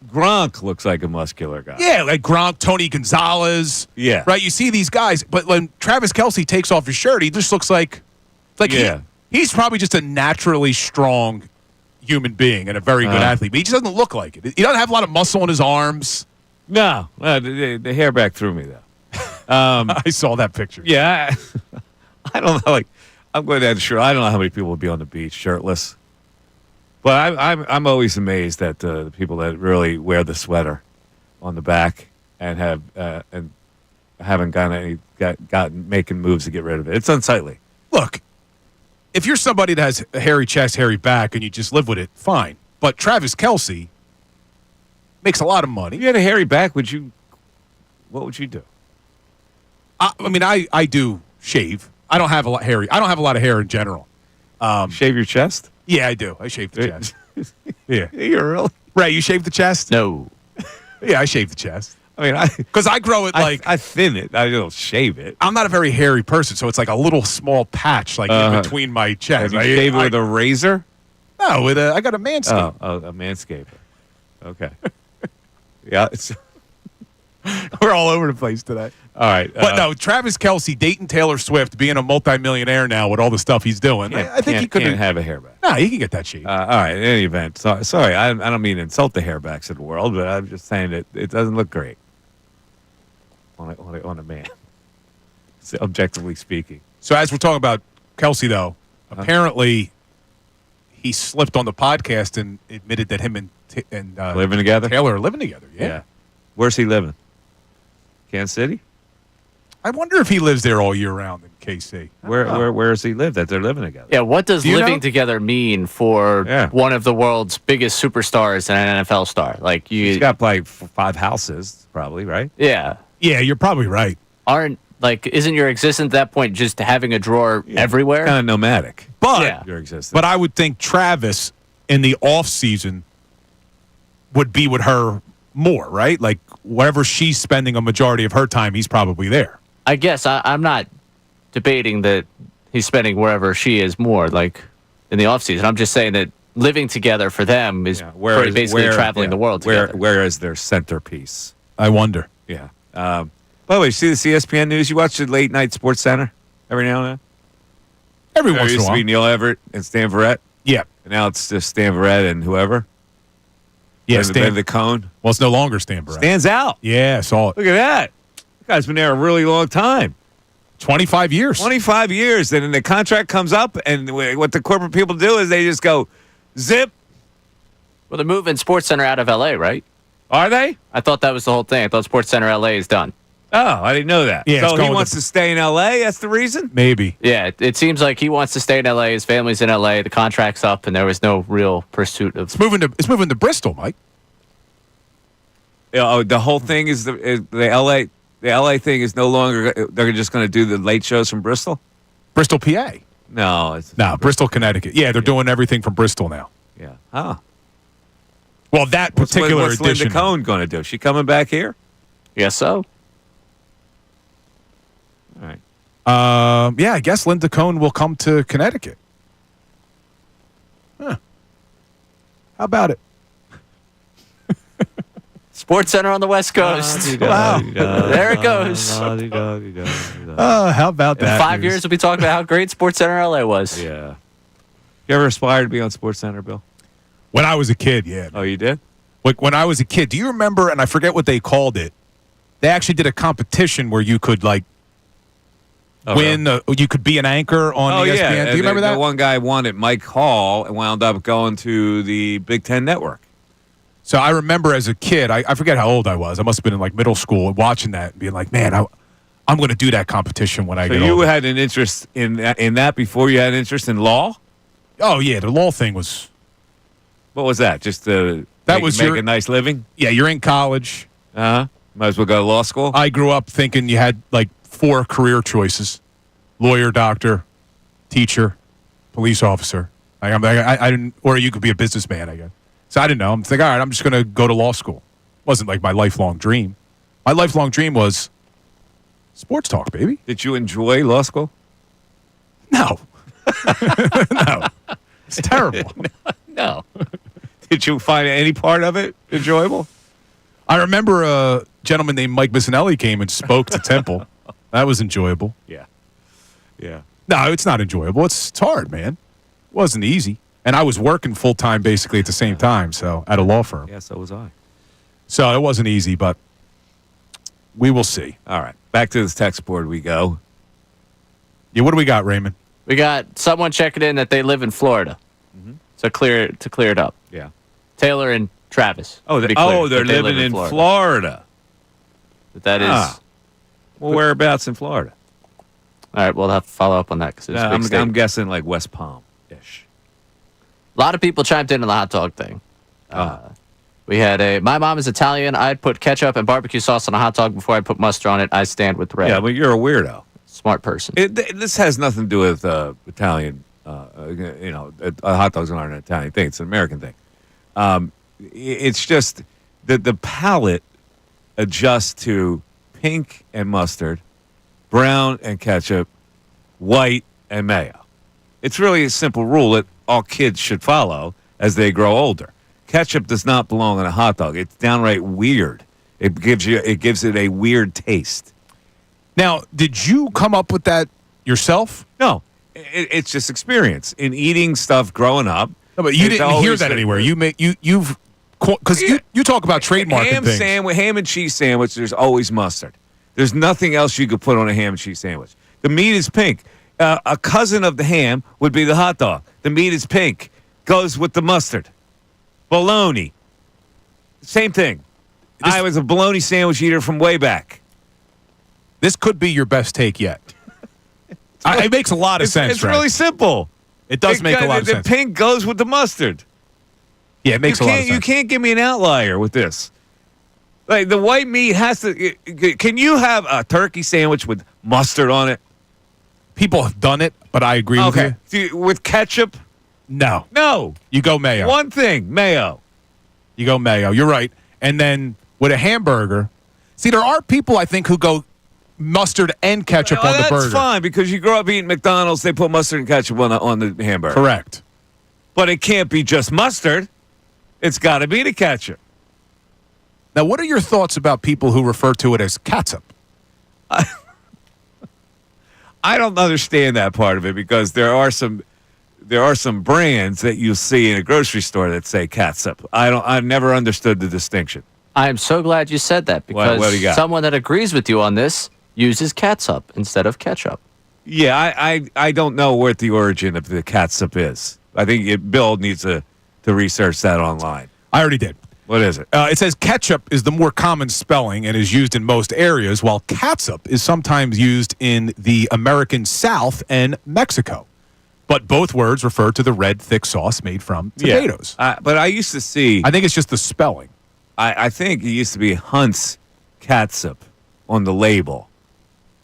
Speaker 1: Gronk looks like a muscular guy.
Speaker 2: Yeah, like Gronk, Tony Gonzalez.
Speaker 1: Yeah.
Speaker 2: Right? You see these guys, but when Travis Kelce takes off his shirt, he just looks like
Speaker 1: Yeah.
Speaker 2: he's probably just a naturally strong human being and a very good athlete, but he just doesn't look like it. He doesn't have a lot of muscle in his arms.
Speaker 1: No. The hair back threw me, though.
Speaker 2: I saw that picture.
Speaker 1: Yeah. I don't know. Like, I'm going down to shore. I don't know how many people would be on the beach shirtless. But I'm always amazed at the people that really wear the sweater on the back and have and haven't gotten making moves to get rid of it. It's unsightly.
Speaker 2: Look, if you're somebody that has a hairy chest, hairy back, and you just live with it, fine. But Travis Kelce makes a lot of money.
Speaker 1: If you had a hairy back, what would you do?
Speaker 2: I do shave. I don't have a lot hairy. I don't have a lot of hair in general.
Speaker 1: Shave your chest?
Speaker 2: Yeah, I do. I shave the chest. Yeah.
Speaker 1: You're really?
Speaker 2: Ray, you shave the chest?
Speaker 3: No.
Speaker 2: Yeah, I shave the chest.
Speaker 1: I mean,
Speaker 2: because I grow it like
Speaker 1: I thin it. I don't shave it.
Speaker 2: I'm not a very hairy person, so it's like a little small patch like in between my chest.
Speaker 1: Have you shave it with a razor?
Speaker 2: No, I got a manscape.
Speaker 1: Oh, a manscaper. Okay. Yeah,
Speaker 2: we're all over the place today.
Speaker 1: All right,
Speaker 2: but no, Travis Kelce dating Taylor Swift, being a multimillionaire now with all the stuff he's doing. I think he could
Speaker 1: have a hair back.
Speaker 2: Nah, he can get that shape.
Speaker 1: All right. In any event, sorry, I don't mean to insult the hairbacks of the world, but I'm just saying that it doesn't look great on a man, objectively speaking.
Speaker 2: So as we're talking about Kelce, though, apparently he slipped on the podcast and admitted that him and
Speaker 1: living together,
Speaker 2: Taylor are living together. Yeah.
Speaker 1: Where's he living? Kansas City.
Speaker 2: I wonder if he lives there all year round in KC.
Speaker 1: Where does he live that they're living together?
Speaker 3: Yeah, what does
Speaker 2: Do you
Speaker 3: living
Speaker 2: know?
Speaker 3: together mean for one of the world's biggest superstars and an NFL star? Like
Speaker 1: He's got like 5 houses, probably, right?
Speaker 3: Yeah.
Speaker 2: Yeah, you're probably right.
Speaker 3: Isn't your existence at that point just having a drawer everywhere?
Speaker 1: Kind of nomadic.
Speaker 2: But
Speaker 1: your existence.
Speaker 2: But I would think Travis in the off season would be with her more, right? Like wherever she's spending a majority of her time, he's probably there.
Speaker 3: I guess I'm not debating that he's spending wherever she is more, like in the off season. I'm just saying that living together for them is basically traveling the world together.
Speaker 1: Where is their centerpiece?
Speaker 2: I wonder.
Speaker 1: Yeah. By the way, you see this ESPN news? You watch the late night Sports Center every now and then?
Speaker 2: Every once in a
Speaker 1: used to
Speaker 2: while.
Speaker 1: be Neil Everett and Stan Verrett.
Speaker 2: Yeah.
Speaker 1: And now it's just Stan Verrett and whoever.
Speaker 2: Yeah,
Speaker 1: Stan the Cone.
Speaker 2: Well, it's no longer Stan Verrett.
Speaker 1: Stan's out.
Speaker 2: Yeah, I saw it.
Speaker 1: Look at that. That guy's been there a really long time.
Speaker 2: 25 years.
Speaker 1: 25 years. And then the contract comes up, and what the corporate people do is they just go, zip.
Speaker 3: Well, they're moving Sports Center out of LA, right?
Speaker 1: Are they?
Speaker 3: I thought that was the whole thing. I thought Sports Center LA is done.
Speaker 1: Oh, I didn't know that.
Speaker 2: Yeah,
Speaker 1: so he wants to stay in L.A.? That's the reason?
Speaker 2: Maybe.
Speaker 3: Yeah, it seems like he wants to stay in LA. His family's in LA. The contract's up, and there was no real pursuit of.
Speaker 2: It's moving to Bristol, Mike.
Speaker 1: Oh, the whole thing is the L.A. thing is no longer. They're just going to do the late shows from Bristol.
Speaker 2: Bristol, PA.
Speaker 1: No,
Speaker 2: Bristol, Connecticut. Yeah, they're doing everything from Bristol now.
Speaker 1: Yeah. Huh.
Speaker 2: Well, that particular
Speaker 1: what's
Speaker 2: edition.
Speaker 1: Linda Cohn going to do? She coming back here?
Speaker 3: Yes, so.
Speaker 1: All right.
Speaker 2: Yeah, I guess Linda Cohn will come to Connecticut. Huh. How about it?
Speaker 3: Sports Center on the West Coast.
Speaker 2: Wow.
Speaker 3: There it goes.
Speaker 2: How about that?
Speaker 3: In 5 years, we'll be talking about how great Sports Center LA was.
Speaker 1: Yeah. You ever aspired to be on Sports Center, Bill?
Speaker 2: When I was a kid, yeah.
Speaker 1: Oh, you did?
Speaker 2: Like when I was a kid, do you remember, and I forget what they called it, they actually did a competition where you could, like, win. You could be an anchor on ESPN.
Speaker 1: Yeah.
Speaker 2: Do you remember that?
Speaker 1: The one guy won it, Mike Hall, and wound up going to the Big Ten Network.
Speaker 2: So I remember as a kid, I forget how old I was. I must have been in like middle school watching that and being like, man, I'm going to do that competition when I get older.
Speaker 1: So you had an interest in that before you had an interest in law?
Speaker 2: Oh, yeah. The law thing was...
Speaker 1: What was that? Just to make a nice living?
Speaker 2: Yeah, you're in college.
Speaker 1: Might as well go to law school?
Speaker 2: I grew up thinking you had like 4 career choices. Lawyer, doctor, teacher, police officer. I didn't, or you could be a businessman, I guess. So I didn't know. I'm thinking, all right, I'm just going to go to law school. Wasn't like my lifelong dream. My lifelong dream was sports talk, baby.
Speaker 1: Did you enjoy law school?
Speaker 2: No. No. It's terrible.
Speaker 1: No. Did you find any part of it enjoyable?
Speaker 2: I remember a gentleman named Mike Missanelli came and spoke to Temple. That was enjoyable.
Speaker 1: Yeah. Yeah.
Speaker 2: No, it's not enjoyable. It's hard, man. It wasn't easy. And I was working full-time basically at the same time, so at a law firm.
Speaker 1: Yeah, so was I.
Speaker 2: So it wasn't easy, but we will see.
Speaker 1: All right. Back to this text board we go.
Speaker 2: Yeah, what do we got, Raymond?
Speaker 3: We got someone checking in that they live in Florida. So clear it up.
Speaker 1: Yeah.
Speaker 3: Taylor and Travis.
Speaker 1: Oh, they're living in Florida.
Speaker 3: But that is...
Speaker 1: Well, whereabouts in Florida?
Speaker 3: All right, we'll have to follow up on that because
Speaker 1: I'm guessing like West Palm-ish.
Speaker 3: A lot of people chimed in on the hot dog thing. We had my mom is Italian. I'd put ketchup and barbecue sauce on a hot dog before I put mustard on it. I stand with Ray.
Speaker 1: Yeah, but you're a weirdo.
Speaker 3: Smart person.
Speaker 1: This has nothing to do with Italian. Hot dogs aren't an Italian thing. It's an American thing. It's just that the palate adjusts to pink and mustard, brown and ketchup, white and mayo. It's really a simple rule that all kids should follow as they grow older. Ketchup does not belong on a hot dog. It's downright weird. It gives it a weird taste.
Speaker 2: Now, did you come up with that yourself?
Speaker 1: No, it's just experience in eating stuff growing up.
Speaker 2: No, but you didn't hear that anywhere. You've because you talk about trademarking things.
Speaker 1: Ham and cheese sandwich. There's always mustard. There's nothing else you could put on a ham and cheese sandwich. The meat is pink. A cousin of the ham would be the hot dog. The meat is pink. Goes with the mustard. Bologna. Same thing. I was a bologna sandwich eater from way back.
Speaker 2: This could be your best take yet. It makes a lot of sense.
Speaker 1: It's really simple.
Speaker 2: It does make a lot of sense.
Speaker 1: The pink goes with the mustard.
Speaker 2: Yeah, it makes a lot of sense.
Speaker 1: You can't give me an outlier with this. Like the white meat has to. Can you have a turkey sandwich with mustard on it?
Speaker 2: People have done it, but I agree with you.
Speaker 1: With ketchup?
Speaker 2: No.
Speaker 1: No.
Speaker 2: You go mayo.
Speaker 1: One thing, mayo.
Speaker 2: You go mayo. You're right. And then with a hamburger, see, there are people I think who go mustard and ketchup on the burger.
Speaker 1: That's fine because you grow up eating McDonald's, they put mustard and ketchup on the hamburger.
Speaker 2: Correct.
Speaker 1: But it can't be just mustard. It's got to be the ketchup.
Speaker 2: Now, what are your thoughts about people who refer to it as catsup?
Speaker 1: I don't understand that part of it because there are some brands that you'll see in a grocery store that say catsup. I've never understood the distinction.
Speaker 3: I am so glad you said that because
Speaker 1: what do you got?
Speaker 3: Someone that agrees with you on this uses catsup instead of ketchup.
Speaker 1: Yeah, I don't know what the origin of the catsup is. I think Bill needs to research that online.
Speaker 2: I already did.
Speaker 1: What is it?
Speaker 2: It says ketchup is the more common spelling and is used in most areas, while catsup is sometimes used in the American South and Mexico. But both words refer to the red, thick sauce made from tomatoes.
Speaker 1: Yeah. But I used to see...
Speaker 2: I think it's just the spelling.
Speaker 1: I think it used to be Hunt's catsup on the label.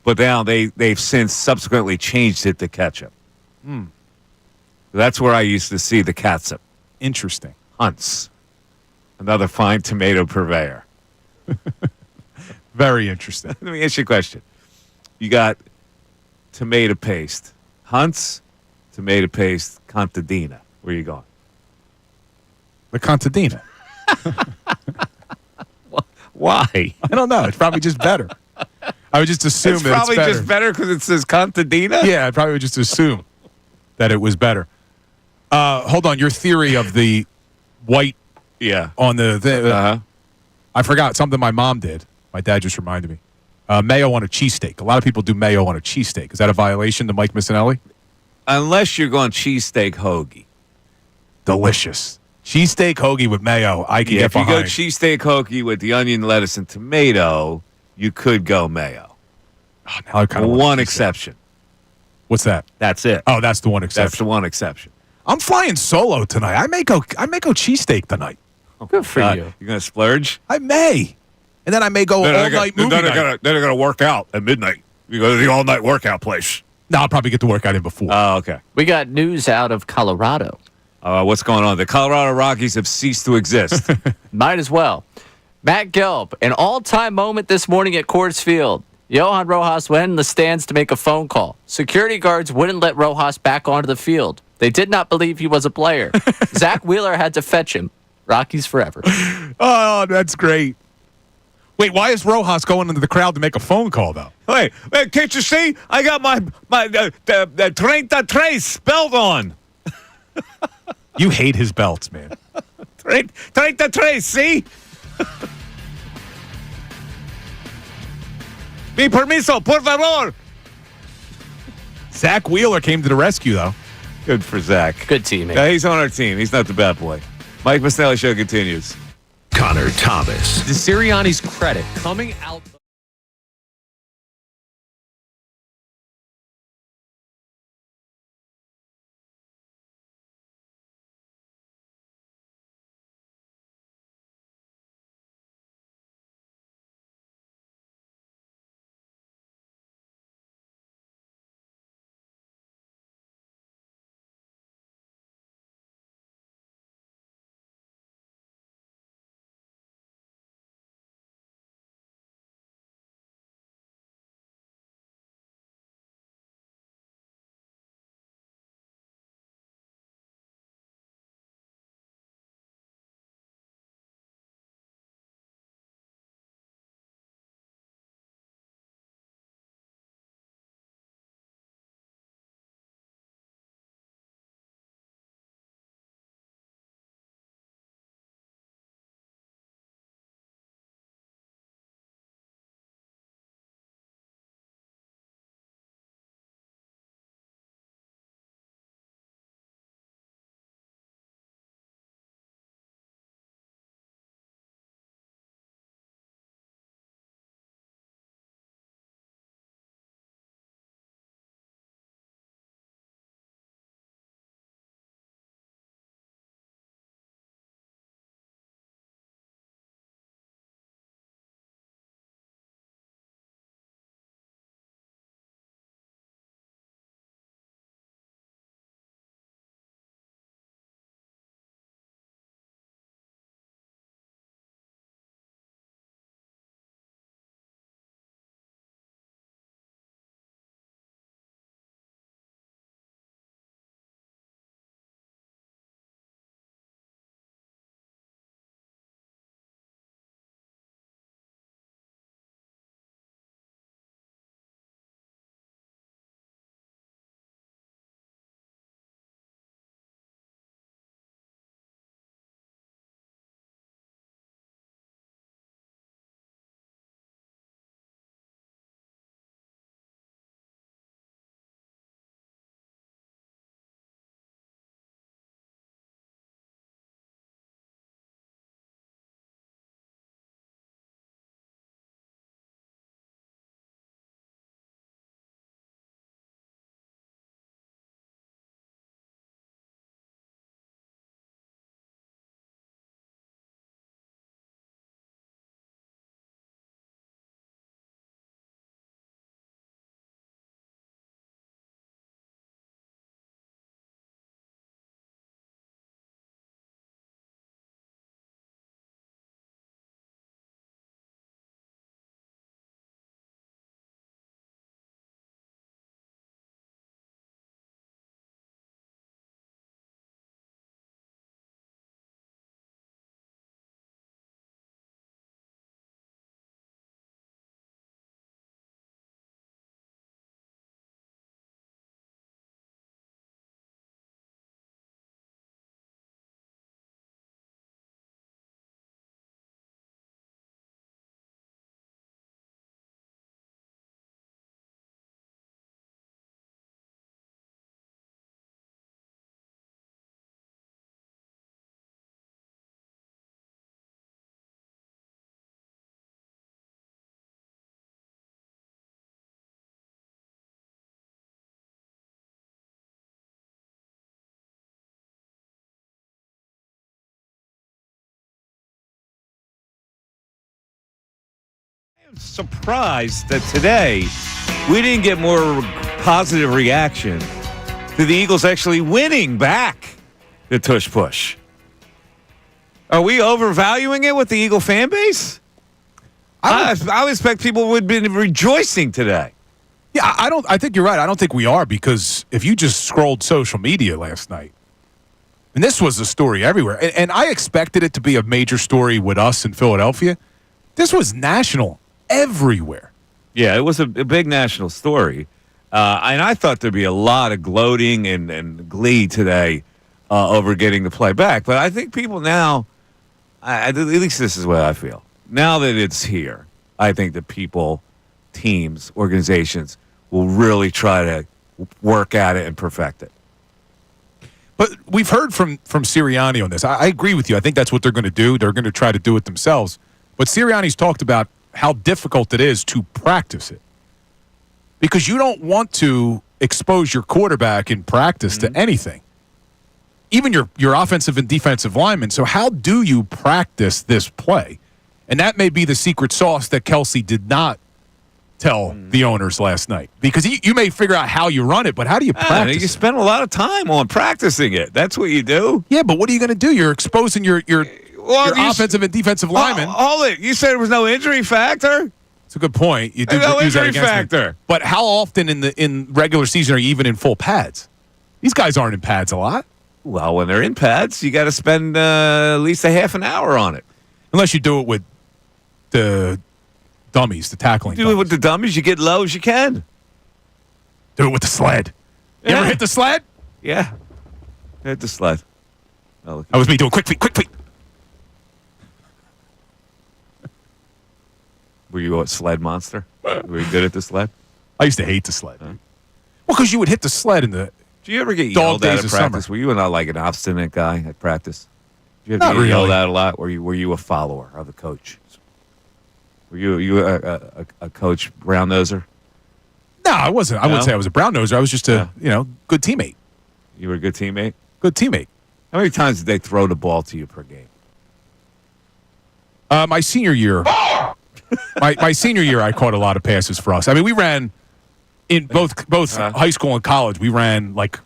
Speaker 1: But now they've since subsequently changed it to ketchup. That's where I used to see the catsup.
Speaker 2: Interesting.
Speaker 1: Hunt's. Another fine tomato purveyor.
Speaker 2: Very interesting.
Speaker 1: Let me ask you a question. You got tomato paste. Hunt's, tomato paste, contadina. Where are you going?
Speaker 2: The contadina.
Speaker 1: Why?
Speaker 2: I don't know. It's probably just better. I would just assume
Speaker 1: it's
Speaker 2: that it's better.
Speaker 1: probably just better because it says contadina?
Speaker 2: Yeah, I'd probably just assume that it was better. Hold on. Your theory of the white on the thing. I forgot something my mom did. My dad just reminded me. Mayo on a cheesesteak. A lot of people do mayo on a cheesesteak. Is that a violation to Mike Missanelli?
Speaker 1: Unless you're going cheesesteak hoagie.
Speaker 2: Delicious. Cheesesteak hoagie with mayo, I can get behind.
Speaker 1: If you go cheesesteak hoagie with the onion, lettuce, and tomato, you could go mayo.
Speaker 2: Oh, now I kind of
Speaker 1: one exception.
Speaker 2: What's that?
Speaker 1: That's it.
Speaker 2: Oh, that's the one exception.
Speaker 1: That's the one exception.
Speaker 2: I'm flying solo tonight. I may go cheesesteak tonight.
Speaker 3: Good for you.
Speaker 1: You're going to splurge?
Speaker 2: I may. And then I may go all-night movie night.
Speaker 1: Then I got to work out at midnight. You go to the all-night workout place.
Speaker 2: No, I'll probably get the workout in before.
Speaker 1: Oh, okay.
Speaker 3: We got news out of Colorado.
Speaker 1: What's going on? The Colorado Rockies have ceased to exist.
Speaker 3: Might as well. Matt Gelb, an all-time moment this morning at Coors Field. Johan Rojas went in the stands to make a phone call. Security guards wouldn't let Rojas back onto the field. They did not believe he was a player. Zach Wheeler had to fetch him. Rockies forever.
Speaker 2: Oh, that's great. Wait, why is Rojas going into the crowd to make a phone call, though?
Speaker 1: Hey, can't you see? I got my 33 belt on.
Speaker 2: You hate his belts, man.
Speaker 1: 33, see? Mi permiso, por favor.
Speaker 2: Zach Wheeler came to the rescue, though.
Speaker 1: Good for Zach.
Speaker 3: Good teammate.
Speaker 1: Yeah, he's on our team. He's not the bad boy. Mike Missanelli Show continues.
Speaker 4: Connor Thomas.
Speaker 9: The Sirianni's credit coming out.
Speaker 1: Surprised that today we didn't get more positive reaction to the Eagles actually winning back the tush push. Are we overvaluing it with the Eagle fan base? I would expect people would have been rejoicing today.
Speaker 2: Yeah, I think you're right. I don't think we are, because if you just scrolled social media last night, and this was a story everywhere, and I expected it to be a major story with us in Philadelphia. This was national everywhere.
Speaker 1: Yeah, it was a big national story. And I thought there'd be a lot of gloating and glee today over getting the play back. But I think people now, at least this is what I feel, now that it's here, I think that people, teams, organizations will really try to work at it and perfect it.
Speaker 2: But we've heard from Sirianni on this. I agree with you. I think that's what they're going to do. They're going to try to do it themselves. But Sirianni's talked about how difficult it is to practice it, because you don't want to expose your quarterback in practice to anything, even your offensive and defensive linemen. So how do you practice this play? And that may be the secret sauce that Kelce did not tell the owners last night, because you may figure out how you run it, but how do you practice
Speaker 1: You spend a lot of time on practicing it. That's what you do.
Speaker 2: Yeah, but what are you going to do? You're exposing your offensive and defensive linemen.
Speaker 1: Hold it. You said there was no injury factor?
Speaker 2: It's a good point. You do
Speaker 1: no
Speaker 2: use that
Speaker 1: injury
Speaker 2: against
Speaker 1: factor.
Speaker 2: Me. But how often in regular season are you even in full pads? These guys aren't in pads a lot.
Speaker 1: Well, when they're in pads, you got to spend at least a half an hour on it.
Speaker 2: Unless you do it with the dummies, the tackling.
Speaker 1: Do it with the dummies. You get low as you can.
Speaker 2: Do it with the sled. You ever hit the sled?
Speaker 1: Yeah. Hit the sled. Oh,
Speaker 2: that was me doing quick feet, quick feet.
Speaker 1: Were you a sled monster? Were you good at the sled?
Speaker 2: I used to hate the sled. Well, because you would hit the sled in the
Speaker 1: Do you ever get
Speaker 2: dog
Speaker 1: yelled at
Speaker 2: days
Speaker 1: at
Speaker 2: of
Speaker 1: practice?
Speaker 2: summer.
Speaker 1: Were you not like an obstinate guy at practice? Did you
Speaker 2: Not
Speaker 1: ever get yelled
Speaker 2: really.
Speaker 1: at a lot? Were you a follower of the coach? Were you a coach brown noser?
Speaker 2: No, I wasn't. I wouldn't say I was a brown noser. I was just a good teammate.
Speaker 1: You were a good teammate?
Speaker 2: Good teammate.
Speaker 1: How many times did they throw the ball to you per game?
Speaker 2: My senior year, my senior year, I caught a lot of passes for us. I mean, we ran in both high school and college. We ran like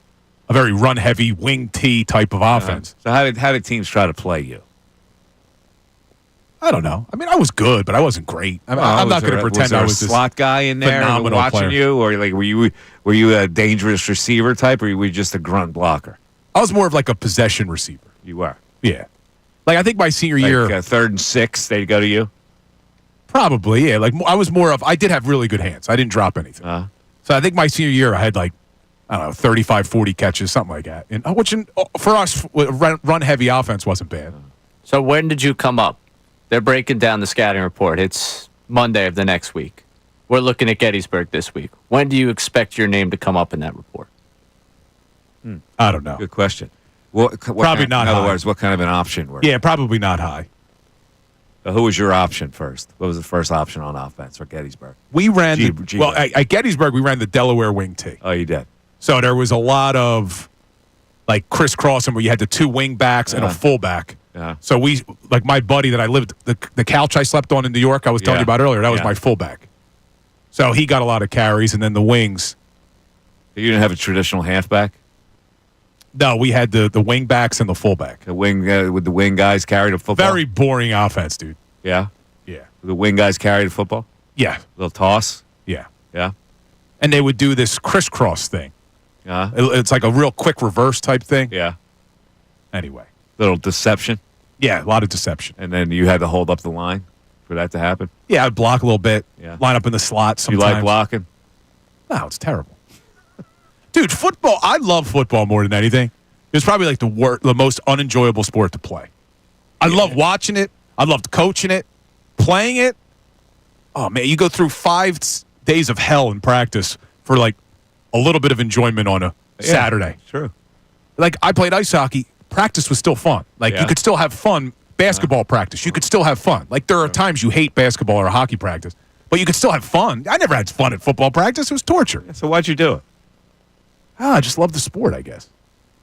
Speaker 2: a very run-heavy wing T type of offense.
Speaker 1: So how did teams try to play you?
Speaker 2: I don't know. I mean, I was good, but I wasn't great. I'm not going to pretend I was
Speaker 1: a slot guy in there watching
Speaker 2: player.
Speaker 1: you, or like were you a dangerous receiver type, or were you just a grunt blocker?
Speaker 2: I was more of like a possession receiver.
Speaker 1: You were,
Speaker 2: yeah. Like I think my senior year,
Speaker 1: 3rd and 6, they'd go to you.
Speaker 2: Probably, yeah. Like I was more of. I did have really good hands. I didn't drop anything. So I think my senior year, I had like, I don't know, 35, 40 catches, something like that. And which for us, run heavy offense wasn't bad.
Speaker 3: So when did you come up? They're breaking down the scouting report. It's Monday of the next week. We're looking at Gettysburg this week. When do you expect your name to come up in that report?
Speaker 2: I don't know.
Speaker 1: Good question. What
Speaker 2: Probably not
Speaker 1: In other
Speaker 2: high.
Speaker 1: words, what kind of an option were you?
Speaker 2: Yeah, probably not high.
Speaker 1: Who was your option first? What was the first option on offense for Gettysburg?
Speaker 2: We ran at Gettysburg, we ran the Delaware wing T.
Speaker 1: Oh, you did?
Speaker 2: So there was a lot of like crisscrossing where you had the 2 wing backs and a fullback.
Speaker 1: Yeah.
Speaker 2: So we, like my buddy that I lived, the couch I slept on in New York, I was telling you about earlier, that was my fullback. So he got a lot of carries, and then the wings.
Speaker 1: You didn't have a traditional halfback?
Speaker 2: No, we had the wing backs and the fullback.
Speaker 1: The wing with the wing guys carried a football?
Speaker 2: Very boring offense, dude.
Speaker 1: Yeah?
Speaker 2: Yeah.
Speaker 1: The wing guys carried a football?
Speaker 2: Yeah.
Speaker 1: Little toss?
Speaker 2: Yeah.
Speaker 1: Yeah?
Speaker 2: And they would do this crisscross thing.
Speaker 1: Yeah.
Speaker 2: It's like a real quick reverse type thing.
Speaker 1: Yeah.
Speaker 2: Anyway.
Speaker 1: Little deception?
Speaker 2: Yeah, a lot of deception.
Speaker 1: And then you had to hold up the line for that to happen?
Speaker 2: Yeah, I'd block a little bit.
Speaker 1: Yeah.
Speaker 2: Line up in the slot sometimes.
Speaker 1: You like blocking?
Speaker 2: No, it's terrible. Dude, football, I love football more than anything. It's probably like the most unenjoyable sport to play. I love watching it. I loved coaching it. Playing it. Oh, man, you go through 5 days of hell in practice for like a little bit of enjoyment on a Saturday.
Speaker 1: True.
Speaker 2: Like, I played ice hockey. Practice was still fun. Like, you could still have fun. Basketball practice, you could still have fun. Like, there are times you hate basketball or hockey practice, but you could still have fun. I never had fun at football practice. It was torture.
Speaker 1: So why'd you do it?
Speaker 2: I just love the sport, I guess.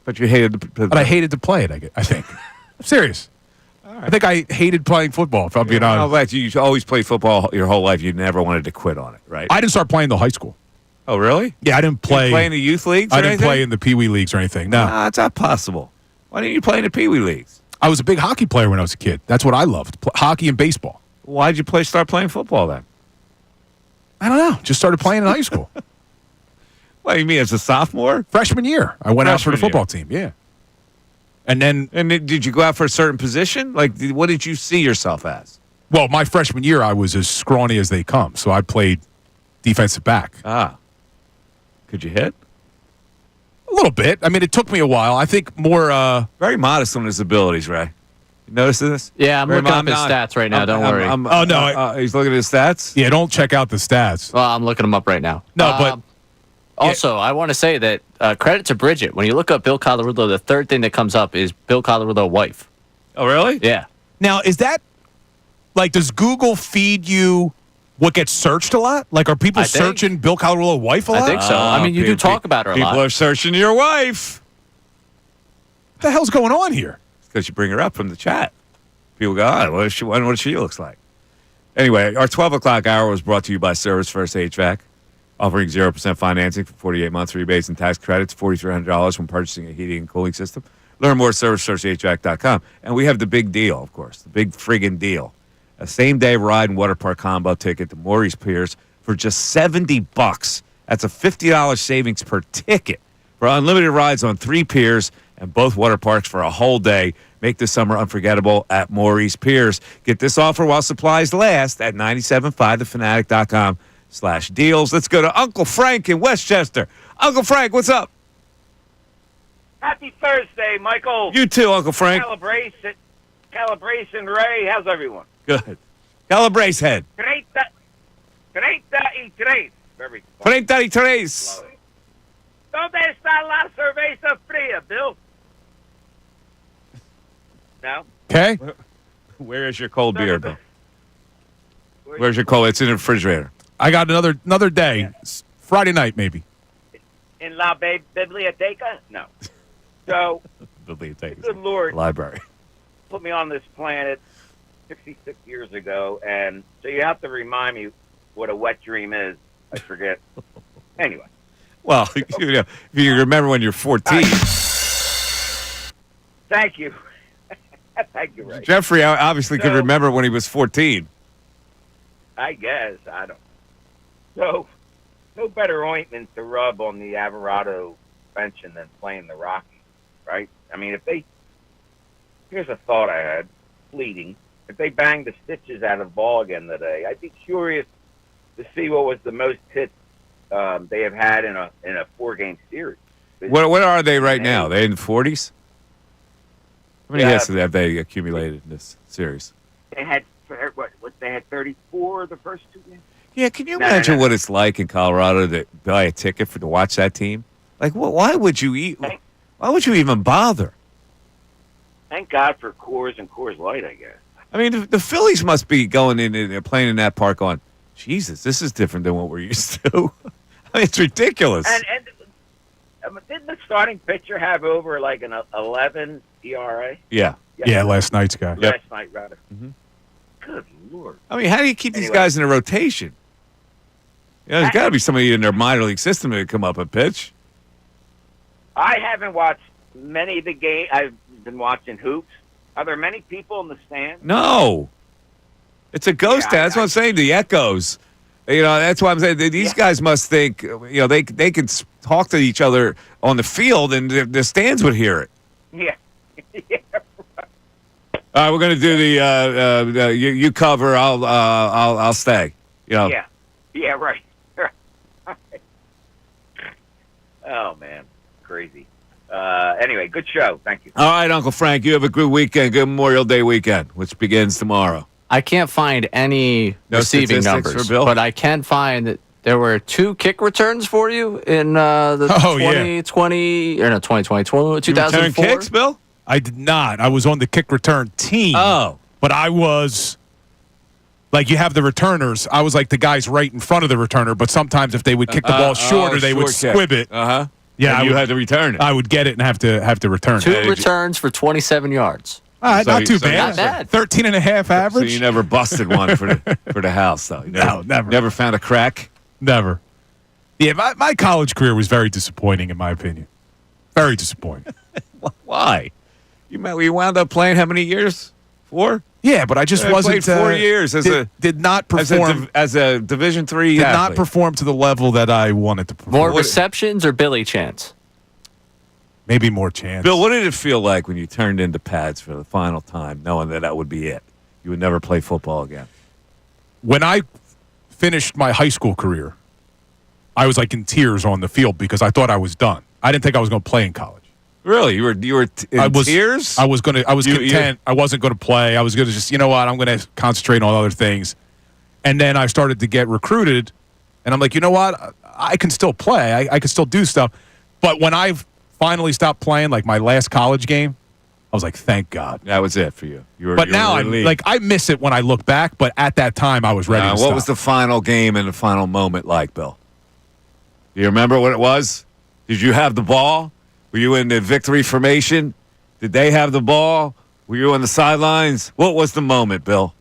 Speaker 1: But you hated
Speaker 2: But I hated to play it, I think. I'm serious. I think I hated playing football, if I'm being honest.
Speaker 1: But you always played football your whole life. You never wanted to quit on it, right?
Speaker 2: I didn't start playing until high school.
Speaker 1: Oh, really?
Speaker 2: Yeah, I didn't play.
Speaker 1: You didn't play in the youth leagues or
Speaker 2: I didn't
Speaker 1: anything?
Speaker 2: play in the Pee Wee leagues or anything. No.
Speaker 1: Nah, it's not possible. Why didn't you play in the Pee Wee leagues?
Speaker 2: I was a big hockey player when I was a kid. That's what I loved, hockey and baseball.
Speaker 1: Why'd you start playing football then?
Speaker 2: I don't know. Just started playing in high school.
Speaker 1: What do you mean, as a sophomore?
Speaker 2: Freshman year. I went out for the football team, yeah. And then...
Speaker 1: And did you go out for a certain position? Like, what did you see yourself as?
Speaker 2: Well, my freshman year, I was as scrawny as they come, so I played defensive back.
Speaker 1: Ah. Could you hit?
Speaker 2: A little bit. I mean, it took me a while. I think more...
Speaker 1: Very modest on his abilities, Ray. You notice this?
Speaker 3: Yeah, I'm looking up his stats right now. Don't worry.
Speaker 2: Oh, no.
Speaker 1: He's looking at his stats?
Speaker 2: Yeah, don't check out the stats.
Speaker 3: Well, I'm looking them up right now.
Speaker 2: No, but...
Speaker 3: Also, I want to say that credit to Bridget. When you look up Bill Colarulo, the third thing that comes up is Bill Colarulo wife.
Speaker 1: Oh, really?
Speaker 3: Yeah.
Speaker 2: Now, is that... Like, does Google feed you what gets searched a lot? Like, are people searching Bill Colarulo wife a lot?
Speaker 3: I think so. I mean, you do talk about her a lot.
Speaker 1: People are searching your wife.
Speaker 2: What the hell's going on here?
Speaker 1: Because you bring her up from the chat. People go, I wonder what she looks like. Anyway, our 12 o'clock hour was brought to you by Service First HVAC, offering 0% financing for 48 months, rebates and tax credits, $4,300 when purchasing a heating and cooling system. Learn more at ServiceFirstHVAC.com. And we have the big deal, of course, the big friggin' deal. A same-day ride and water park combo ticket to Maurice Piers for just $70. That's a $50 savings per ticket for unlimited rides on 3 piers and both water parks for a whole day. Make this summer unforgettable at Maurice Piers. Get this offer while supplies last at 975thefanatic.com/deals. Let's go to Uncle Frank in Westchester. Uncle Frank, what's up?
Speaker 10: Happy Thursday, Michael.
Speaker 1: You too, Uncle Frank.
Speaker 10: Calibration, Ray. How's everyone?
Speaker 1: Good. Calabrese head.
Speaker 10: 33. Very
Speaker 1: 33.
Speaker 10: ¿Dónde está la cerveza fría, Bill? No?
Speaker 2: Okay.
Speaker 1: Where is your cold beer, Bill? Where's your cold? It's in the refrigerator.
Speaker 2: I got another day. Friday night, maybe.
Speaker 10: In La Biblioteca? No. So,
Speaker 1: Biblioteca.
Speaker 10: good Lord.
Speaker 1: Library.
Speaker 10: Put me on this planet 66 years ago, and so you have to remind me what a wet dream is. I forget. Anyway.
Speaker 1: Well, if you remember when you're 14.
Speaker 10: Thank you. Thank you, Ray.
Speaker 1: Jeffrey obviously could remember when he was 14.
Speaker 10: I guess. I don't. So, no better ointment to rub on the Alvarado suspension than playing the Rockies, right? I mean, here's a thought I had, fleeting. If they banged the stitches out of the ball again today, I'd be curious to see what was the most hits they have had in a 4-game series.
Speaker 1: What are they right now? They in the 40s? How many hits have they accumulated in this series?
Speaker 10: They had they had 34 the first 2 games.
Speaker 1: Yeah, can you imagine what it's like in Colorado to buy a ticket to watch that team? Like, why would you even bother?
Speaker 10: Thank God for Coors and Coors Light, I guess.
Speaker 1: I mean, the Phillies must be going in and playing in that park on, Jesus, this is different than what we're used to. I mean, it's ridiculous.
Speaker 10: And didn't the starting pitcher have over like an 11 ERA?
Speaker 1: Yeah.
Speaker 2: Yeah, last night's guy.
Speaker 10: Last night, rather. Mm-hmm. Good Lord.
Speaker 1: I mean, how do you keep these guys in a rotation? There's got to be somebody in their minor league system that come up and pitch.
Speaker 10: I haven't watched many of the games. I've been watching hoops. Are there many people in the stand?
Speaker 1: No. It's a ghost town. That's what I'm saying. The echoes. That's why I'm saying these guys must think, they can talk to each other on the field and the stands would hear it.
Speaker 10: Yeah.
Speaker 1: All right, we're going to do the you cover. I'll stay.
Speaker 10: Yeah. Yeah. Right. Oh man, crazy. Anyway, good show. Thank you.
Speaker 1: All right, Uncle Frank. You have a good weekend. Good Memorial Day weekend, which begins tomorrow.
Speaker 3: I can't find any receiving numbers, but I can find that there were 2 kick returns for you in the 2020 or no 2020 2004.
Speaker 1: You returned kicks, Bill?
Speaker 2: I did not. I was on the kick return team.
Speaker 1: Oh.
Speaker 2: But I was, like, you have the returners. I was like the guys right in front of the returner, but sometimes if they would kick the ball shorter, they would squib it.
Speaker 1: Uh-huh.
Speaker 2: Yeah,
Speaker 1: and you had to return it.
Speaker 2: I would get it and have to return
Speaker 3: 2
Speaker 2: it.
Speaker 3: returns for 27 yards.
Speaker 2: Not too
Speaker 1: so-
Speaker 2: bad.
Speaker 3: Not bad.
Speaker 2: 13.5
Speaker 1: So
Speaker 2: average.
Speaker 1: you never busted one for the house, though. You
Speaker 2: No, never.
Speaker 1: Never found a crack.
Speaker 2: Never. Yeah, my college career was very disappointing, in my opinion. Very disappointing.
Speaker 1: Why? You wound up playing how many years? 4?
Speaker 2: Yeah, but I just
Speaker 1: I
Speaker 2: wasn't.
Speaker 1: played 4 years
Speaker 2: did not perform.
Speaker 1: as a Division III
Speaker 2: did
Speaker 1: athlete.
Speaker 2: not perform to the level that I wanted to perform.
Speaker 3: More receptions or Billy chants?
Speaker 2: Maybe more chance.
Speaker 1: Bill, what did it feel like when you turned into pads for the final time, knowing that would be it? You would never play football again.
Speaker 2: When I finished my high school career, I was like in tears on the field because I thought I was done. I didn't think I was going to play in college.
Speaker 1: Really? You were in tears?
Speaker 2: I was content. I wasn't going to play. I was going to just, you know what? I'm going to concentrate on other things. And then I started to get recruited, and I'm like, you know what? I can still play. I can still do stuff. But when I finally stopped playing, like my last college game, I was like, thank God.
Speaker 1: That was it for you.
Speaker 2: But now I miss it when I look back. But at that time, I was ready to
Speaker 1: what
Speaker 2: stop.
Speaker 1: was the final game and the final moment like, Bill? Do you remember what it was? Did you have the ball? Were you in the victory formation? Did they have the ball? Were you on the sidelines? What was the moment, Bill?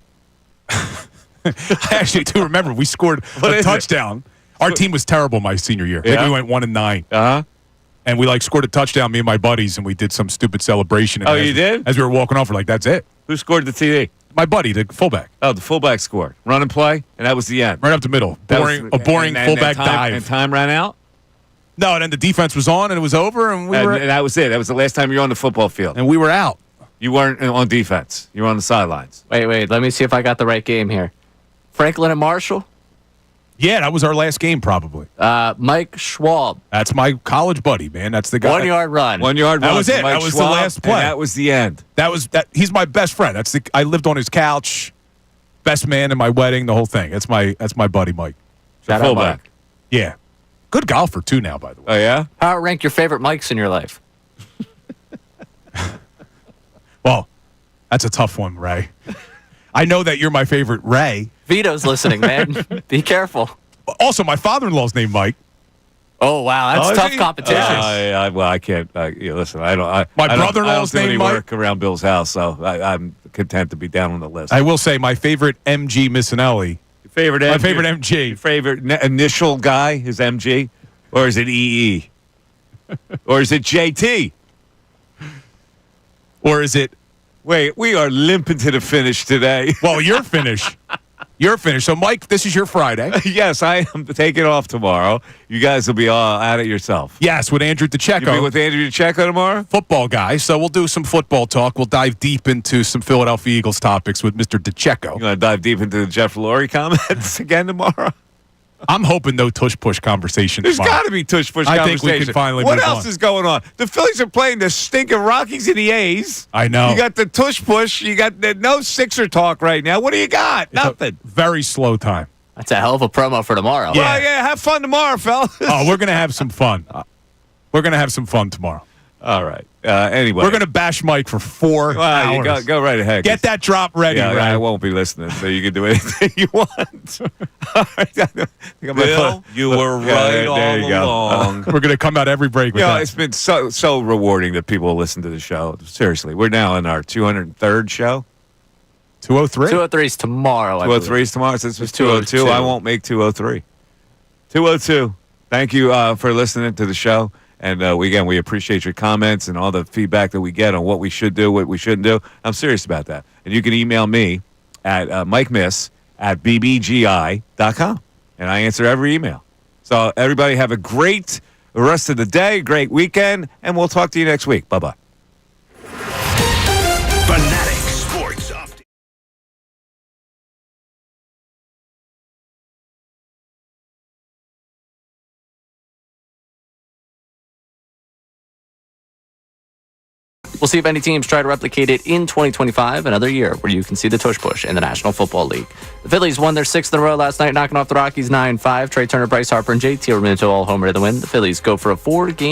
Speaker 2: I actually do remember. We scored a touchdown. Our team was terrible my senior year. I think we went 1-9.
Speaker 1: Uh-huh.
Speaker 2: And we scored a touchdown, me and my buddies, and we did some stupid celebration. And
Speaker 1: you did?
Speaker 2: As we were walking off, we're like, that's it.
Speaker 1: Who scored the TD?
Speaker 2: My buddy, the fullback.
Speaker 1: Oh, the fullback scored. Run and play, and that was the end.
Speaker 2: Right up the middle. A boring fullback dive.
Speaker 1: And time ran out?
Speaker 2: No, and then the defense was on, and it was over, and
Speaker 1: and that was it. That was the last time you were on the football field.
Speaker 2: And we were out.
Speaker 1: You weren't on defense. You were on the sidelines.
Speaker 3: Wait. Let me see if I got the right game here. Franklin and Marshall?
Speaker 2: Yeah, that was our last game, probably.
Speaker 3: Mike Schwab.
Speaker 2: That's my college buddy, man. That's the guy.
Speaker 3: 1 yard run.
Speaker 1: 1 yard run.
Speaker 2: That was it.
Speaker 1: Mike
Speaker 2: That was
Speaker 1: Schwab,
Speaker 2: the last play.
Speaker 1: And that was the end.
Speaker 2: He's my best friend. I lived on his couch. Best man in my wedding, the whole thing. That's my buddy, Mike.
Speaker 3: Shout out,
Speaker 1: fullback.
Speaker 3: Mike.
Speaker 2: Yeah. Good golfer, too, now, by the way.
Speaker 1: Oh, yeah?
Speaker 3: How rank your favorite Mikes in your life?
Speaker 2: Well, that's a tough one, Ray. I know that you're my favorite Ray.
Speaker 3: Vito's listening, man. Be careful.
Speaker 2: Also, my father-in-law's named Mike.
Speaker 3: Oh, wow. That's tough competition.
Speaker 1: Well, I can't. Listen, I don't.
Speaker 2: My
Speaker 1: I don't
Speaker 2: brother-in-law's
Speaker 1: do any
Speaker 2: named Mike.
Speaker 1: work around Bill's house, so I'm content to be down on the list.
Speaker 2: I will say my favorite MG Missanelli.
Speaker 1: Favorite
Speaker 2: My favorite MG.
Speaker 1: Your favorite initial guy is MG, or is it EE, or is it JT,
Speaker 2: or is it?
Speaker 1: Wait, we are limping to the finish today.
Speaker 2: Well, you're finished. You're finished. So, Mike, this is your Friday.
Speaker 1: Yes, I am taking off tomorrow. You guys will be all at it yourself.
Speaker 2: Yes, with Andrew DeCecco.
Speaker 1: You'll be with Andrew DeCecco tomorrow?
Speaker 2: Football guy. So we'll do some football talk. We'll dive deep into some Philadelphia Eagles topics with Mr. DeCecco.
Speaker 1: You want to dive deep into the Jeff Lurie comments again tomorrow?
Speaker 2: I'm hoping no tush-push conversation
Speaker 1: There's
Speaker 2: tomorrow.
Speaker 1: got to be tush-push
Speaker 2: I
Speaker 1: conversation.
Speaker 2: think we can finally
Speaker 1: What
Speaker 2: move
Speaker 1: else
Speaker 2: on.
Speaker 1: is going on? The Phillies are playing the stinking Rockies and the A's.
Speaker 2: I know.
Speaker 1: You got the tush-push. You got no Sixer talk right now. What do you got? Nothing.
Speaker 2: Very slow time.
Speaker 3: That's a hell of a promo for tomorrow.
Speaker 2: Yeah.
Speaker 1: Well, yeah, have fun tomorrow, fellas.
Speaker 2: Oh, we're going to have some fun. We're going to have some fun tomorrow.
Speaker 1: All right. Anyway.
Speaker 2: We're going to bash Mike for 4 hours.
Speaker 1: You go right ahead.
Speaker 2: Get that drop ready,
Speaker 1: Yeah,
Speaker 2: right?
Speaker 1: I won't be listening, so you can do anything you want. All right.
Speaker 11: Bill, you were right
Speaker 1: there you go.
Speaker 11: along.
Speaker 2: We're going to come out every break with that.
Speaker 1: It's been so rewarding that people listen to the show. Seriously, we're now in our 203rd show.
Speaker 2: 203?
Speaker 3: 203 is tomorrow.
Speaker 1: 203 is tomorrow. Since it's 202,
Speaker 3: 202.
Speaker 1: I won't make 203. 202. Thank you for listening to the show. And we appreciate your comments and all the feedback that we get on what we should do, what we shouldn't do. I'm serious about that. And you can email me at mikemiss@bbgi.com. And I answer every email. So everybody have a great rest of the day, great weekend, and we'll talk to you next week. Bye-bye.
Speaker 4: Fanatic Sports Update.
Speaker 3: We'll see if any teams try to replicate it in 2025, another year where you can see the tush push in the National Football League. The Phillies won their 6th in a row last night, knocking off the Rockies 9-5. Trey Turner, Bryce Harper, and JT Realmuto all homer to the win. The Phillies go for a 4-game